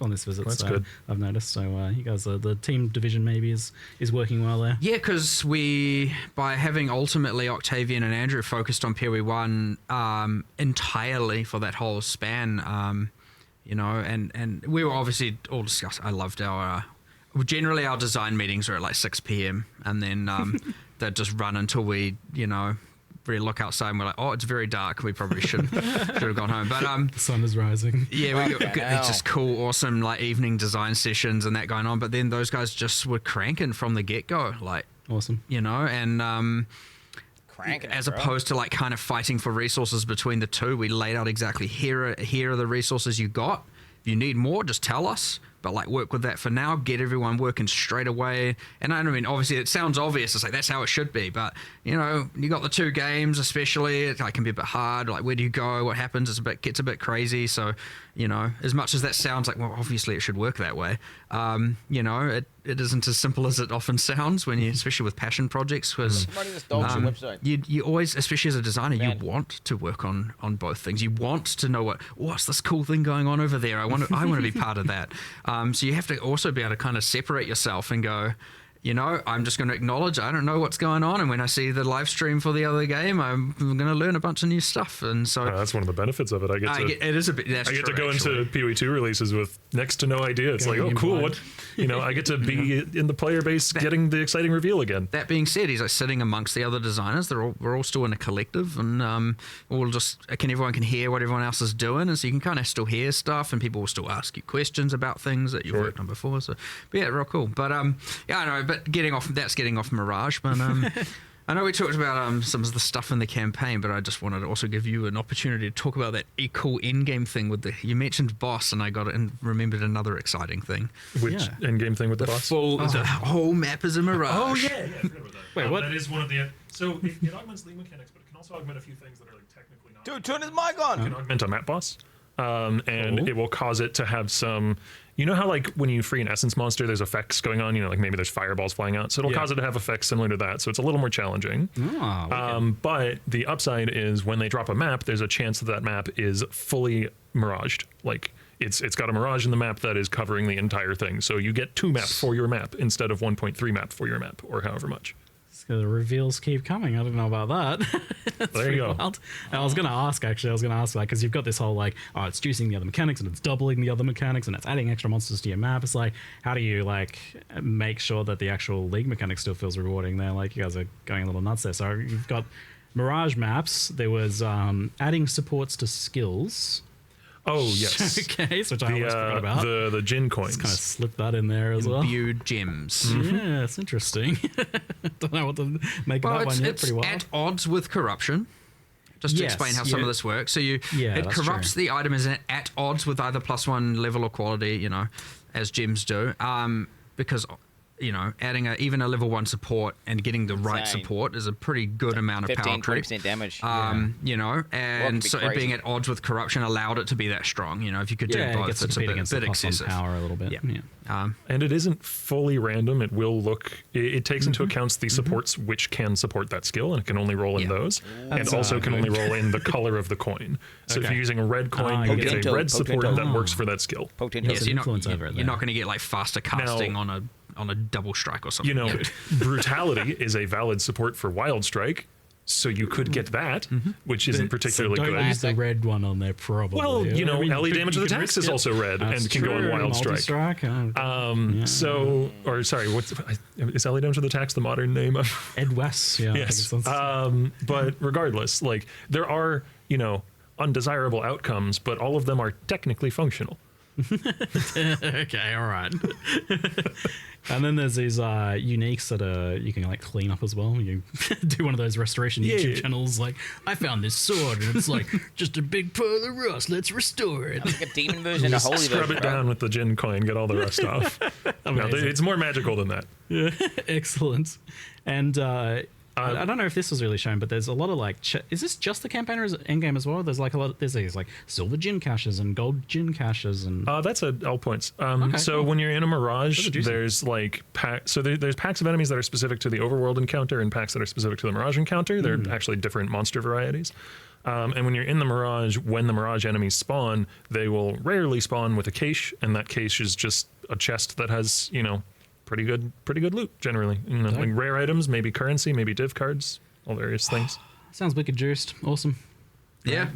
on this visit. That's so good. I've noticed. So you guys, the team division maybe is working well there. Yeah, because by having ultimately Octavian and Andrew focused on PoE 1 entirely for that whole span, and we were obviously all discussed. I loved our generally our design meetings are at like 6 p.m. and then they'd just run until we really look outside and we're like, oh, it's very dark. We probably should have gone home. But the sun is rising. Yeah, it's just cool, awesome like evening design sessions and that going on. But then those guys just were cranking from the get go, like awesome, and. As opposed to like kind of fighting for resources between the two, we laid out exactly here are the resources you got. If you need more, just tell us. But like work with that for now, get everyone working straight away. And I mean, obviously it sounds obvious. It's like, that's how it should be. But, you got the 2 games, especially, it can be a bit hard. Like, where do you go? What happens? Gets a bit crazy. So, as much as that sounds like, well, obviously it should work that way. It isn't as simple as it often sounds when especially with passion projects, because you always, especially as a designer, you want to work on both things. You want to know what's this cool thing going on over there. I want to be part of that. So you have to also be able to kind of separate yourself and go, I'm just going to acknowledge I don't know what's going on, and when I see the live stream for the other game, I'm going to learn a bunch of new stuff. And so that's one of the benefits of it. I get to go into PoE 2 releases with next to no idea. It's like, oh, cool. What I get to be in the player base getting the exciting reveal again. That being said, he's like sitting amongst the other designers. We're all still in a collective, and everyone can hear what everyone else is doing, and so you can kind of still hear stuff, and people will still ask you questions about things that you've worked on before. So, but yeah, real cool. But I know. But getting off Mirage. But I know we talked about some of the stuff in the campaign, but I just wanted to also give you an opportunity to talk about that cool in-game thing you mentioned boss, and I got it and remembered another exciting thing. Which in-game thing with the boss? The whole map is a Mirage. Oh yeah, I forgot about that. Wait, what? That is one of the. So it augments league mechanics, but it can also augment a few things that are like technically not. Dude, turn his mic on. It can augment a map boss. And it will cause it to have some, how like when you free an essence monster, there's effects going on, like maybe there's fireballs flying out. So it'll cause it to have effects similar to that. So it's a little more challenging. But the upside is when they drop a map, there's a chance that map is fully miraged. Like it's got a mirage in the map that is covering the entire thing. So you get 2 maps for your map instead of 1.3 map for your map, or however much. The reveals keep coming. I don't know about that. There you go. Wild. I was going to ask like, because you've got this whole like, oh, it's juicing the other mechanics and it's doubling the other mechanics and it's adding extra monsters to your map. It's like, how do you like make sure that the actual league mechanic still feels rewarding there? Like, you guys are going a little nuts there. So you've got Mirage maps. There was adding supports to skills. Oh, yes. Okay, so which I almost forgot about. The Jin coins. Just kind of slip that in there as well. Imbued gems. Mm-hmm. Yeah, it's interesting. Don't know what to make of that one yet. It's pretty wild. at odds with corruption. Just to explain how some of this works. So it corrupts the item is at odds with either +1 level or quality, as gems do. Because adding even a level 1 support and getting the right support is a pretty good amount of power creep. 15-20% damage. And so it being at odds with corruption allowed it to be that strong. If you could do both, it's a bit excessive. Power a little bit. Yeah. And it isn't fully random. It will look. It takes into account the supports which can support that skill, and it can only roll in those, and also can only roll in the color of the coin. So if you're using a red coin, you get a red support that works for that skill. Yes, you're not going to get like faster casting on a double strike or something. Brutality is a valid support for Wild Strike. So you could get that, which isn't particularly so don't good. use the red one on there, probably. Well, you know, I mean, LE damage to the tax is also red and can go on Wild Strike. So, or sorry, is LE damage to the tax the modern name of Ed West? Yeah. Yes. But regardless, like there are, you know, undesirable outcomes, but all of them are technically functional. Okay, all right. And then there's these uniques that you can like clean up as well. You do one of those restoration YouTube channels, like I found this sword and it's like just a big pile of rust. Let's restore it. It's like a demon version of Holy Scrub it down with the Jinn coin, get all the rust off. No, it's more magical than that. Yeah, excellent. And I don't know if this was really shown, but there's a lot of like, is this just the campaign or is it endgame as well? There's like a lot. There's these like silver Jinn caches and gold Jinn caches and. That's at all points. So when you're in a Mirage, there's like there's packs of enemies that are specific to the overworld encounter and packs that are specific to the Mirage encounter. They're actually different monster varieties. And when you're in the Mirage, when the Mirage enemies spawn, they will rarely spawn with a cache, and that cache is just a chest that has, you know, pretty good loot generally. You know, like rare items, maybe currency, maybe div cards, all various things. Sounds wicked juiced. Awesome. Yeah.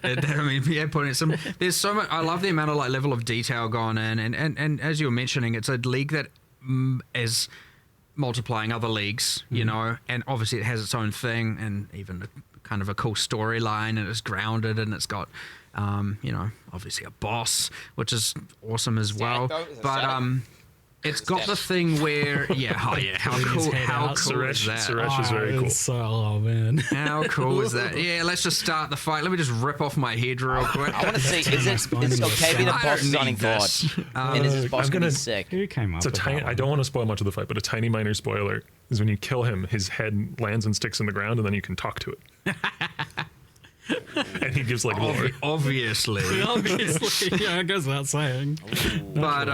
I mean, yeah, putting some. There's so much. I love the amount of like level of detail gone in, and as you were mentioning, it's a league that is multiplying other leagues, you know, and obviously it has its own thing, and even kind of a cool storyline, and it's grounded, and it's got, you know, obviously a boss, which is awesome as well. But it's got the thing where, how cool is that? Suresh is very cool. Oh, man. How cool is that? Yeah, let's just start the fight. Let me just rip off my head real quick. I want to see, is Octavian the boss Sonic God? And is this boss going to be sick? Who came up with I don't want to spoil much of the fight, but a tiny minor spoiler is when you kill him, his head lands and sticks in the ground, and then you can talk to it. And he gives like lore. Obviously. Yeah, it goes without saying. But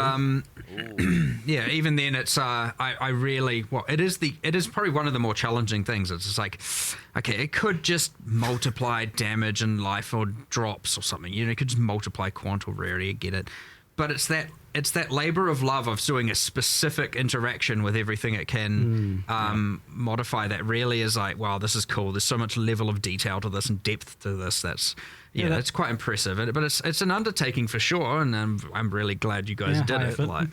yeah, even then it's I really, well, it is probably one of the more challenging things. It's just like, okay, it could just multiply damage and life or drops or something, you know, it could just multiply quant or rarity, I get it, but it's that labor of love of doing a specific interaction with everything it can modify that really is like, wow, this is cool. There's so much level of detail to this and depth to this. That's that's quite impressive. But it's an undertaking for sure, and I'm really glad you guys did it. Like,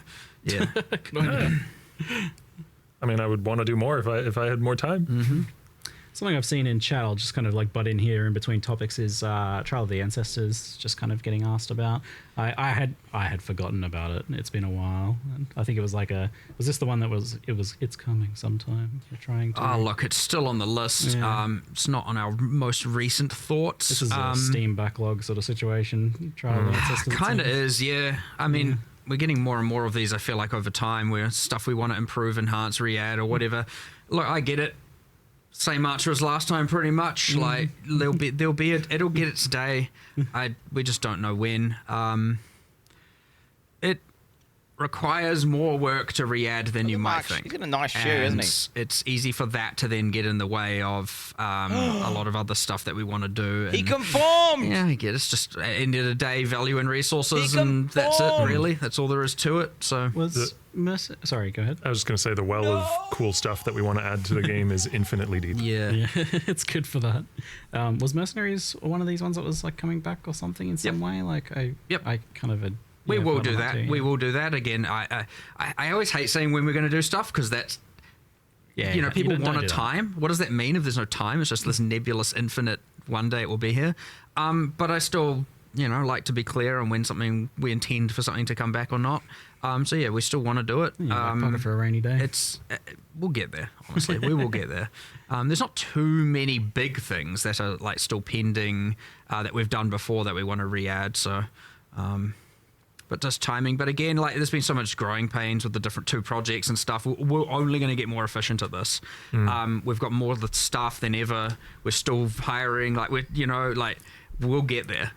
I mean, I would want to do more if I had more time. Something I've seen in chat, I'll just kind of like butt in here in between topics, is Trial of the Ancestors, just kind of getting asked about. I had forgotten about it. It's been a while. And I think it was like was this the one that it's coming sometime? We're trying to. Oh, look, it's still on the list. Yeah. It's not on our most recent thoughts. This is a Steam backlog sort of situation. Trial of the Ancestors. Kind of is, yeah. I mean, we're getting more and more of these, I feel like, over time, where stuff we want to improve, enhance, re-add, or whatever. Look, I get it. Same answer as last time, pretty much. Like it'll get its day. We just don't know when. It requires more work to re-add than you might think. He's got a nice shoe, isn't he? It's easy for that to then get in the way of a lot of other stuff that we want to do. He conformed! Yeah, I get it. It's just, at the end of the day, value and resources, and that's it, really. That's all there is to it. So sorry, go ahead. I was just going to say the well of cool stuff that we want to add to the game is infinitely deep. Yeah. It's good for that. Was Mercenaries one of these ones that was like coming back or something in some way? Like I kind of we will do that. We will do that again. I always hate saying when we're going to do stuff, because that's you know, people want a time. What does that mean if there's no time? It's just this nebulous infinite one day it will be here. But I still, you know, like to be clear on when we intend for something to come back or not. So yeah, we still want to do it. For a rainy day. We'll get there. Honestly, we will get there. There's not too many big things that are like still pending that we've done before that we want to re-add. So, but just timing. But again, like there's been so much growing pains with the different 2 projects and stuff. We're only going to get more efficient at this. We've got more of the staff than ever. We're still hiring. Like we'll get there.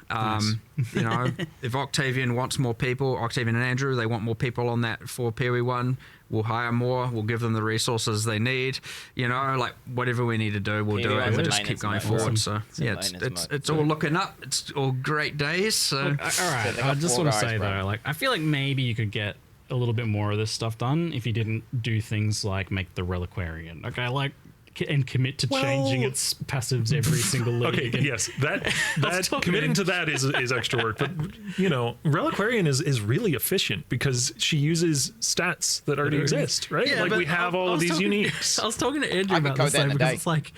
You know, if Octavian wants more people, Octavian and Andrew, they want more people on that for PoE 1, we'll hire more, we'll give them the resources they need, you know, like whatever we need to do, we'll do it, and we'll just keep going forward. So yeah, it's all looking up, it's all great days. So all right, I just want to say though, like I feel like maybe you could get a little bit more of this stuff done if you didn't do things like make the Reliquarian. Okay, like and commit to changing its passives every single league. Okay, yes, that committing to that is extra work. But you know, Reliquarian is really efficient because she uses stats that already exist, right? Yeah, like we have all of these uniques. I was talking to Andrew about this because it's like,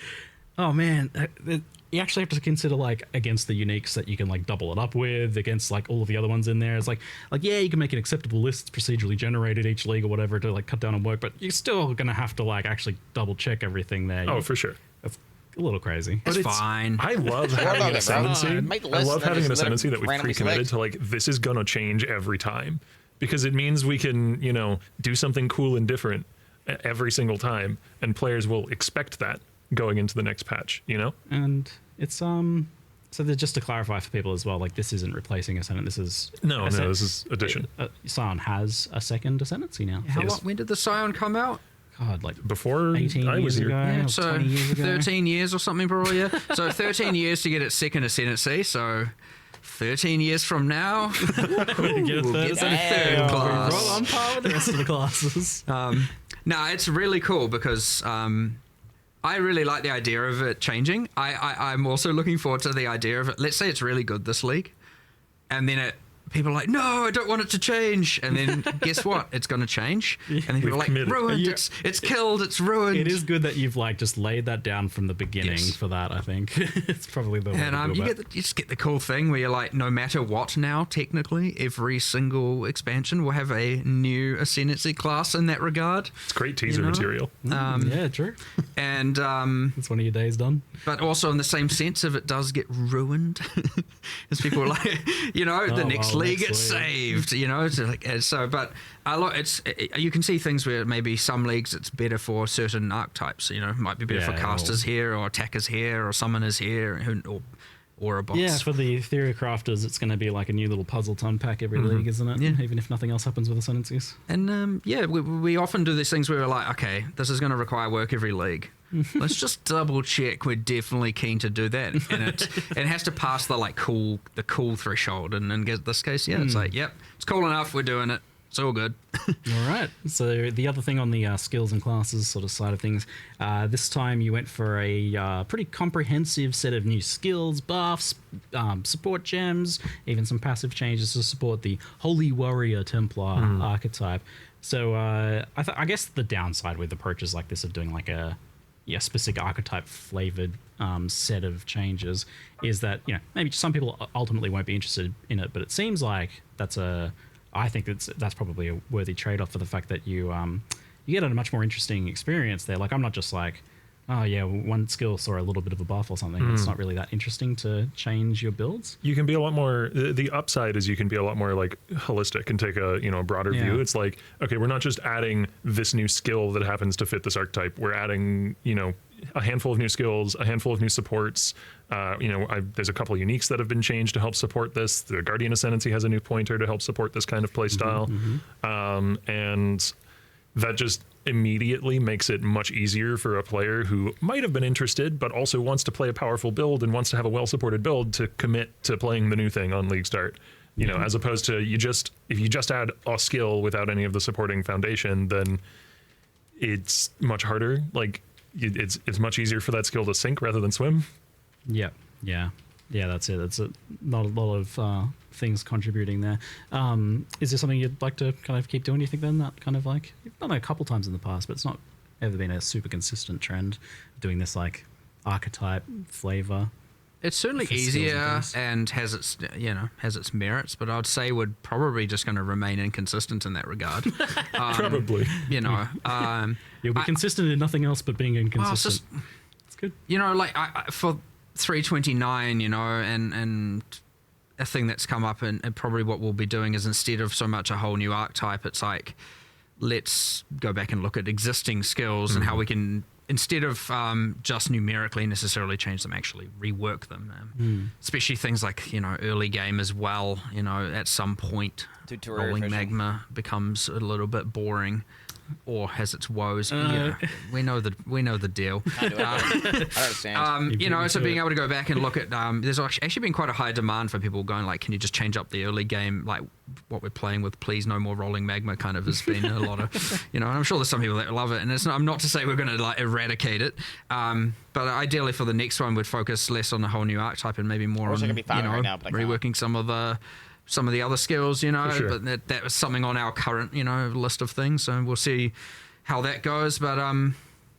oh man, you actually have to consider like against the uniques that you can like double it up with, against like all of the other ones in there. It's like yeah, you can make an acceptable list procedurally generated each league or whatever to like cut down on work, but you're still gonna have to like actually double check everything there. Oh, for sure. That's a little crazy. But it's fine. I love having an ascendancy. I love having an ascendancy that we've pre-committed to like this is gonna change every time because it means we can, you know, do something cool and different every single time, and players will expect that going into the next patch, you know? And it's so just to clarify for people as well, like this isn't replacing Ascendant. This is this is addition. Scion has a second Ascendancy now. When did the Scion come out? God, like before 18 I was here. Yeah, so 20 years ago. 13 years or something probably. Yeah. So 13 years to get its second Ascendancy. So 13 years from now, we'll get a third class. Roll on par with the rest of the classes. No, it's really cool because I really like the idea of it changing. I'm also looking forward to the idea of it. Let's say it's really good this league, and then people are like, no, I don't want it to change. And then guess what? It's going to change. And then people are like, ruined. It's killed. It's ruined. It is good that you've like just laid that down from the beginning for that. I think it's probably the way to do you just get the cool thing where you're like, no matter what now, technically, every single expansion will have a new Ascendancy class in that regard. It's great teaser material. Yeah, true. And it's one of your days done. But also in the same sense, if it does get ruined, as people are like, you know, the next league gets saved, you know. But you can see things where maybe some leagues it's better for certain archetypes. You know, it might be better for casters here, or attackers here, or summoners here, or a boss. Yeah, for the Ethereal Crafters, it's going to be like a new little puzzle to unpack every league, isn't it? Yeah. Even if nothing else happens with Ascendancies. And we often do these things where we're like, okay, this is going to require work every league. Let's just double check we're definitely keen to do that, and it has to pass the cool threshold. And in this case, it's like, yep, it's cool enough. We're doing it. It's all good. All right. So the other thing on the skills and classes sort of side of things, this time you went for a pretty comprehensive set of new skills, buffs, support gems, even some passive changes to support the Holy Warrior Templar archetype. So I guess the downside with approaches like this of doing like a specific archetype flavored set of changes is that, you know, maybe some people ultimately won't be interested in it, but it seems like I think that's probably a worthy trade-off for the fact that you get a much more interesting experience there. Like, I'm not just like, oh yeah, one skill saw a little bit of a buff or something. It's not really that interesting to change your builds. You can be a lot more, the upside is you can be a lot more like holistic and take a broader view. It's like, okay, we're not just adding this new skill that happens to fit this archetype. We're adding, a handful of new skills, a handful of new supports. There's a couple of uniques that have been changed to help support this. The Guardian Ascendancy has a new pointer to help support this kind of play style. And that just immediately makes it much easier for a player who might have been interested, but also wants to play a powerful build and wants to have a well-supported build to commit to playing the new thing on League Start. As opposed to if you just add a skill without any of the supporting foundation, then it's much harder. Like, it's much easier for that skill to sink rather than swim. Yeah, that's it. It's not a lot of things contributing there. Is there something you'd like to kind of keep doing, do you think, then? That kind of like, you've done it a couple times in the past, but it's not ever been a super consistent trend, doing this like archetype flavor. It's certainly easier and has its merits, but I'd say we're probably just going to remain inconsistent in that regard. Probably. You'll be consistent in nothing else but being inconsistent. It's good. For 329, and a thing that's come up and probably what we'll be doing is, instead of so much a whole new archetype, it's like, let's go back and look at existing skills and how we can, instead of just numerically necessarily change them, actually rework them. Especially things like, early game as well. At some point, rolling magma becomes a little bit boring. or has its woes. Yeah, we know the deal. I understand. You know, so being able to go back and look at, there's actually been quite a high demand for people going like, can you just change up the early game, like what we're playing with, please, no more rolling magma, kind of has been a lot of, you know, and I'm sure there's some people that love it, and I'm not to say we're going to like eradicate it, but ideally for the next one, we'd focus less on the whole new archetype and maybe more on, reworking some of the other skills, you know, but that was something on our current, you know, list of things. So we'll see how that goes. But, and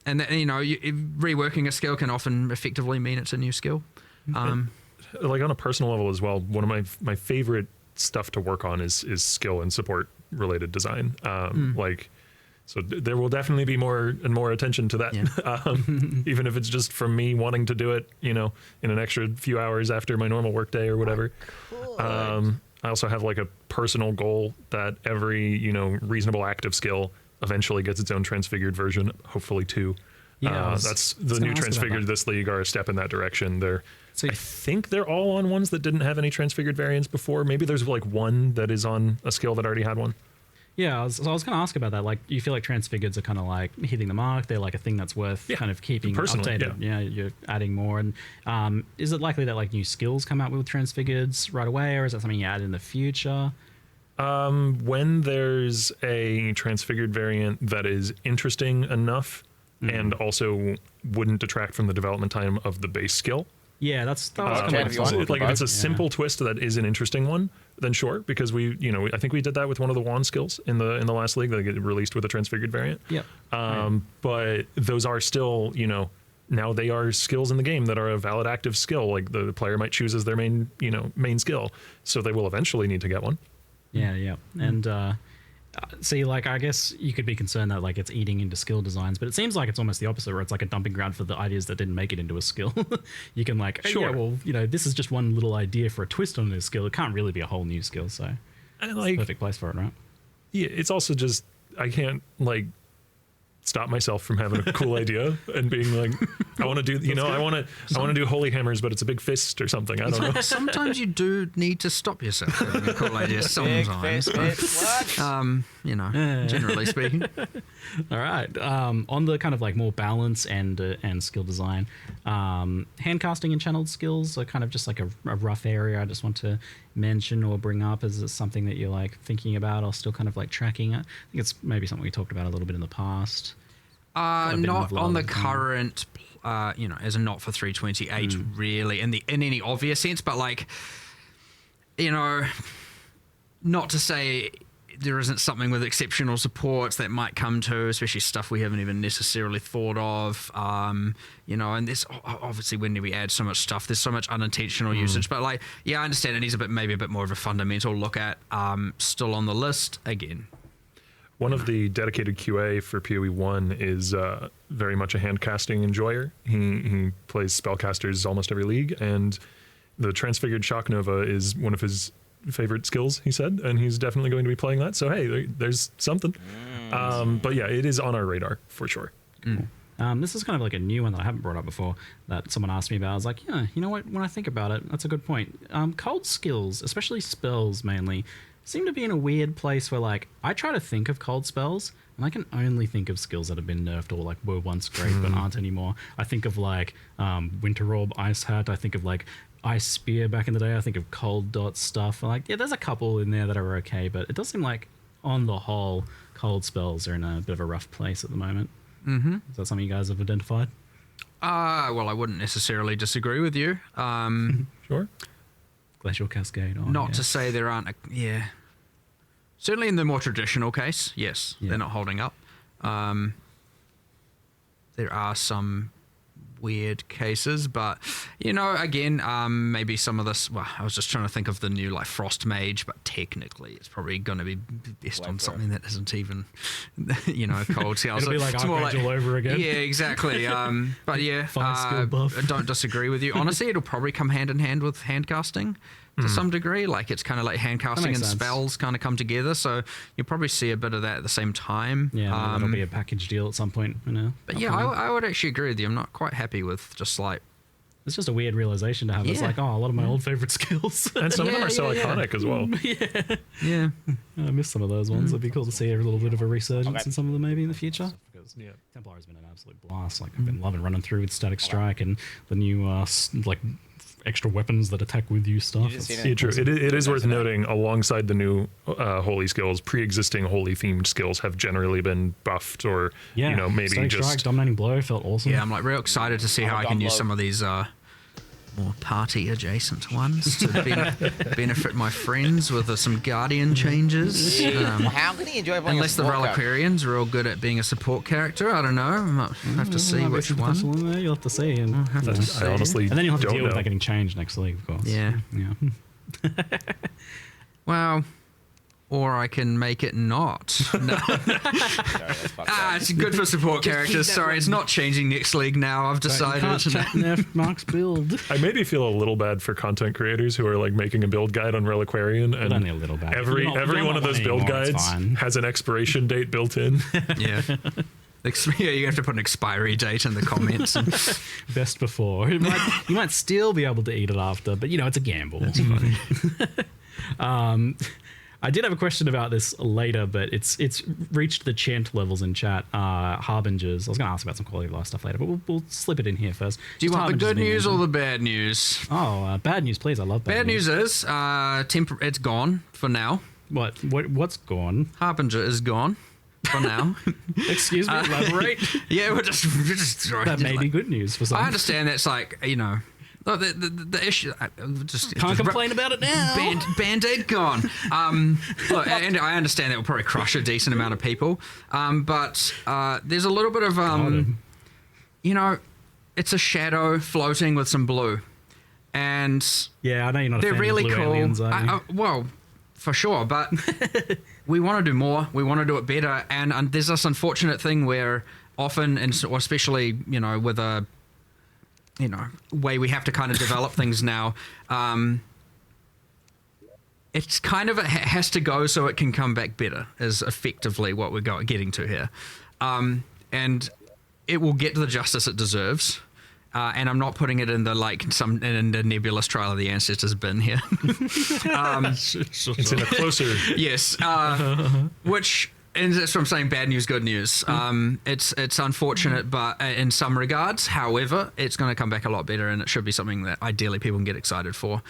that, you know, reworking a skill can often effectively mean it's a new skill. Like on a personal level as well, one of my favorite stuff to work on is skill and support related design. Like, so there will definitely be more and more attention to that. Even if it's just from me wanting to do it, you know, in an extra few hours after my normal workday or whatever. I also have like a personal goal that every, you know, reasonable active skill eventually gets its own transfigured version, hopefully two. That's the new transfigured this league are a step in that direction. I think they're all on ones that didn't have any transfigured variants before. Maybe there's like one that is on a skill that already had one. Yeah, I was going to ask about that. Like, you feel like transfigureds are kind of like hitting the mark? They're like a thing that's worth kind of keeping updated. Yeah, you're adding more. And is it likely that like new skills come out with transfigureds right away, or is that something you add in the future? When there's a transfigured variant that is interesting enough and also wouldn't detract from the development time of the base skill. Yeah, that's like if it's a simple twist that is an interesting one, then sure, because I think we did that with one of the wand skills in the last league that get released with a transfigured variant. Yep. But those are still, you know, now they are skills in the game that are a valid active skill. Like the player might choose as their main skill, so they will eventually need to get one. Yeah. And see, like, I guess you could be concerned that like it's eating into skill designs, but it seems like it's almost the opposite, where it's like a dumping ground for the ideas that didn't make it into a skill. You can like, yeah, well, you know, this is just one little idea for a twist on this skill. It can't really be a whole new skill, so it's the perfect place for it, right? Yeah, it's also just, I can't like stop myself from having a cool idea and being like, I want to do, you know, I want to do holy hammers, but it's a big fist or something. I don't know. Sometimes you do need to stop yourself having a cool idea. Sometimes, you know, generally speaking. All right. On the kind of like more balance and skill design, hand casting and channeled skills are kind of just like a rough area I just want to mention or bring up. Is it something that you're like thinking about or still kind of like tracking? I think it's maybe something we talked about a little bit in the past. Not on the current, you know, as a not for 328 really in any obvious sense, but like, you know, not to say there isn't something with exceptional supports that might come to, especially stuff we haven't even necessarily thought of, you know, and there's obviously when we add so much stuff, there's so much unintentional usage, but like, yeah, I understand it needs maybe a bit more of a fundamental look at, still on the list again. One of the dedicated QA for PoE 1 is very much a hand casting enjoyer. He plays spellcasters almost every league, and the Transfigured Shock Nova is one of his favorite skills, he said, and he's definitely going to be playing that. So hey, there's something. But yeah, it is on our radar for sure. This is kind of like a new one that I haven't brought up before that someone asked me about. I was like, yeah, you know what? When I think about it, that's a good point. Cold skills, especially spells mainly, seem to be in a weird place where like I try to think of cold spells and I can only think of skills that have been nerfed or like were once great but aren't anymore. I think of like Winter Orb, Ice Hat. I think of like Ice Spear back in the day. I think of Cold Dot stuff. Like, yeah, there's a couple in there that are okay, but it does seem like on the whole cold spells are in a bit of a rough place at the moment. Is that something you guys have identified? Well, I wouldn't necessarily disagree with you. Sure. Glacial Cascade. Not to say there aren't certainly in the more traditional case, yes, they're not holding up. There are some weird cases, but you know, again, maybe some of this, well, I was just trying to think of the new like Frost Mage, but technically it's probably going to be based on something that isn't even, you know, cold scale. It'll be like Archangel all over again. Yeah, exactly. But yeah, I don't disagree with you. Honestly, it'll probably come hand in hand with hand casting to some degree. Like it's kind of like hand casting and spells kind of come together, so you'll probably see a bit of that at the same time. Yeah, that'll be a package deal at some point, you know. But yeah, I would actually agree with you. I'm not quite happy with just like It's just a weird realization to have. It's like, oh, a lot of my old favorite skills. And some of them are so iconic as well. Yeah. I miss some of those ones. It'd be cool to see a little bit of a resurgence in some of them maybe in the future. Because Templar has been an absolute blast. Like I've been loving running through with Static Strike and the new like extra weapons that attack with you stuff. Yeah, true. It is worth noting, alongside the new holy skills, pre-existing holy themed skills have generally been buffed, or you know, maybe Static just Strike, Dominating Blow felt awesome. Yeah, I'm like real excited to see how I can use some of these more party adjacent ones to benefit my friends with some Guardian changes. How can he enjoy playing unless the Reliquarians are all good at being a support character? I don't know. I might have to see which one. You'll have to see. And I honestly and then you'll have to don't deal with know. that getting changed next league, of course. Yeah. Well, or I can make it not. No. It's good for support characters. Sorry, it's not changing next league now. I've decided. You can't nerf Mark's build. I maybe feel a little bad for content creators who are like making a build guide on Reliquarian, and only a little bad. every one of those build guides has an expiration date built in. Yeah. Yeah, you have to put an expiry date in the comments. Best before. You might still be able to eat it after, but you know, it's a gamble. That's funny. I did have a question about this later, but it's reached the chant levels in chat. Harbingers. I was going to ask about some quality of life stuff later, but we'll slip it in here first. Do you want the good news or the bad news? Oh, bad news, please. I love bad news. Bad news is it's gone for now. What's gone? Harbinger is gone for now. Excuse me, elaborate. Yeah, we're just that may be good news for some. I understand that's like, you know, the issue. Can't complain about it now. Band-Aid gone. Look, and I understand that will probably crush a decent amount of people. But there's a little bit of, you know, it's a shadow floating with some blue, and yeah, I know you're not. They're really blue cool. Aliens, are you? Well, for sure, but we want to do more. We want to do it better, and there's this unfortunate thing where often, or especially, you know, with a way we have to kind of develop things now. It's kind of it has to go so it can come back better. Is effectively what we're getting to here, and it will get the justice it deserves. And I'm not putting it in the in the nebulous Trial of the Ancestors bin here. It's in a closer. Yes, which. And that's what I'm saying, bad news, good news. It's unfortunate, but in some regards, however, it's going to come back a lot better, and it should be something that ideally people can get excited for.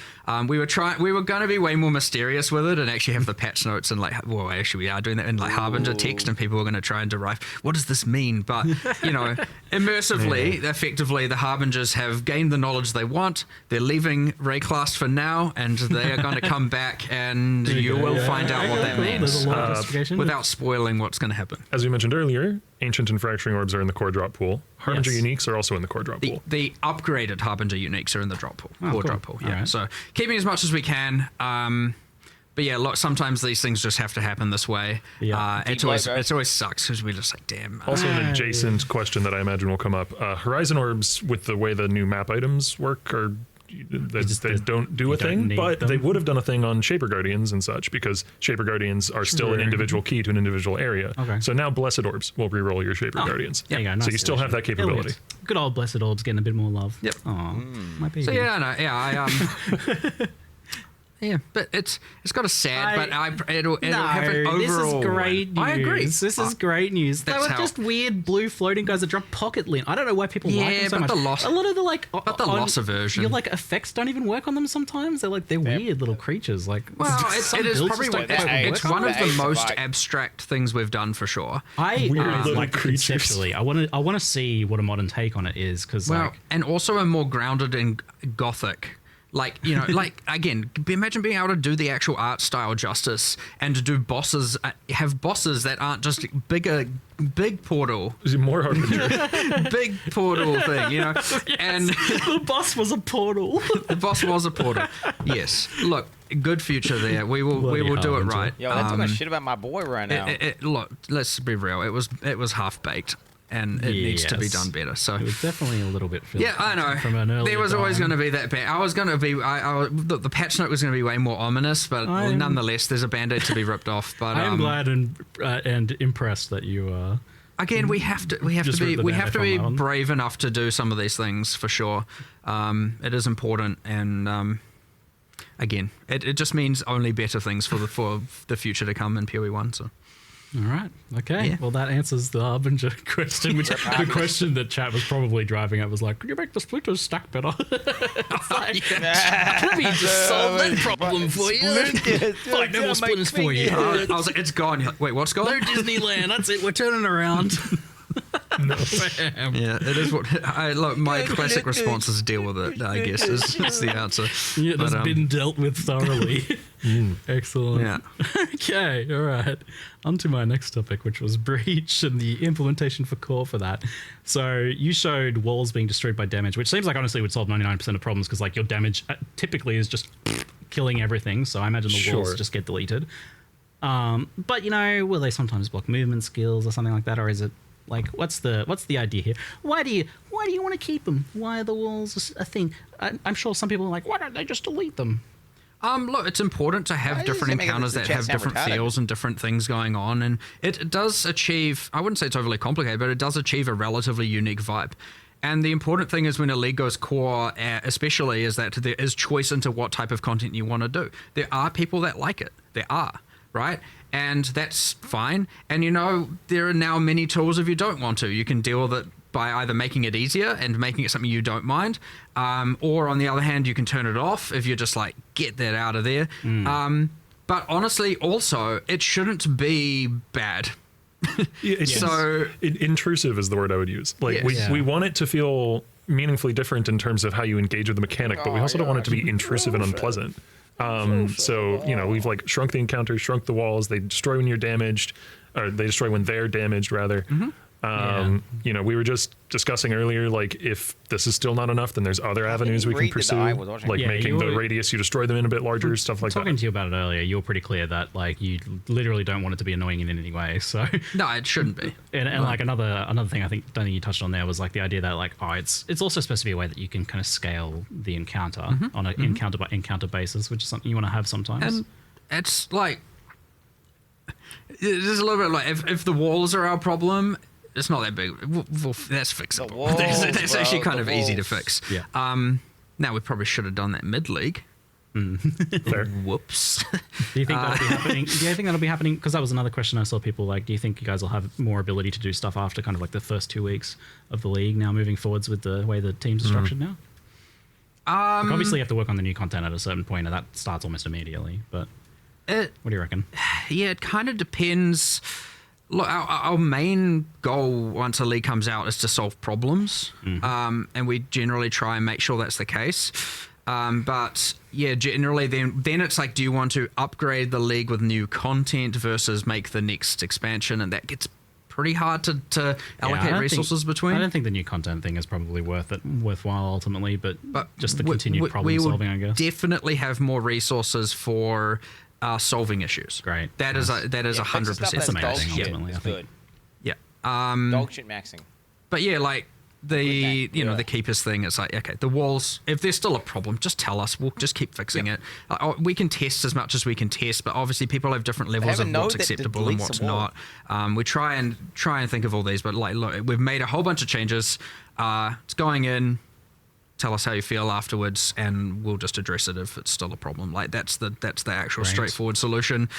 We were going to be way more mysterious with it and actually have the patch notes and actually we are doing that in Harbinger text, and people are going to try and derive what does this mean. But you know, immersively, effectively, the Harbingers have gained the knowledge they want. They're leaving Rayclast for now, and they are going to come back, and you will find out what that means without spoiling what's going to happen. As we mentioned earlier, Ancient and Fracturing Orbs are in the core drop pool. Harbinger Uniques are also in the core drop pool. The upgraded Harbinger Uniques are in the drop pool. Drop pool, yeah. Right. So keeping as much as we can. But yeah, look, sometimes these things just have to happen this way. Yeah. It always sucks because we're just like, damn. Also an adjacent question that I imagine will come up. Horizon Orbs, with the way the new map items work, are they don't do a thing, but they would have done a thing on Shaper Guardians and such, because Shaper Guardians are still an individual key to an individual area. Okay. So now Blessed Orbs will reroll your Shaper Guardians. There you go. Nice, so you still have that capability. Good old Blessed Orbs getting a bit more love. Yep. Aw, my baby. So yeah, but it's got a sad, but it'll have an overall. This is great news. I agree. This is great news. They were just weird blue floating guys that drop pocket lint. I don't know why people like them so much. A lot of the loss aversion. Your effects don't even work on them sometimes. They're weird little creatures. It is probably it's one of the most abstract things we've done for sure. Conceptually, I want to see what a modern take on it is, because and also a more grounded in Gothic. Again, imagine being able to do the actual art style justice and to do bosses, have bosses that aren't just big portal. More Harbinger. Big portal thing, you know? Yes, and the boss was a portal. The boss was a portal. Yes. Look, good future there. We will do it right. Yo, that's talking shit about my boy right now. Look, let's be real. It was half baked. And it needs to be done better. So it was definitely a little bit. Yeah, I know. From an earlier there was always going to be that bad. I was going to be. The patch note was going to be way more ominous, but nonetheless, there's a band-aid to be ripped off. But I am glad and impressed that you again, we have to be brave enough to do some of these things for sure. It is important, and again, it just means only better things for the future to come in PoE 1. So. All right. Okay. Yeah. Well, that answers the Harbinger question, which the question that chat was probably driving at was like, could you make the splitters stack better? It's like, let me just solve that problem for you. Like, no more splitters for you. I was like, it's gone. You're like, wait, what's gone? No Disneyland. That's it. We're turning around. No. Yeah, it is what. Look, my classic response is deal with it, I guess, is the answer. Yeah, that's been dealt with thoroughly. Excellent. Yeah. Okay, all right. On to my next topic, which was breach and the implementation for core for that. So you showed walls being destroyed by damage, which seems like honestly would solve 99% of problems because like your damage typically is just killing everything. So I imagine the walls just get deleted. But you know, will they sometimes block movement skills or something like that, or is it like what's the idea here? Why do you want to keep them? Why are the walls a thing? I'm sure some people are like, why don't they just delete them? Look, it's important to have different encounters that have different feels and different things going on, and it does achieve, I wouldn't say it's overly complicated, but it does achieve a relatively unique vibe. And the important thing is when a league goes core, especially, is that there is choice into what type of content you want to do. There are people that like it. There are, right? And that's fine. And you know, there are now many tools if you don't want to. You can deal with it by either making it easier and making it something you don't mind, or on the other hand, you can turn it off if you're just like, get that out of there. But honestly, also, it shouldn't be bad. So intrusive is the word I would use. Like we want it to feel meaningfully different in terms of how you engage with the mechanic, but we also don't want it to be intrusive and unpleasant. So, you know, we've like shrunk the encounters, shrunk the walls. They destroy when you're damaged, or they destroy when they're damaged, rather. You know, we were just discussing earlier, like, if this is still not enough, then there's other avenues we can pursue, like making the radius you destroy them in a bit larger, stuff like that. Talking to you about it earlier, you were pretty clear that, like, you literally don't want it to be annoying in any way, so... No, it shouldn't be. And like, another thing I think you touched on there was, like, the idea that, like, it's also supposed to be a way that you can kind of scale the encounter on an encounter-by-encounter basis, which is something you want to have sometimes. And it's, like... There's a little bit like, if the walls are our problem... It's not that big. That's fixable. Walls, that's actually kind of easy to fix. Yeah. Now we probably should have done that mid-league. Fair. Whoops. Do you think that'll be happening? Do you think that'll be happening? Because that was another question I saw people like. Do you think you guys will have more ability to do stuff after kind of like the first 2 weeks of the league now, moving forwards with the way the teams are structured now? Like obviously, you have to work on the new content at a certain point, and that starts almost immediately. But what do you reckon? Yeah, it kind of depends. Look, our main goal once a league comes out is to solve problems, and we generally try and make sure that's the case. But yeah, generally then it's like, do you want to upgrade the league with new content versus make the next expansion? And that gets pretty hard to allocate resources between. I don't think the new content thing is probably worthwhile ultimately, but just the continued problem solving, I guess. Definitely have more resources for solving issues. Great. That is 100%. That's amazing. Ultimately, I think. Good. Yeah. Dog shit maxing. But yeah, like the the keepers thing. It's like, okay, the walls. If there's still a problem, just tell us. We'll just keep fixing it. We can test as much as we can test, but obviously people have different levels of what's acceptable and what's not. We try and think of all these, but like, look, we've made a whole bunch of changes. It's going in. Tell us how you feel afterwards, and we'll just address it if it's still a problem. Like that's the actual straightforward solution.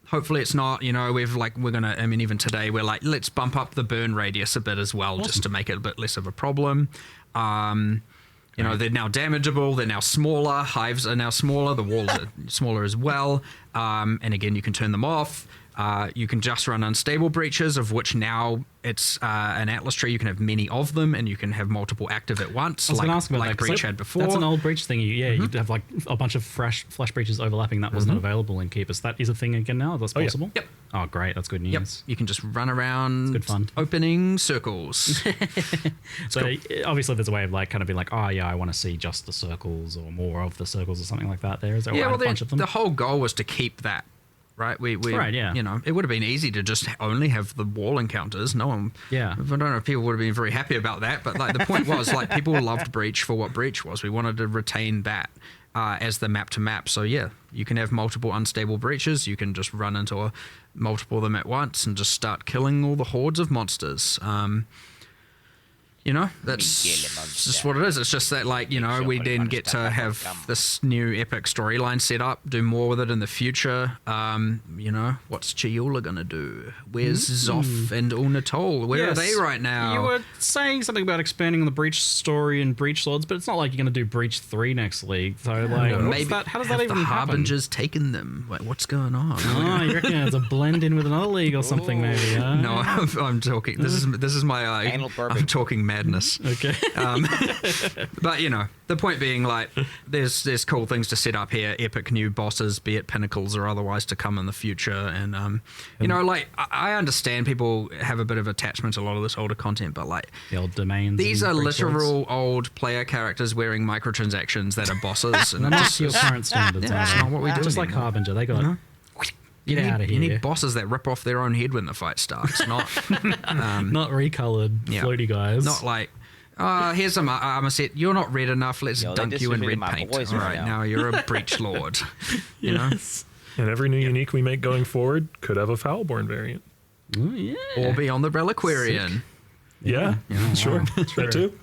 Hopefully it's not. You know, we're gonna. I mean, even today we're like, let's bump up the burn radius a bit as well, just to make it a bit less of a problem. You know, they're now damageable. They're now smaller. Hives are now smaller. The walls are smaller as well. And again, you can turn them off. You can just run unstable breaches, of which now it's an Atlas tree. You can have many of them, and you can have multiple active at once, like Breach had before. That's an old breach thing. You'd have like a bunch of flash breaches overlapping. That wasn't available in Keepers. That is a thing again now. That's possible. Yep. Oh, great. That's good news. Yep. You can just run around. It's good fun. Opening circles. So obviously there's a way of like kind of being like, oh yeah, I want to see just the circles or more of the circles or something like that. Is there a bunch of them? The whole goal was to keep that. right? We Right, yeah. You know, it would have been easy to just only have the wall encounters. No one, Yeah. I don't know if people would have been very happy about that, but like the point was, like, people loved Breach for what Breach was. We wanted to retain that as the map to map. So yeah, you can have multiple unstable breaches. You can just run into multiple of them at once and just start killing all the hordes of monsters. You know, that's just what it is. It's just that, like, you know, we then get to have this new epic storyline set up, do more with it in the future. You know, what's Chiyola going to do? Where's Zoff and Ulnatol? Where are they right now? You were saying something about expanding on the Breach story and Breach Swords, but it's not like you're going to do Breach 3 next league. So, like, how does that even the happen? Harbingers taken them? Like, what's going on? Oh, you reckon it's a blend in with another league or something, maybe? Huh? No, I'm talking. This is my. I'm talking madness. Okay. But, you know, the point being, like, there's cool things to set up here, epic new bosses, be it pinnacles or otherwise, to come in the future. And, you know, like, I understand people have a bit of attachment to a lot of this older content, but, like, the old domains. These are literal old player characters wearing microtransactions that are bosses. And that's your current standards. That's not what we do. Just like Harbinger, they got. Get out of here. You need bosses that rip off their own head when the fight starts, not not recolored floaty guys. Not like, here's some armor set. You're not red enough. Let's dunk you in red paint. All right, now you're a breach lord. You know. And every new unique we make going forward could have a Foulborn variant. Oh, yeah. Or be on the Reliquarian. Yeah, sure. That too.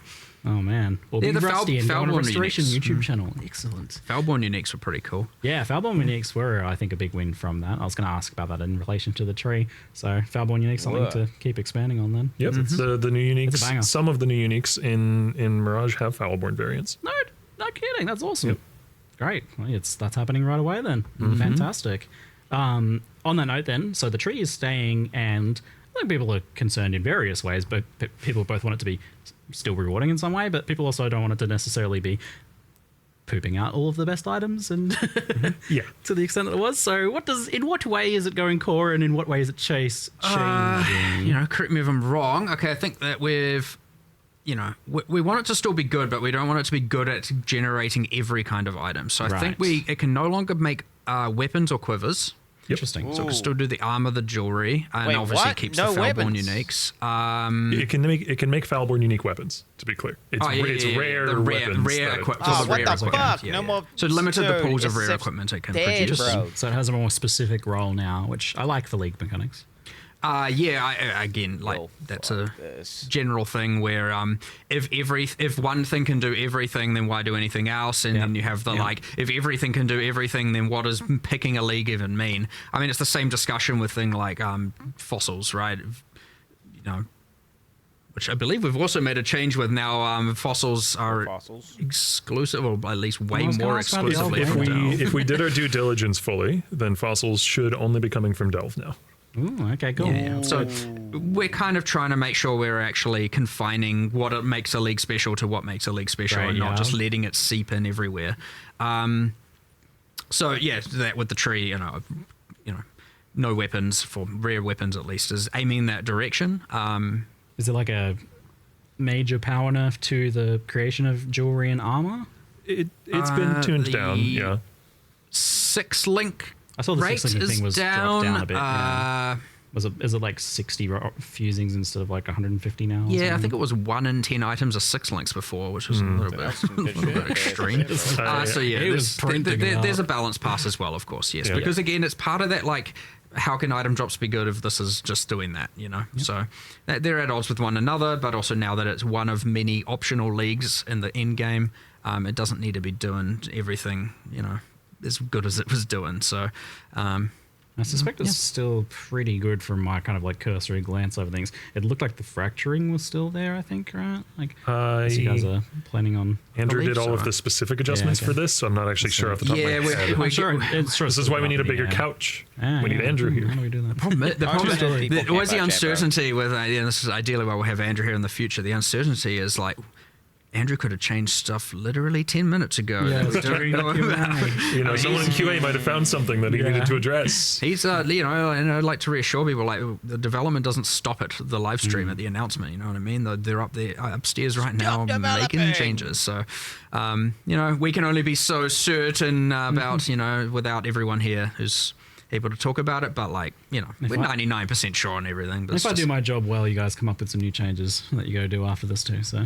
Oh man, or be the Rusty and go on a Foulborn Restoration uniques. YouTube channel. Excellent. Foulborn uniques were pretty cool. Yeah, Foulborn uniques were, I think, a big win from that. I was going to ask about that in relation to the tree. So Foulborn uniques, something to keep expanding on then. Yep, the new uniques. Some of the new uniques in Mirage have Foulborn variants. No kidding. That's awesome. Yep. Great. Well, that's happening right away then. Fantastic. On that note then, so the tree is staying, and I think people are concerned in various ways, but people both want it to be still rewarding in some way, but people also don't want it to necessarily be pooping out all of the best items and to the extent that it was. So in what way is it going core, and in what way is it changing? You know, correct me if I'm wrong. Okay, I think that you know, we want it to still be good, but we don't want it to be good at generating every kind of item. So I think it can no longer make weapons or quivers. Interesting. So it can still do the armor, the jewelry, and obviously keeps the Foulborn uniques. It can make Foulborn unique weapons. To be clear, it's rare the weapons. Rare equipment. What the fuck? No more. So limited the pools of rare equipment it can produce. Bro. So it has a more specific role now, which I like for League mechanics. Again, like that's a general thing where if one thing can do everything, then why do anything else? And then you have the like, if everything can do everything, then what does picking a league even mean? I mean, it's the same discussion with thing like fossils, right? You know, which I believe we've also made a change with now. Fossils are exclusive, or at least way more exclusively. If we did our due diligence fully, then fossils should only be coming from Delve now. Ooh, okay, cool. Yeah. So we're kind of trying to make sure we're actually confining what makes a league special to what makes a league special, and not just letting it seep in everywhere. So yeah, that with the tree, you know, no weapons for rare weapons at least is aiming that direction. Is it like a major power nerf to the creation of jewelry and armor? It's been tuned down. Yeah. 6-link. I saw the 6-linking thing was dropped down a bit. Is it like 60 fusings instead of like 150 now? Yeah, I think it was 1 in 10 items are 6 links before, which was a little bit extreme. So yeah, there's a balance pass as well, of course. Yes, because again, it's part of that like. How can item drops be good if this is just doing that, you know? Yep. So they're at odds with one another, but also now that it's one of many optional leagues in the end game, it doesn't need to be doing everything, you know, as good as it was doing. So I suspect it's still pretty good from my kind of like cursory glance over things. It looked like the fracturing was still there, I think, right? Like, you guys are planning on... Andrew did all of the specific adjustments for this, so I'm not actually sure off the top of my head. I'm sure this is why we need a bigger couch. We need Andrew here. How do we do that? The problem is always the uncertainty with... this is ideally why we'll have Andrew here in the future. The uncertainty is like... Andrew could have changed stuff literally 10 minutes ago. Yeah, someone in QA might have found something that he needed to address. He's, and I'd like to reassure people, like, the development doesn't stop at the live stream at the announcement, you know what I mean? They're up there upstairs right now making changes. So, we can only be so certain about, without everyone here who's able to talk about it. But like, you know, we're 99% sure on everything. But if I do my job well, you guys come up with some new changes that you go do after this too. So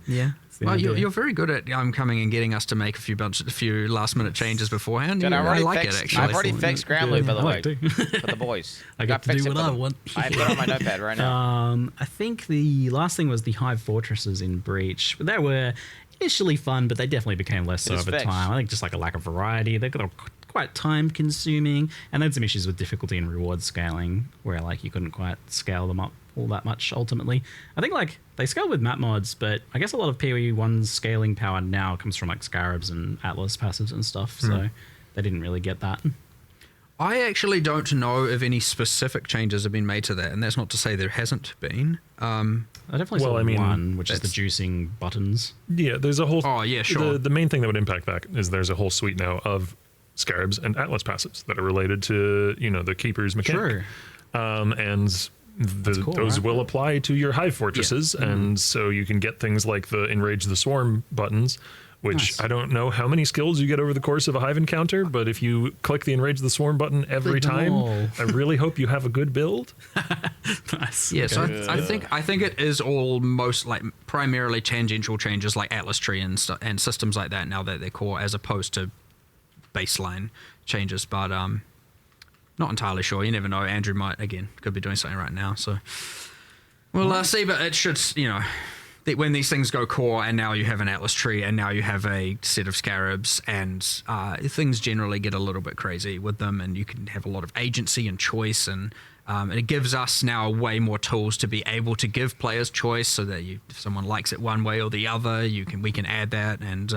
yeah. Well, you're very good at coming and getting us to make a few last minute changes beforehand. Dude, I like it actually. I've already fixed ground loop, by the way, for the boys. I got to do what I want. I have it on my notepad right now. I think the last thing was the Hive Fortresses in Breach. They were initially fun, but they definitely became less so over time. I think just like a lack of variety. They got quite time consuming, and they had some issues with difficulty and reward scaling, where like you couldn't quite scale them up all that much ultimately. I think like they scaled with map mods, but I guess a lot of PoE 1's scaling power now comes from like Scarabs and Atlas passives and stuff, so they didn't really get that. I actually don't know if any specific changes have been made to that, and that's not to say there hasn't been. I definitely saw one, which is the juicing buttons. Yeah, there's a whole... Oh, yeah, sure. The main thing that would impact that is there's a whole suite now of Scarabs and Atlas passives that are related to, you know, the Keeper's mechanic. Sure. And those will apply to your Hive Fortresses, and so you can get things like the Enrage the Swarm buttons, which I don't know how many skills you get over the course of a Hive encounter, but if you click the Enrage the Swarm button every time, I really hope you have a good build. Nice. Yeah, so I think it is almost like primarily tangential changes like Atlas Tree and systems like that now that they're core, as opposed to baseline changes, but not entirely sure. You never know. Andrew could be doing something right now, so we'll see. But it should, you know, when these things go core, and now you have an Atlas Tree, and now you have a set of Scarabs, and things generally get a little bit crazy with them, and you can have a lot of agency and choice, and it gives us now way more tools to be able to give players choice, so that if someone likes it one way or the other, we can add that, and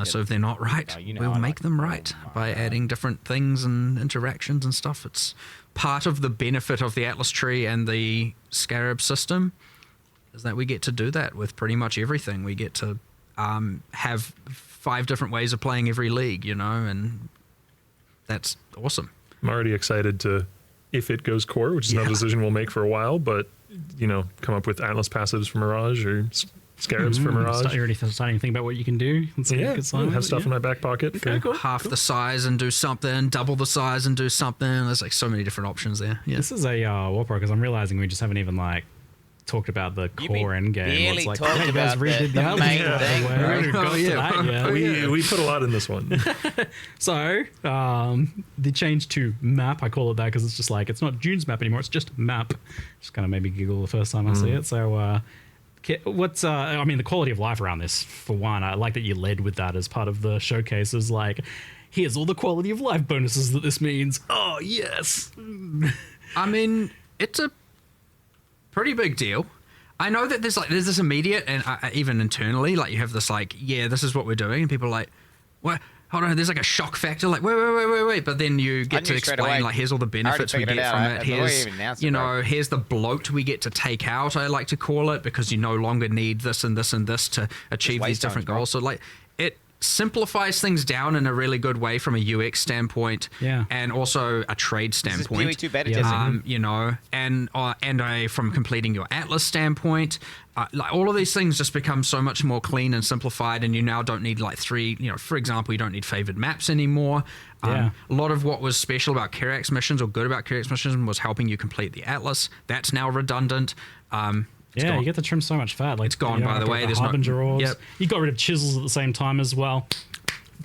so if they're not right, we'll make them right by adding different things and interactions and stuff. It's part of the benefit of the Atlas Tree and the Scarab system is that we get to do that with pretty much everything. We get to have 5 different ways of playing every league, you know, and that's awesome. I'm already excited to, if it goes core, which is not a decision we'll make for a while, but, you know, come up with Atlas passives for Mirage or Scarabs for Mirage. You're already starting to think about what you can do. Have stuff in my back pocket. Okay, half the size and do something, double the size and do something. There's like so many different options there. Yeah. This is a Warpro, because I'm realizing we just haven't even like talked about the core end game. Barely talked about the main thing. We put a lot in this one. So the change to map, I call it that because it's just like, it's not June's map anymore, it's just map. Just kind of made me giggle the first time I see it. So what's I mean, the quality of life around this, for one, I like that you led with that as part of the showcases, like, here's all the quality of life bonuses that this means. Oh yes. I mean, it's a pretty big deal. I know that there's this immediate, and even internally, like, you have this like, yeah, this is what we're doing, and people are like, what? Hold on, there's like a shock factor, like, wait, but then you get to explain, like, here's all the benefits we get from it. Here's, you know, here's the bloat we get to take out, I like to call it, because you no longer need this and this and this to achieve these different goals. So, like, it simplifies things down in a really good way from a UX standpoint, and also a trade standpoint. This is PoE2 beta testing. You know, and from completing your Atlas standpoint, like, all of these things just become so much more clean and simplified, and you now don't need like 3, you know, for example, you don't need favored maps anymore. A lot of what was special about Kirax missions, or good about Kirax missions, was helping you complete the Atlas. That's now redundant. You get to trim so much fat. Like, it's gone, by the way. There's Harbinger ores. You got rid of chisels at the same time as well.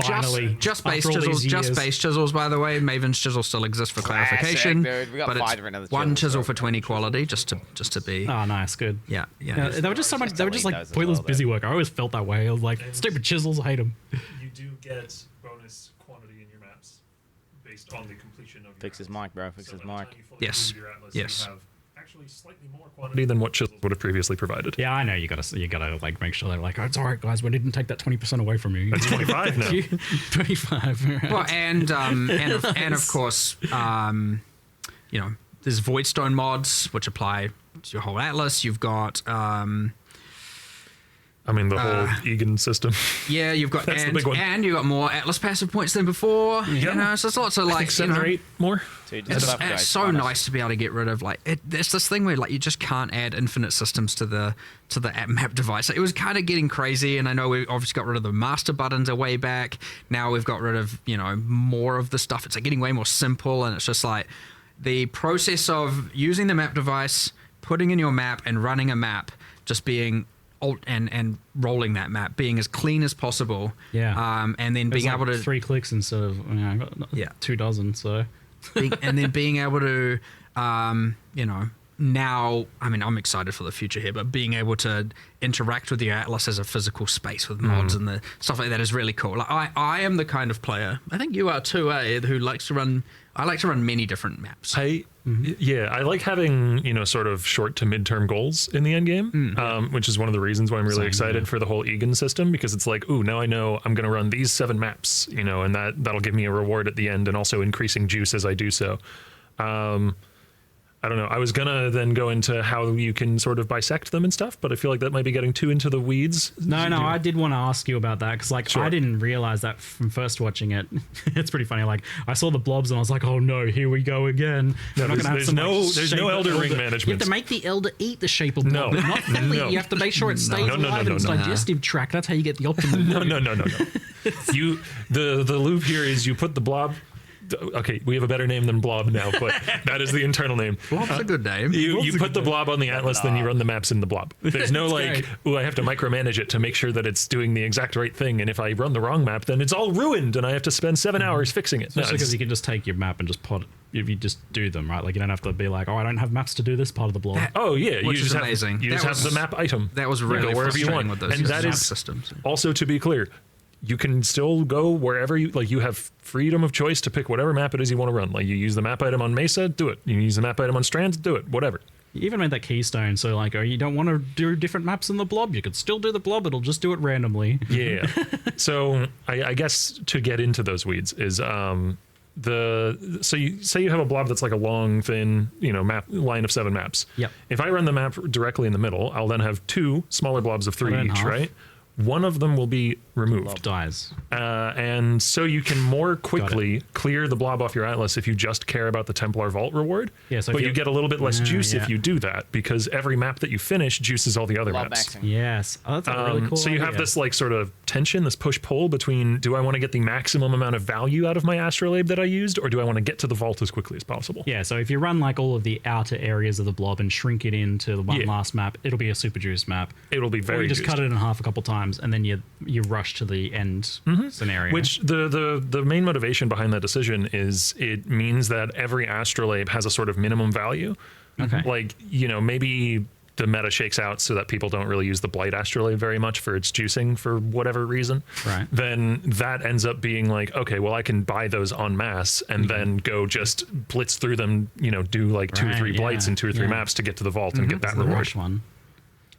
Finally, just base chisels. Just base chisels, by the way. Maven's chisel still exists for clarification, dude. We got but 5 different other one chisel for 20 quality, just to be. Oh, nice, good. Yeah. They were just so much. They were just like pointless busy work. I always felt that way. I was like, stupid chisels, I hate them. You do get bonus quantity in your maps based on the completion of. Fix his mic, bro. Fix his mic. Yes. Yes. Actually slightly more quantity than what chisels would have previously provided. Yeah, I know. You gotta like make sure they're like, oh, it's all right, guys. We didn't take that 20% away from you. That's 25 now. 25. Right. Well, and of course, you know, there's Voidstone mods which apply to your whole Atlas. You've got I mean, the whole Egan system. Yeah, you've got That's the big one. and you got more Atlas passive points than before. You know, so it's lots of like 7 or 8 more. Dude, it's so nice to be able to get rid of like there's this thing where like you just can't add infinite systems to the map device. It was kind of getting crazy, and I know we obviously got rid of the master buttons a way back. Now we've got rid of more of the stuff. It's like getting way more simple, and it's just like the process of using the map device, putting in your map, and running a map just being and rolling that map being as clean as possible. Yeah. And then being able to 3 clicks instead of I got 2 dozen. So. And then being able to, now, I mean, I'm excited for the future here, but being able to interact with your Atlas as a physical space with mods and the stuff like that is really cool. Like, I am the kind of player, I think you are too, who likes to run. I like to run many different maps. Yeah, I like having, sort of short to midterm goals in the end game, which is one of the reasons why I'm really excited for the whole Egan system, because it's like, ooh, now I know I'm going to run these 7 maps, and that'll give me a reward at the end and also increasing juice as I do so. I don't know. I was going to then go into how you can sort of bisect them and stuff, but I feel like that might be getting too into the weeds. No, I did want to ask you about that because, like, I didn't realize that from first watching it. It's pretty funny. Like, I saw the blobs and I was like, oh no, here we go again. No, there's no Elder Ring management. You have to make the Elder eat the shape of the blob. Not Philly. You have to make sure it stays alive in its digestive tract. That's how you get the optimal. No. The loop here is you put the blob. Okay, we have a better name than blob now, but that is the internal name. Blob's a good name. You put the blob on the Atlas, then you run the maps in the blob. There's no like, I have to micromanage it to make sure that it's doing the exact right thing, and if I run the wrong map, then it's all ruined, and I have to spend 7 hours fixing it. Especially because you can just take your map and just pod it. If you just do them, right? Like, you don't have to be like, oh, I don't have maps to do this part of the blob. Which is amazing. You just have the map item. That was really go wherever you want. With those and that is systems. Also, to be clear, you can still go wherever you like. You have freedom of choice to pick whatever map it is you want to run. Like, you use the map item on Mesa, do it. You use the map item on Strands, do it. Whatever. You even made that keystone, so like, you don't want to do different maps in the blob. You could still do the blob. It'll just do it randomly. Yeah. So I guess to get into those weeds is so you say you have a blob that's like a long, thin, map line of 7 maps. Yep. If I run the map directly in the middle, I'll then have 2 smaller blobs of 3 each, right? One of them will be removed. Dies. And so you can more quickly clear the blob off your Atlas if you just care about the Templar Vault reward. Yeah, so but you get a little bit less juice if you do that, because every map that you finish juices all the other maps. Yes. Oh, that's a really cool So you have this like sort of tension, this push-pull between, do I want to get the maximum amount of value out of my astrolabe that I used, or do I want to get to the vault as quickly as possible? Yeah, so if you run like all of the outer areas of the blob and shrink it into the one last map, it'll be a super juice map. It'll be very Or you just juiced. cut it in half a couple times, and then you rush to the end scenario. Which the main motivation behind that decision is it means that every astrolabe has a sort of minimum value. Okay. Like, maybe the meta shakes out so that people don't really use the Blight astrolabe very much for its juicing for whatever reason. Right. Then that ends up being like, okay, well, I can buy those en masse and then go just blitz through them, do like 2 or 3 Blights and 2 or 3 maps to get to the vault and get that reward. One.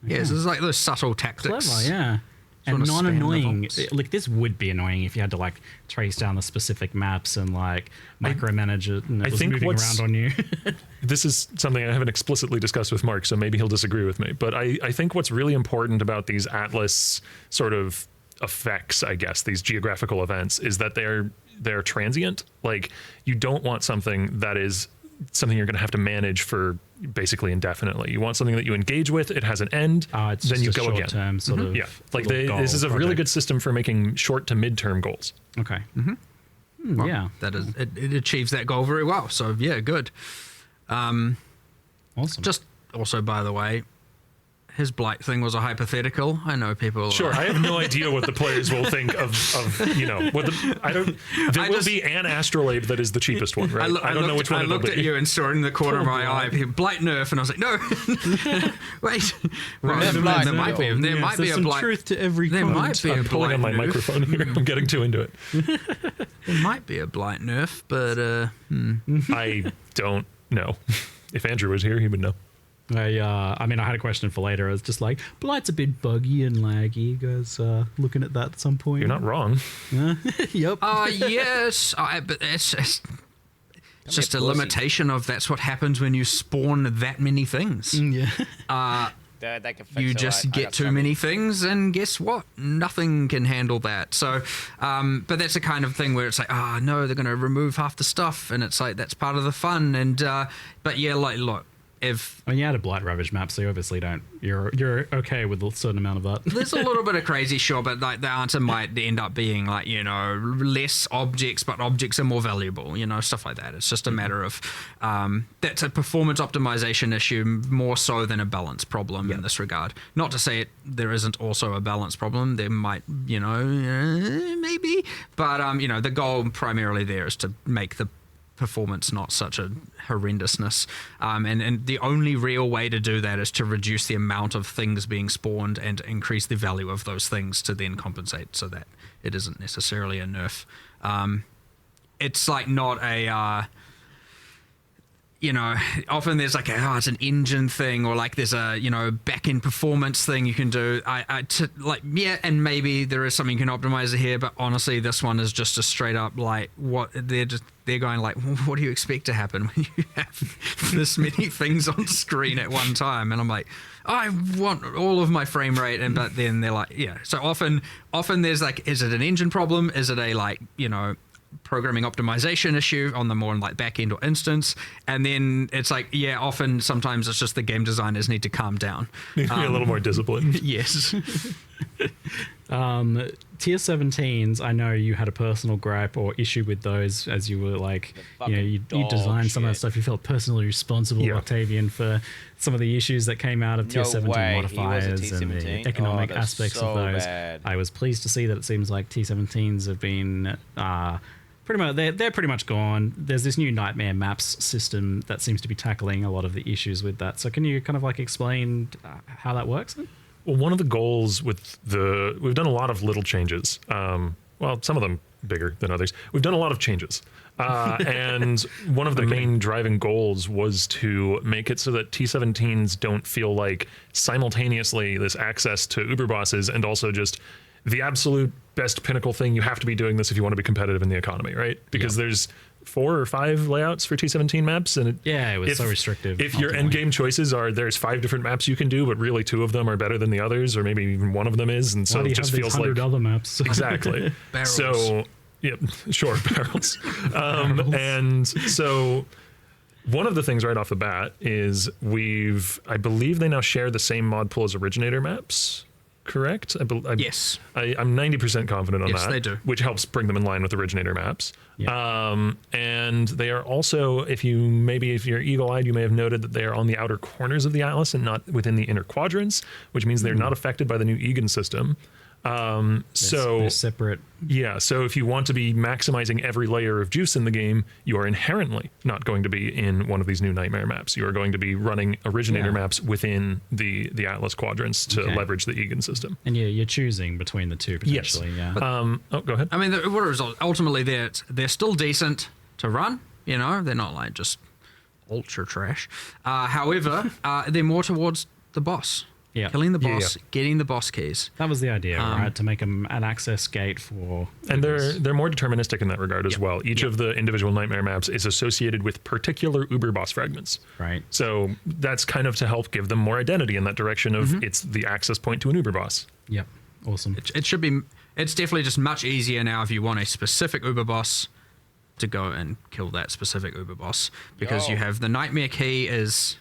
Yeah, so there's like those subtle tactics. Clever, yeah. And non-annoying. Like, this would be annoying if you had to like trace down the specific maps and like micromanage it and it was moving around on you. This is something I haven't explicitly discussed with Mark, so maybe he'll disagree with me. But I think what's really important about these Atlas sort of effects, I guess, these geographical events, is that they're transient. Like, you don't want something that is something you're going to have to manage for basically indefinitely. You want something that you engage with, it has an end, then you go again. Term sort of like this is a really good system for making short to mid-term goals. Okay. Well, yeah, that is it achieves that goal very well. So yeah, good. Awesome. Just also, by the way, his Blight thing was a hypothetical. I know people. Sure, I have no idea what the players will think of what there will be an astrolabe that is the cheapest one, right? I don't know which one. I looked at you and saw in the corner of my eye, Blight nerf, and I was like, no, wait. There might be a Blight. Truth to every there might be a I'm pulling on my microphone here. I'm getting too into it. There might be a Blight nerf, but I don't know. If Andrew was here, he would know. I mean, I had a question for later. I was just like, Blight's a bit buggy and laggy. You guys looking at that at some point? You're not wrong. Yep. Yes. But it's just a limitation of that's what happens when you spawn that many things. Yeah. That can fix you it. just I get got too some- many things, and guess what? Nothing can handle that. So, but that's the kind of thing where it's like, oh no, they're going to remove half the stuff, and it's like that's part of the fun. And but yeah, like look, if I mean, you had a Blight Ravage map, so you obviously don't. You're okay with a certain amount of that. there's a little bit of crazy, sure, but like the answer might end up being like, you know, less objects, but objects are more valuable, you know, stuff like that. It's just a matter of that's a performance optimization issue more so than a balance problem in this regard. Not to say there isn't also a balance problem. There might, you know, maybe, but you know, the goal primarily there is to make the performance not such a horrendousness, and the only real way to do that is to reduce the amount of things being spawned and increase the value of those things to then compensate so that it isn't necessarily a nerf. It's like not a you know, often there's like it's an engine thing, or like there's a, you know, back-end performance thing you can do. And maybe there is something you can optimize here, but honestly, this one is just a straight up like what they're going like, what do you expect to happen when you have this many things on screen at one time? And I'm like, I want all of my frame rate, but then they're like, yeah. So often there's like, is it an engine problem? Is it a like, you know, programming optimization issue on the more like back end or instance? And then it's like, yeah, often sometimes it's just the game designers need to calm down. Need to be a little more disciplined. Yes. Tier 17s, I know you had a personal gripe or issue with those, as you were like, you know, you designed some of that stuff. You felt personally responsible, Octavian, for some of the issues that came out of Tier 17 modifiers and the economic aspects of those. Bad. I was pleased to see that it seems like Tier 17s have been pretty much, they're pretty much gone. There's this new Nightmare Maps system that seems to be tackling a lot of the issues with that. So can you kind of like explain how that works? Well, one of the goals with we've done a lot of little changes. Well, some of them bigger than others. We've done a lot of changes. And one of the main driving goals was to make it so that T17s don't feel like simultaneously this access to Uber bosses and also just the absolute best pinnacle thing. You have to be doing this if you want to be competitive in the economy, right? Because there's 4 or 5 layouts for T17 maps, and it was so restrictive. If your end game choices are there's 5 different maps you can do, but really 2 of them are better than the others, or maybe even one of them is, and so it just feels like other maps. Exactly. Barrels. So yeah, sure, barrels. And so one of the things right off the bat is I believe they now share the same mod pool as originator maps. Correct? Yes. I'm 90% confident on that. Yes, they do. Which helps bring them in line with originator maps. Yeah. And they are also, if you're eagle-eyed, you may have noted that they are on the outer corners of the atlas and not within the inner quadrants, which means they're not affected by the new Egan system. They're separate. Yeah, so if you want to be maximizing every layer of juice in the game, you are inherently not going to be in one of these new Nightmare maps. You are going to be running originator maps within the Atlas quadrants to leverage the Egan system. And you're choosing between the two potentially. Yes. Yeah. Go ahead. I mean, what a result. Ultimately, they're still decent to run. You know, they're not like just ultra trash. However, they're more towards the boss. Yeah. Killing the boss, getting the boss keys. That was the idea, right? To make them an access gate for... And they're more deterministic in that regard as well. Each of the individual Nightmare maps is associated with particular Uber boss fragments. Right. So that's kind of to help give them more identity in that direction of it's the access point to an Uber boss. Yep. Awesome. It should be... It's definitely just much easier now if you want a specific Uber boss to go and kill that specific Uber boss. Because you have the Nightmare key is...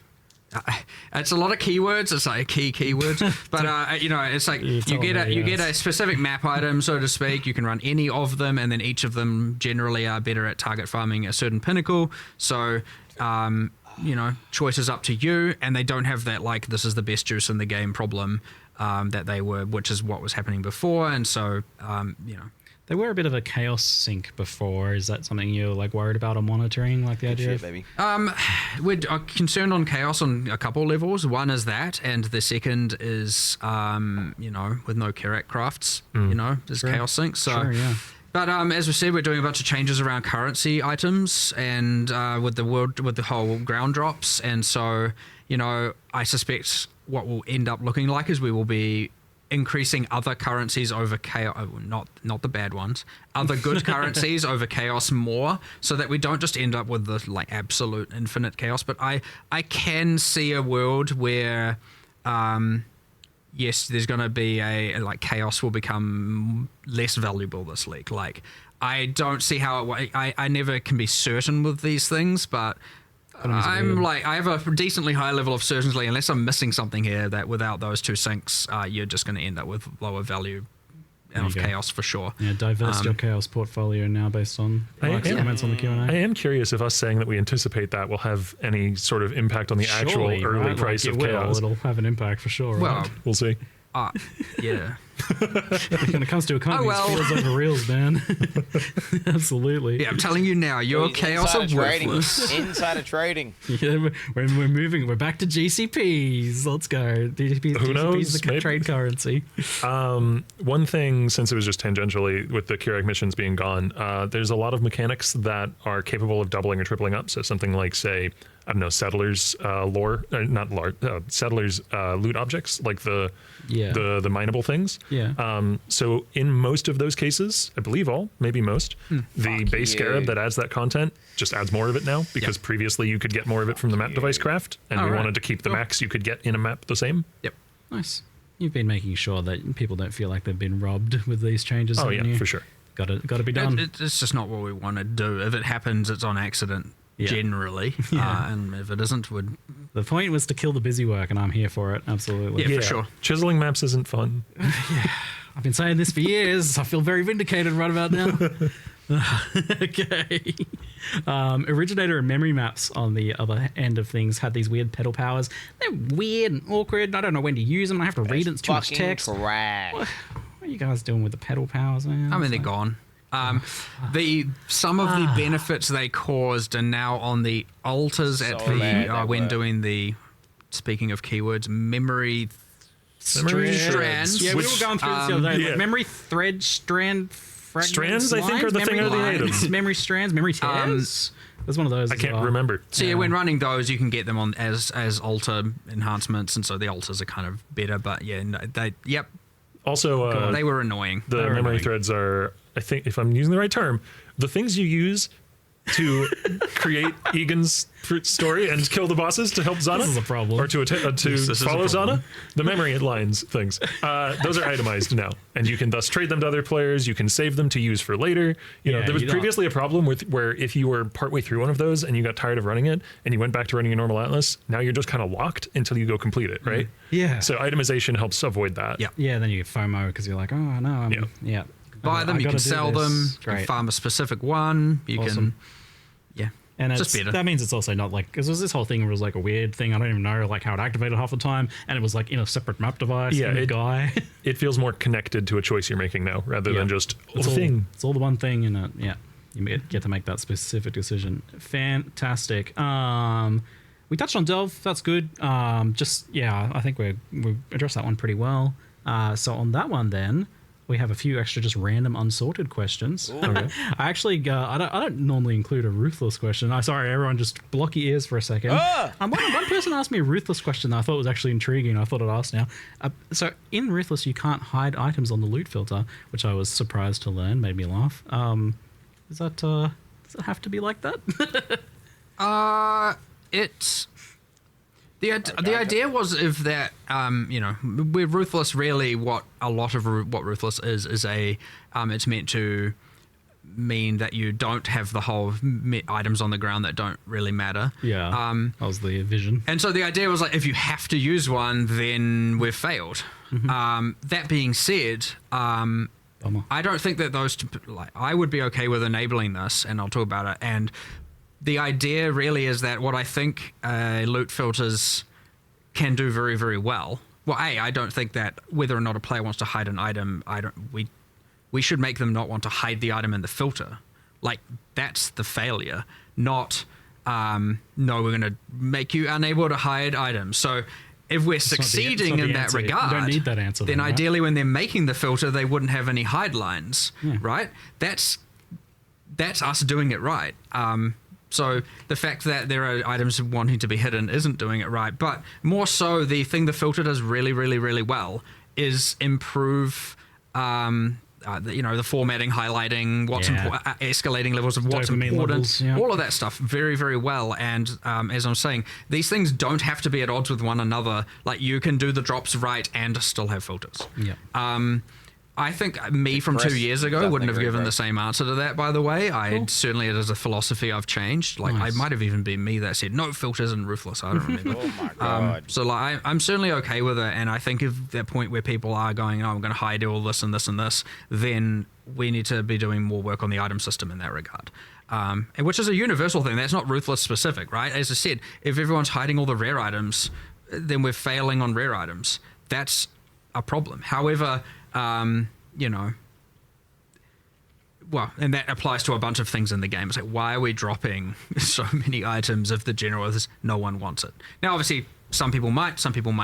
it's a lot of keywords. It's like a keyword, but you know, it's like you get a specific map item, so to speak. You can run any of them, and then each of them generally are better at target farming a certain pinnacle. So, you know, choice is up to you, and they don't have that like this is the best juice in the game problem that they were, which is what was happening before, and so you know. They were a bit of a chaos sink before. Is that something you're like worried about or monitoring? Like the idea of... baby. We're concerned on chaos on a couple levels. One is that, and the second is, you know, with no Karak crafts, you know, there's chaos sink. So, but as we said, we're doing a bunch of changes around currency items and with the whole ground drops. And so, you know, I suspect what will end up looking like is we will be increasing other currencies over chaos, not the bad ones, other good currencies over chaos more, so that we don't just end up with the like absolute infinite chaos. But I can see a world where yes, there's going to be like chaos will become less valuable this league. Like, I don't see how I never can be certain with these things, but I'm like, I have a decently high level of certainty unless I'm missing something here that without those two sinks, you're just going to end up with lower value of chaos for sure. Yeah, divest your chaos portfolio now based on comments on the Q&A. I am curious if us saying that we anticipate that will have any sort of impact on the actual early price of chaos. It'll have an impact for sure. Well, right? We'll see. Yeah. When it comes to economies, feels over reels, man. Absolutely. Yeah, I'm telling you now, your chaos are worthless. Insider trading. Yeah, we're moving. We're back to GCPs. Let's go. Who knows? GCP's the trade currency. One thing, since it was just tangentially with the Keurig missions being gone, there's a lot of mechanics that are capable of doubling or tripling up. So something like, say, I don't know, Settlers Settlers loot objects, like the mineable things. Yeah. So in most of those cases, I believe all, maybe most, the base Scarab that adds that content just adds more of it now, because previously you could get more of it from the map device craft, and we wanted to keep the max you could get in a map the same. Yep. Nice. You've been making sure that people don't feel like they've been robbed with these changes. Oh yeah, you? for sure. Got to be done. It's just not what we want to do. If it happens, it's on accident. Generally, and if it isn't, the point was to kill the busy work, and I'm here for it. Absolutely, yeah, for sure. Chiseling maps isn't fun. I've been saying this for years. I feel very vindicated right about now. Okay. Originator and memory maps on the other end of things had these weird pedal powers. They're weird and awkward. I don't know when to use them. I have to read it. It's too much text. Trash. What are you guys doing with the pedal powers, man? I mean, they're gone. Some of the benefits they caused are now on the altars when doing the, speaking of keywords, memory strands. Yeah, we were going through this the other day. Yeah. Like memory thread strand fragments. Strands, I think, are the thing of the items. Memory strands, memory tears. There's one of those. I can't remember. So yeah, when running those, you can get them on as altar enhancements, and so the altars are kind of better. But yeah, no, Also, they were annoying. The memory threads are, I think, if I'm using the right term, the things you use to create Egan's story and kill the bosses to help Zana. This is a problem. Or to follow Zana. The memory lines things. Those are itemized now. And you can thus trade them to other players. You can save them to use for later. There was previously a problem with where if you were partway through one of those and you got tired of running it and you went back to running a normal Atlas, now you're just kind of locked until you go complete it, right? Yeah. So itemization helps avoid that. Yeah. Yeah, then you get FOMO because you're like, oh, no. Yeah. Buy them, you can sell them, you can farm a specific one, you can... Yeah. And it's just better. That means it's also not like, because there's this whole thing where it was like a weird thing, I don't even know like how it activated half the time, and it was like in a separate map device, guy. It feels more connected to a choice you're making now, rather than just a thing. It's all the one thing, and you get to make that specific decision. Fantastic. We touched on Delve, that's good. I think we addressed that one pretty well. So on that one then, we have a few extra just random unsorted questions. Okay. I actually I don't normally include a ruthless question. Sorry, everyone, just block your ears for a second. One person asked me a ruthless question that I thought was actually intriguing. I thought I'd ask now. So in ruthless, you can't hide items on the loot filter, which I was surprised to learn. Made me laugh. Does it have to be like that? It's... The idea was if that, with Ruthless, really what a lot of what Ruthless is it's meant to mean that you don't have the whole items on the ground that don't really matter. Yeah, that was the vision. And so the idea was like, if you have to use one, then we've failed. Mm-hmm. That being said, I don't think that those two, I would be okay with enabling this, and I'll talk about it. And the idea really is that what I think loot filters can do very, very well. Well, I don't think that whether or not a player wants to hide an item, we should make them not want to hide the item in the filter. Like, that's the failure, not, no, we're going to make you unable to hide items. So if we're succeeding in that regard, you don't need that answer, then right? Ideally when they're making the filter, they wouldn't have any hide lines, right? That's us doing it right. So the fact that there are items wanting to be hidden isn't doing it right. But more so, the thing the filter does really, really, really well is improve the formatting, highlighting, what's escalating levels of what's Dopamine important, levels, yeah. all of that stuff very, very well. And as I'm saying, these things don't have to be at odds with one another. Like, you can do the drops right and still have filters. Yeah. I think me from 2 years ago wouldn't have given the same answer to that, by the way. Certainly, it is a philosophy I've changed. Like, I might have even been me that said, no filters and ruthless. I don't remember. Oh, my God. So, like, I'm certainly okay with it. And I think if that point where people are going, I'm going to hide all this and this and this, then we need to be doing more work on the item system in that regard. And which is a universal thing. That's not ruthless specific, right? As I said, if everyone's hiding all the rare items, then we're failing on rare items. That's a problem. However, and that applies to a bunch of things in the game. It's like, why are we dropping so many items if the general is no one wants it? Now, obviously, some people might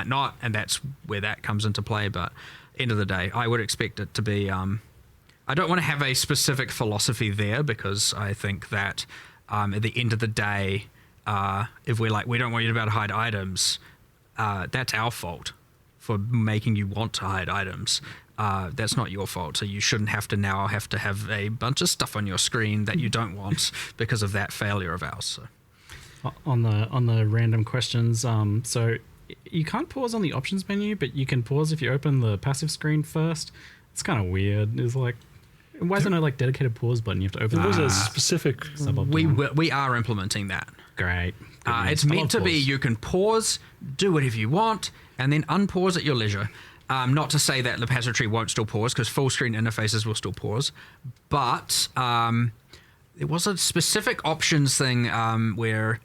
not, and that's where that comes into play. But end of the day, I would expect it to be. I don't want to have a specific philosophy there, because I think that at the end of the day, if we're like, we don't want you to be able to hide items, that's our fault for making you want to hide items. That's not your fault. So you shouldn't have to have a bunch of stuff on your screen that you don't want because of that failure of ours. So. On the random questions, so you can't pause on the options menu, but you can pause if you open the passive screen first. It's kind of weird. It's like, why is there no like dedicated pause button? You have to open. There was a specific. We are implementing that. Great. It's meant to be you can pause, do whatever you want, and then unpause at your leisure. Not to say that the passive tree won't still pause, because full screen interfaces will still pause, but there was a specific options thing where,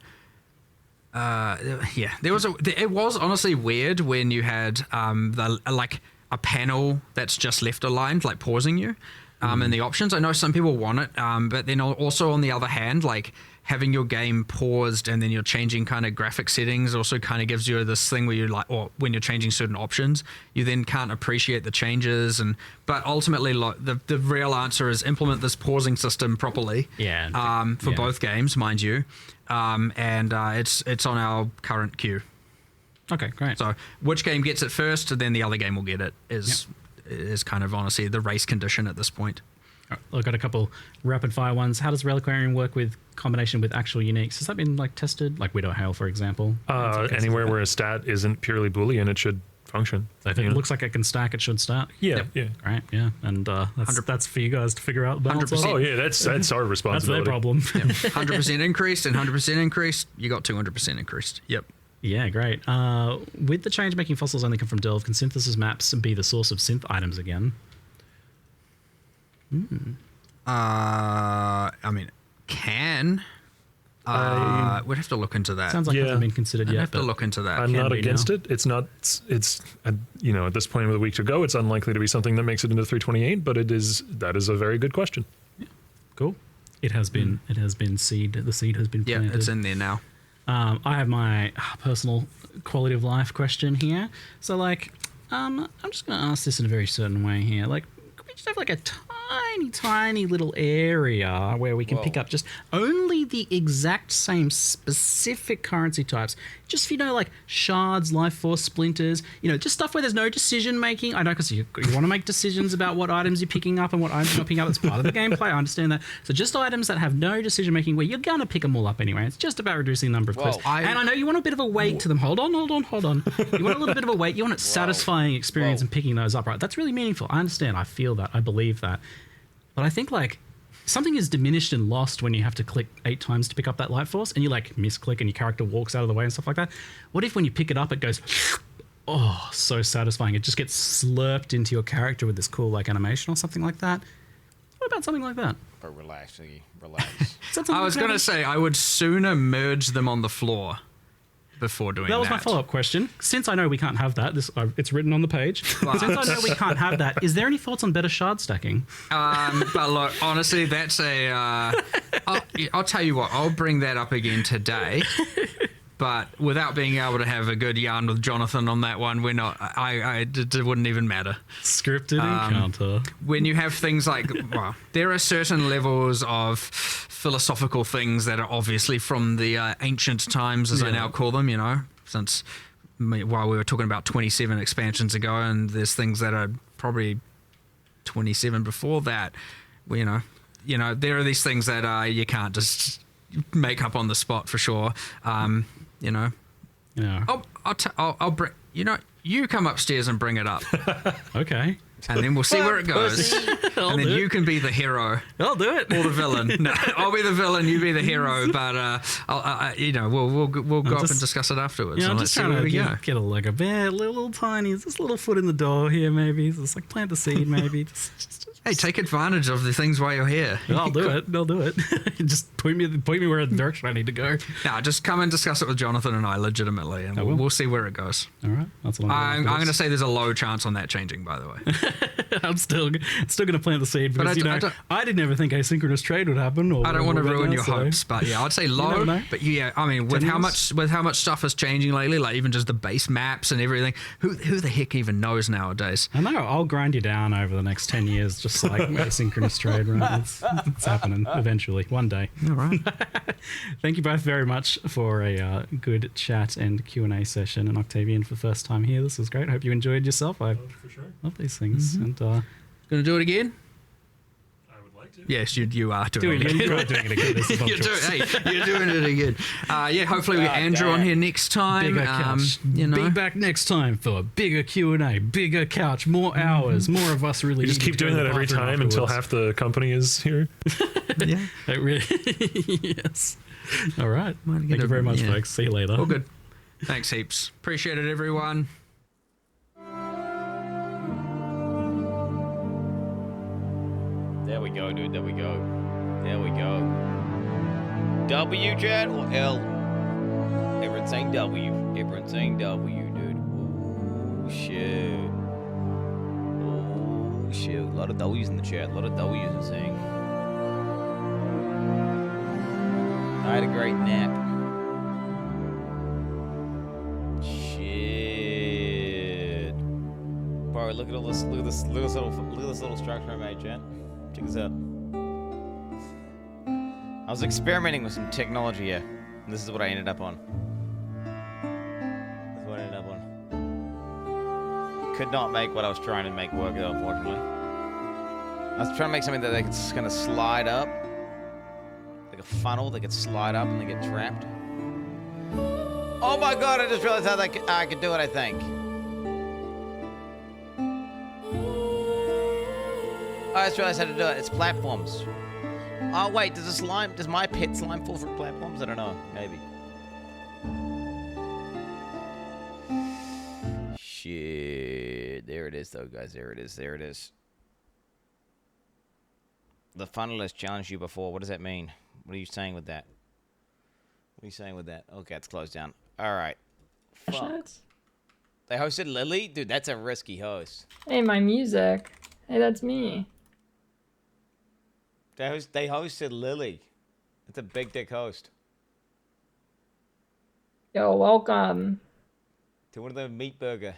it was honestly weird when you had a panel that's just left aligned, like pausing you in the options. I know some people want it, but then also on the other hand, like, having your game paused and then you're changing kind of graphic settings also kind of gives you this thing where you're like, or when you're changing certain options, you then can't appreciate the changes. But ultimately, the real answer is implement this pausing system properly. For both games, mind you. And it's on our current queue. Okay, great. So which game gets it first, and then the other game will get it is kind of honestly the race condition at this point. I've got a couple rapid fire ones. How does Reliquarian work with combination with actual uniques? Has that been like tested? Like Widow Hail, for example? Anywhere where a stat isn't purely Boolean, it should function. So if it looks like it can stack, it should start. Yeah. Great. Yeah, and that's for you guys to figure out. 100%. Oh yeah, that's our responsibility. That's their problem. 100% increased and 100% increased. You got 200% increased. Yep. Yeah, great. With the change making fossils only come from Delve, can synthesis maps be the source of synth items again? I mean, can. We'd have to look into that. Sounds like it hasn't been considered yet. I'd have to look into that. I'm not against it. It's not. It's at this point of the week to go, it's unlikely to be something that makes it into 328. But that is a very good question. Yeah. Cool. It has been. It has been seed. The seed has been planted. Yeah, it's in there now. I have my personal quality of life question here. So, like, I'm just going to ask this in a very certain way here. Like, could we just have like a tiny little area where we can pick up just only the exact same specific currency types, just like shards, life force, splinters, just stuff where there's no decision making. I know, because you want to make decisions about what items you're picking up and what items you're not picking up. It's part of the gameplay. I understand that. So just items that have no decision making, where you're gonna pick them all up anyway. It's just about reducing the number of clicks. And I know you want a bit of a weight to them. Hold on. You want a little bit of a weight. You want a satisfying experience in picking those up, right? That's really meaningful. I understand. I feel that. I believe that. But I think like something is diminished and lost when you have to click 8 times to pick up that life force, and you like misclick and your character walks out of the way and stuff like that. What if when you pick it up, it goes, oh, so satisfying. It just gets slurped into your character with this cool like animation or something like that. What about something like that? But relax, Iggy. Relax. I was going to say, I would sooner merge them on the floor before doing that. That was my follow-up question. Since I know we can't have that, it's written on the page. Since I know we can't have that, is there any thoughts on better shard stacking? But look, honestly, that's I'll tell you what, I'll bring that up again today. But without being able to have a good yarn with Jonathan on that one, we're not. It wouldn't even matter. Scripted encounter. When you have things like, there are certain levels of philosophical things that are obviously from the ancient times, as I now call them. Since while we were talking about 27 expansions ago, and there's things that are probably 27 before that. You know, there are these things that you can't just make up on the spot for sure. You know, Yeah. I'll bring. You know, you come upstairs and bring it up. Okay. And then we'll see where it goes. And then you can be the hero. I'll do it. Or the villain. No, I'll be the villain, you be the hero. But you know, we'll go up and discuss it afterwards. Yeah, I'm let's just see trying where we to go. get a like a bare little tiny, just little foot in the door here. Maybe just like plant the seed. Maybe just Hey, take advantage of the things while you're here. I'll do it. I'll do it. Just point me where the direction I need to go. Nah, just come and discuss it with Jonathan and I legitimately, and we'll see where it goes. All right, that's what I'm going to say there's a low chance on that changing, by the way. I'm still going to plant the seed because I didn't ever think asynchronous trade would happen. I don't want to ruin your hopes, but yeah, I'd say low. But yeah, I mean, with how much stuff is changing lately, like even just the base maps and everything, who the heck even knows nowadays? I know. I'll grind you down over the next 10 years, just like asynchronous trade. Right? It's happening eventually, one day. All right. Thank you both very much for a good chat and Q&A session. And Octavian, for the first time here, this was great. Hope you enjoyed yourself. I love these things. And gonna do it again? I would like to. Yes, you are doing it again. You are doing it again. This is not you're doing it again. Yeah, hopefully we get Andrew on here next time. Bigger couch. You know. Be back next time for bigger Q&A, bigger couch, more hours, more of us really. You just keep doing that every time until half the company is here. Yeah. It really, yes. All right. Thank you very much, folks. See you later. All good. Thanks heaps. Appreciate it, everyone. There we go, dude. There we go. There we go. W, chat, or L? Everyone's saying W. Everyone's saying W, dude. Ooh, shit. Oh, shit. A lot of W's in the chat. A lot of W's are saying. I had a great nap. Shit. Bro, look at all this. Look at this little structure I made, chat. Check this out. I was experimenting with some technology here, and this is what I ended up on. This is what I ended up on. Could not make what I was trying to make work, though, unfortunately. I was trying to make something that they could kind of slide up, like a funnel. They could slide up and they get trapped. Oh my god! I just realized how I could do it. I think. I just realized how to do it. It's platforms. Oh wait, does my pit slime fall for platforms? I don't know. Maybe. Shit. There it is though, guys. There it is. There it is. The funnel has challenged you before. What does that mean? What are you saying with that? What are you saying with that? Okay, it's closed down. Alright. Fuck. They hosted Lily? Dude, that's a risky host. Hey, my music. Hey, that's me. They hosted Lily. It's a big dick host. Yo, welcome. To one of the meat burger.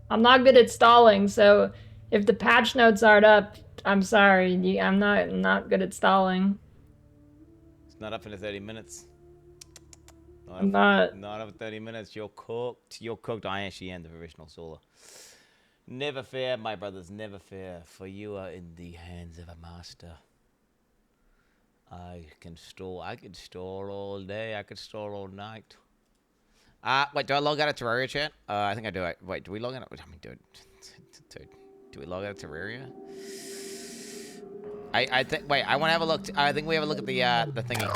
I'm not good at stalling, so if the patch notes aren't up, I'm sorry. I'm not good at stalling. It's not up in the 30 minutes. Not up in 30 minutes. You're cooked. You're cooked. I actually am the professional solar. Never fear, my brothers, never fear, for you are in the hands of a master. I could stall all day, I could stall all night. Wait, do I log out of Terraria, chat? I think I do. Wait, do we log out? I mean, dude, do we log out of Terraria? I think, wait, I want to have a look. I think we have a look at the thingy.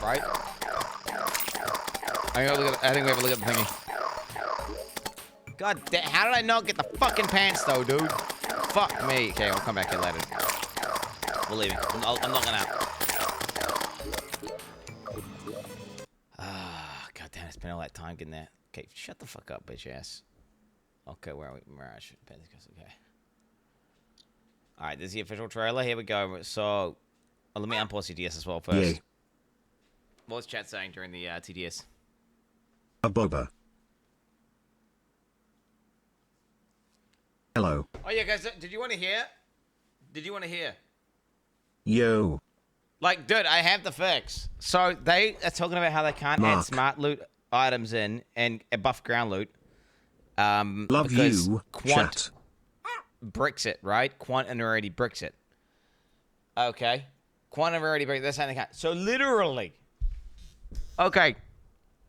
Right? I think we have a look at the thingy. God damn, how did I not get the fucking pants though, dude? Fuck me. Okay, I'll come back here later. We're leaving. I'm logging out. God damn, I spent all that time getting that. Okay, shut the fuck up, bitch ass. Okay, where are we? Mirage. Okay. Alright, this is the official trailer. Here we go. So, let me unpause TDS as well first. Yeah. What was chat saying during the TDS? A boba. Hello. Oh yeah, guys, did you want to hear? Did you want to hear? Yo. Like, dude, I have the fix. So they are talking about how they can't add smart loot items in and buff ground loot Love because you, Quant chat. bricks it, right? Quant and already bricks it. Okay. Quant and already bricks it. That's how they count. So literally, okay,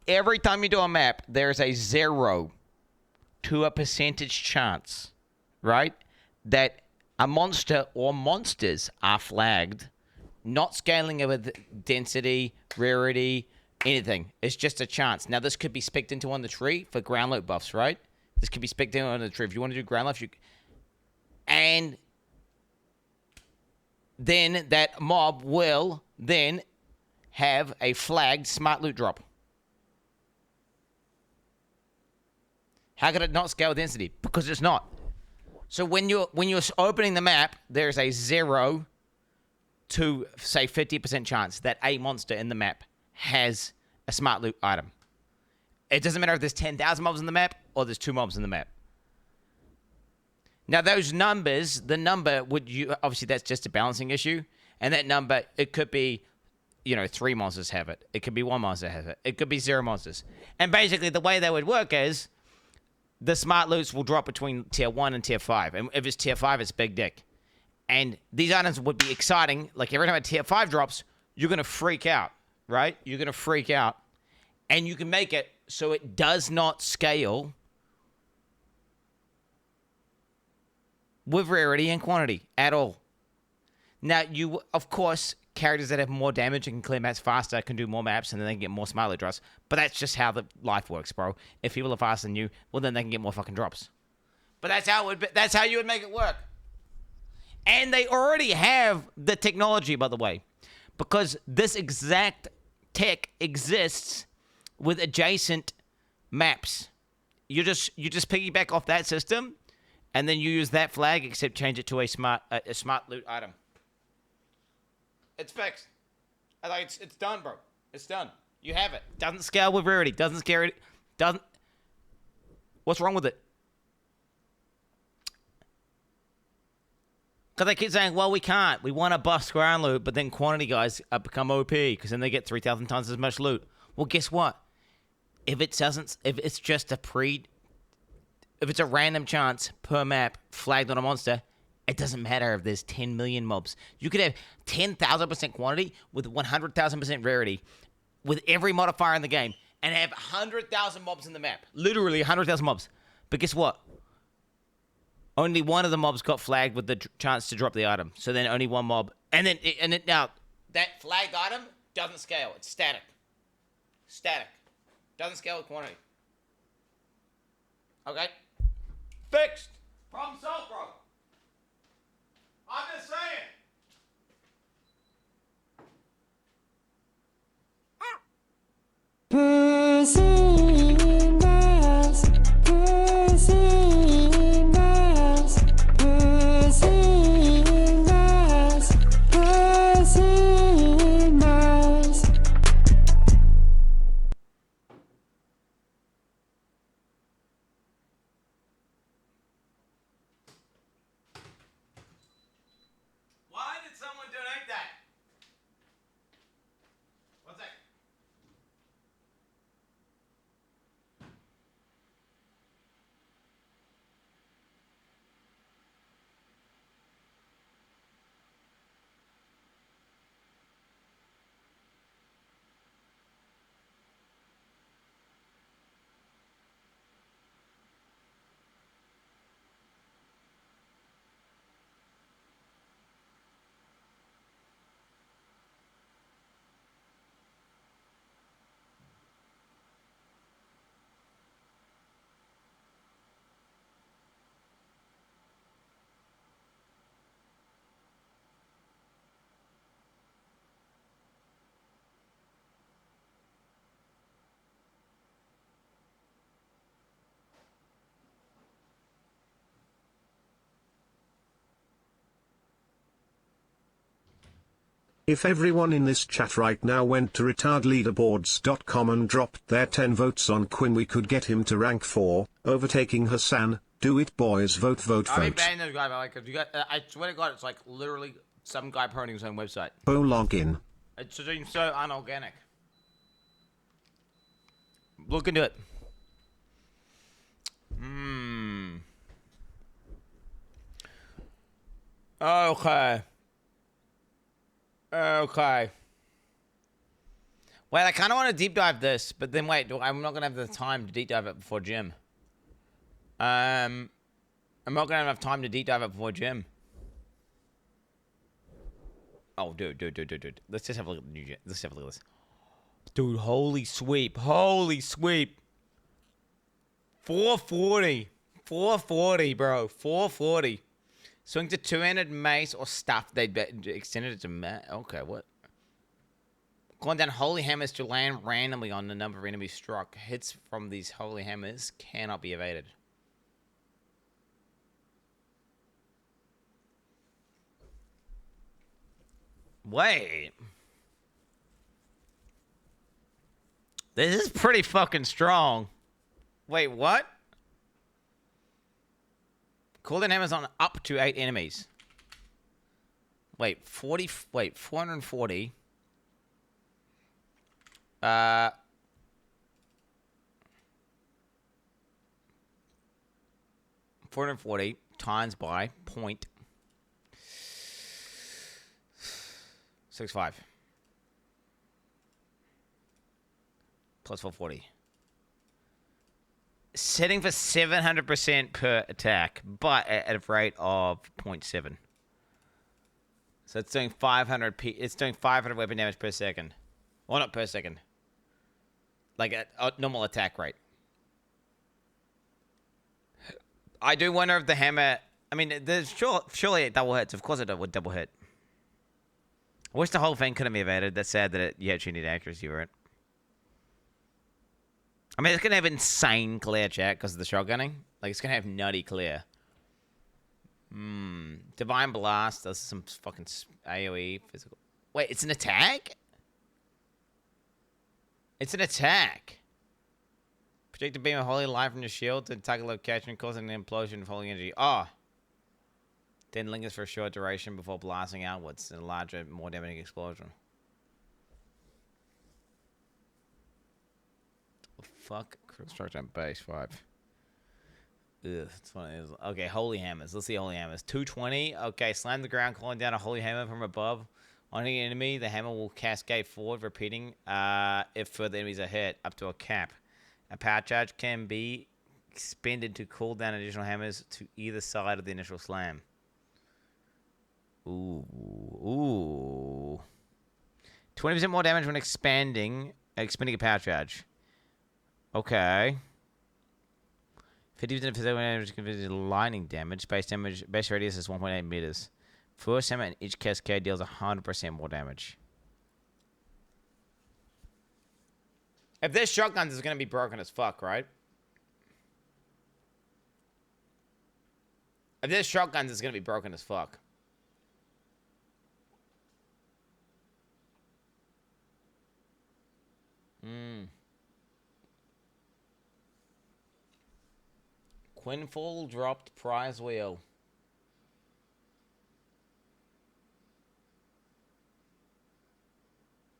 every time you do a map, there's a 0 to a percentage chance, right, that a monster or monsters are flagged, not scaling with density, rarity, anything. It's just a chance. Now, this could be spec'd into on the tree for ground loot buffs, right? This could be spec'd into on the tree. If you want to do ground loot, and then that mob will then have a flagged smart loot drop. How could it not scale with density? Because it's not. So when you're opening the map, there's a 0 to, say, 50% chance that a monster in the map has a smart loot item. It doesn't matter if there's 10,000 mobs in the map or there's 2 mobs in the map. Now, those numbers, the number obviously that's just a balancing issue. And that number, it could be, 3 monsters have it. It could be 1 monster has it. It could be 0 monsters. And basically the way that would work is the smart loots will drop between tier 1 and tier 5. And if it's tier 5, it's big dick. And these items would be exciting. Like every time a tier 5 drops, you're going to freak out, right? You're going to freak out. And you can make it so it does not scale with rarity and quantity at all. Now, of course, characters that have more damage and can clear maps faster can do more maps and then they can get more smart loot drops. But that's just how the life works, bro. If people are faster than you, well, then they can get more fucking drops. But that's how you would make it work. And they already have the technology, by the way, because this exact tech exists with adjacent maps. You just piggyback off that system, and then you use that flag, except change it to a smart loot item. It's fixed. It's done, bro. It's done. You have it. Doesn't scale with rarity. Doesn't scare it. Doesn't. What's wrong with it? Because they keep saying, well, we can't. We want to bust ground loot, but then quantity guys become OP because then they get 3,000 times as much loot. Well, guess what? If it's just if it's a random chance per map flagged on a monster, it doesn't matter if there's 10 million mobs. You could have 10,000% quantity with 100,000% rarity with every modifier in the game and have 100,000 mobs in the map. Literally 100,000 mobs. But guess what? Only one of the mobs got flagged with the chance to drop the item. So then only one mob. Now, that flagged item doesn't scale. It's static. Static. Doesn't scale with quantity. Okay? Fixed. Problem solved, bro. I'm just saying. Why did someone donate that? What's that? If everyone in this chat right now went to retardleaderboards.com and dropped their 10 votes on Quinn, we could get him to rank 4, overtaking Hassan. Do it, boys. Vote, vote, I mean, vote. ban those guys, but I swear to God, it's like literally some guy promoting his own website. Bo login. It seems so unorganic. Look into it. Okay. Okay. Wait, I kind of want to deep dive this, but then wait, I'm not going to have the time to deep dive it before gym. I'm not going to have enough time to deep dive it before gym. Oh, dude. Let's just have a look at the new gym. Let's have a look at this. Dude, holy sweep. Holy sweep. 440. 440, bro. 440. Swing to two-handed mace or staff. They extended it to mace. Okay, what? Calling down holy hammers to land randomly on the number of enemies struck. Hits from these holy hammers cannot be evaded. Wait. This is pretty fucking strong. Wait, what? Call down hammers on up to 8 enemies. Wait, 440. 440 times by 0.65 plus 440. Setting for 700% per attack, but at a rate of 0.7. So it's doing 500. It's doing 500 weapon damage per second. Well, not per second. Like a normal attack rate. I do wonder if the hammer... I mean, there's surely it double hits. Of course it would double hit. I wish the whole thing couldn't be evaded. That's sad that you actually need accuracy for it. I mean, it's going to have insane clear, chat, because of the shotgunning. Like, it's going to have nutty clear. Divine Blast does some fucking AoE physical... Wait, it's an attack? It's an attack. Project a beam of holy light from your shield to attack a location, causing an implosion of holy energy. Oh. Then lingers for a short duration before blasting outwards in a larger, more damaging explosion. What the fuck? Construct on base 5. Ugh, that's funny. Okay, holy hammers. Let's see holy hammers. 220. Okay, slam the ground, calling down a holy hammer from above. On any enemy, the hammer will cascade forward, repeating if further enemies are hit, up to a cap. A power charge can be expended to cool down additional hammers to either side of the initial slam. Ooh. 20% more damage when expending a power charge. Okay. 50% of physical damage converted to lightning damage. Base radius is 1.8 meters. First hammer in each cascade deals 100% more damage. If there's shotguns, it's going to be broken as fuck, right? If there's shotguns, it's going to be broken as fuck. Quinfall dropped prize wheel.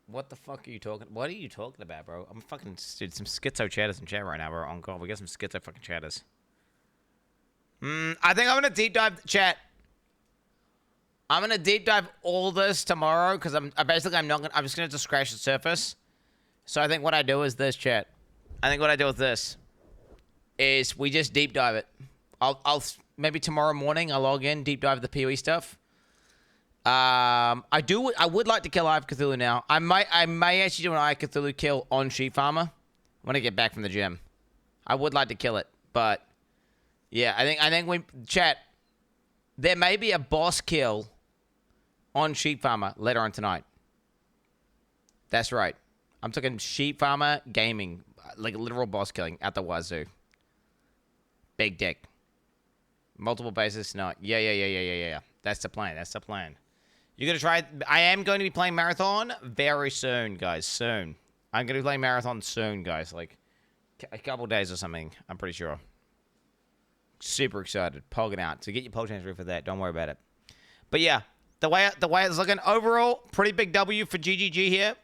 What the fuck are you talking? What are you talking about, bro? I'm fucking dude. Some schizo chatters in chat right now, bro. On God, we got some schizo fucking chatters. I think I'm gonna deep dive chat. I'm gonna deep dive all this tomorrow because I'm just gonna just scratch the surface. So I think what I do is this, chat. I think what I do with this is we just deep dive it. I'll maybe tomorrow morning I'll log in, deep dive the PoE stuff. I would like to kill Eye of Cthulhu now. I may actually do an Eye of Cthulhu kill on Sheep Farmer when I get back from the gym. I would like to kill it, but yeah, I think we chat. There may be a boss kill on Sheep Farmer later on tonight. That's right. I'm talking Sheep Farmer gaming, like literal boss killing at the wazoo. Big dick. Multiple bases. No. Yeah. That's the plan. You're going to try... I am going to be playing Marathon very soon, guys. Soon. I'm going to be playing Marathon soon, guys. Like, a couple days or something. I'm pretty sure. Super excited. Pogging out. So get your Pog Chains ready for that. Don't worry about it. But yeah, the way it's looking, overall, pretty big W for GGG here.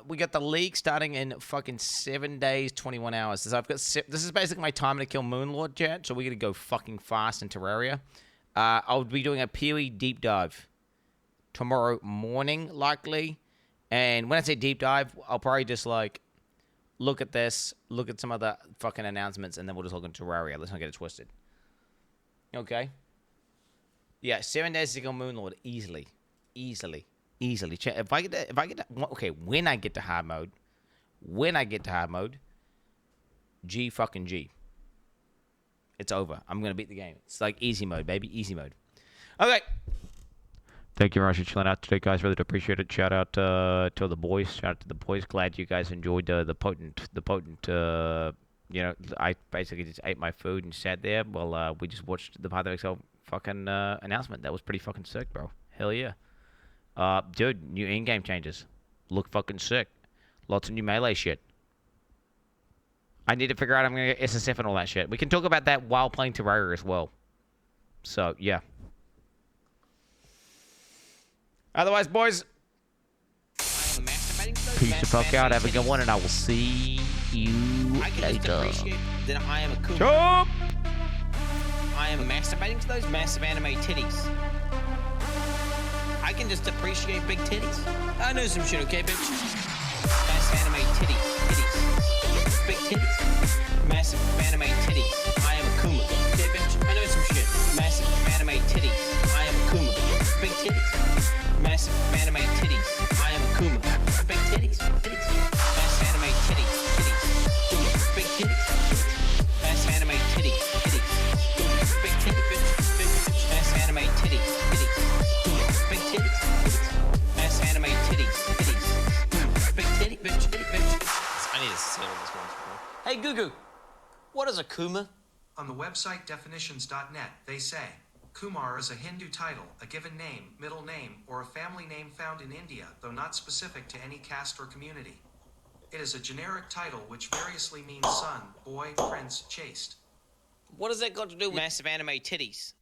We got the league starting in fucking 7 days, 21 hours. So I've got this is basically my time to kill Moonlord, chat. So we're going to go fucking fast in Terraria. I'll be doing a PoE deep dive tomorrow morning, likely. And when I say deep dive, I'll probably just like look at this, look at some other fucking announcements, and then we'll just look into Terraria. Let's not get it twisted. Okay. Yeah, 7 days to go Moonlord easily. If I get okay, when I get to hard mode, G fucking G. It's over. I'm gonna beat the game. It's like easy mode, baby, easy mode. Okay. Thank you very much for chilling out today, guys. Really appreciate it. Shout out to the boys. Shout out to the boys. Glad you guys enjoyed the potent. You know, I basically just ate my food and sat there while we just watched the Path of Exile fucking announcement. That was pretty fucking sick, bro. Hell yeah. Dude, new in-game changes. Look fucking sick. Lots of new melee shit. I need to figure out how I'm going to get SSF and all that shit. We can talk about that while playing Terraria as well. So, yeah. Otherwise, boys, peace the fuck out. Have a good one, and I will see you later. That I am a Kuma. I am masturbating to those massive anime titties. I can just appreciate big titties. I know some shit, okay, bitch? Massive anime titties. Big titties. Massive anime titties. I am a Kuma. Okay, bitch? I know some shit. Massive anime titties. I am a Kuma. Big titties. Massive anime titties. I am a Kuma. Big titties. Massive anime titties. Big titties. Massive anime titties. Big titties. Bitch. Massive anime titties. Big titties. Massive anime titties. Big titty. Bitch. I need to settle this once before. Hey, Gugu. What is a Kuma? On the website definitions.net, they say, Kumar is a Hindu title, a given name, middle name, or a family name found in India, though not specific to any caste or community. It is a generic title which variously means son, boy, prince, chaste. What has that got to do with massive anime titties?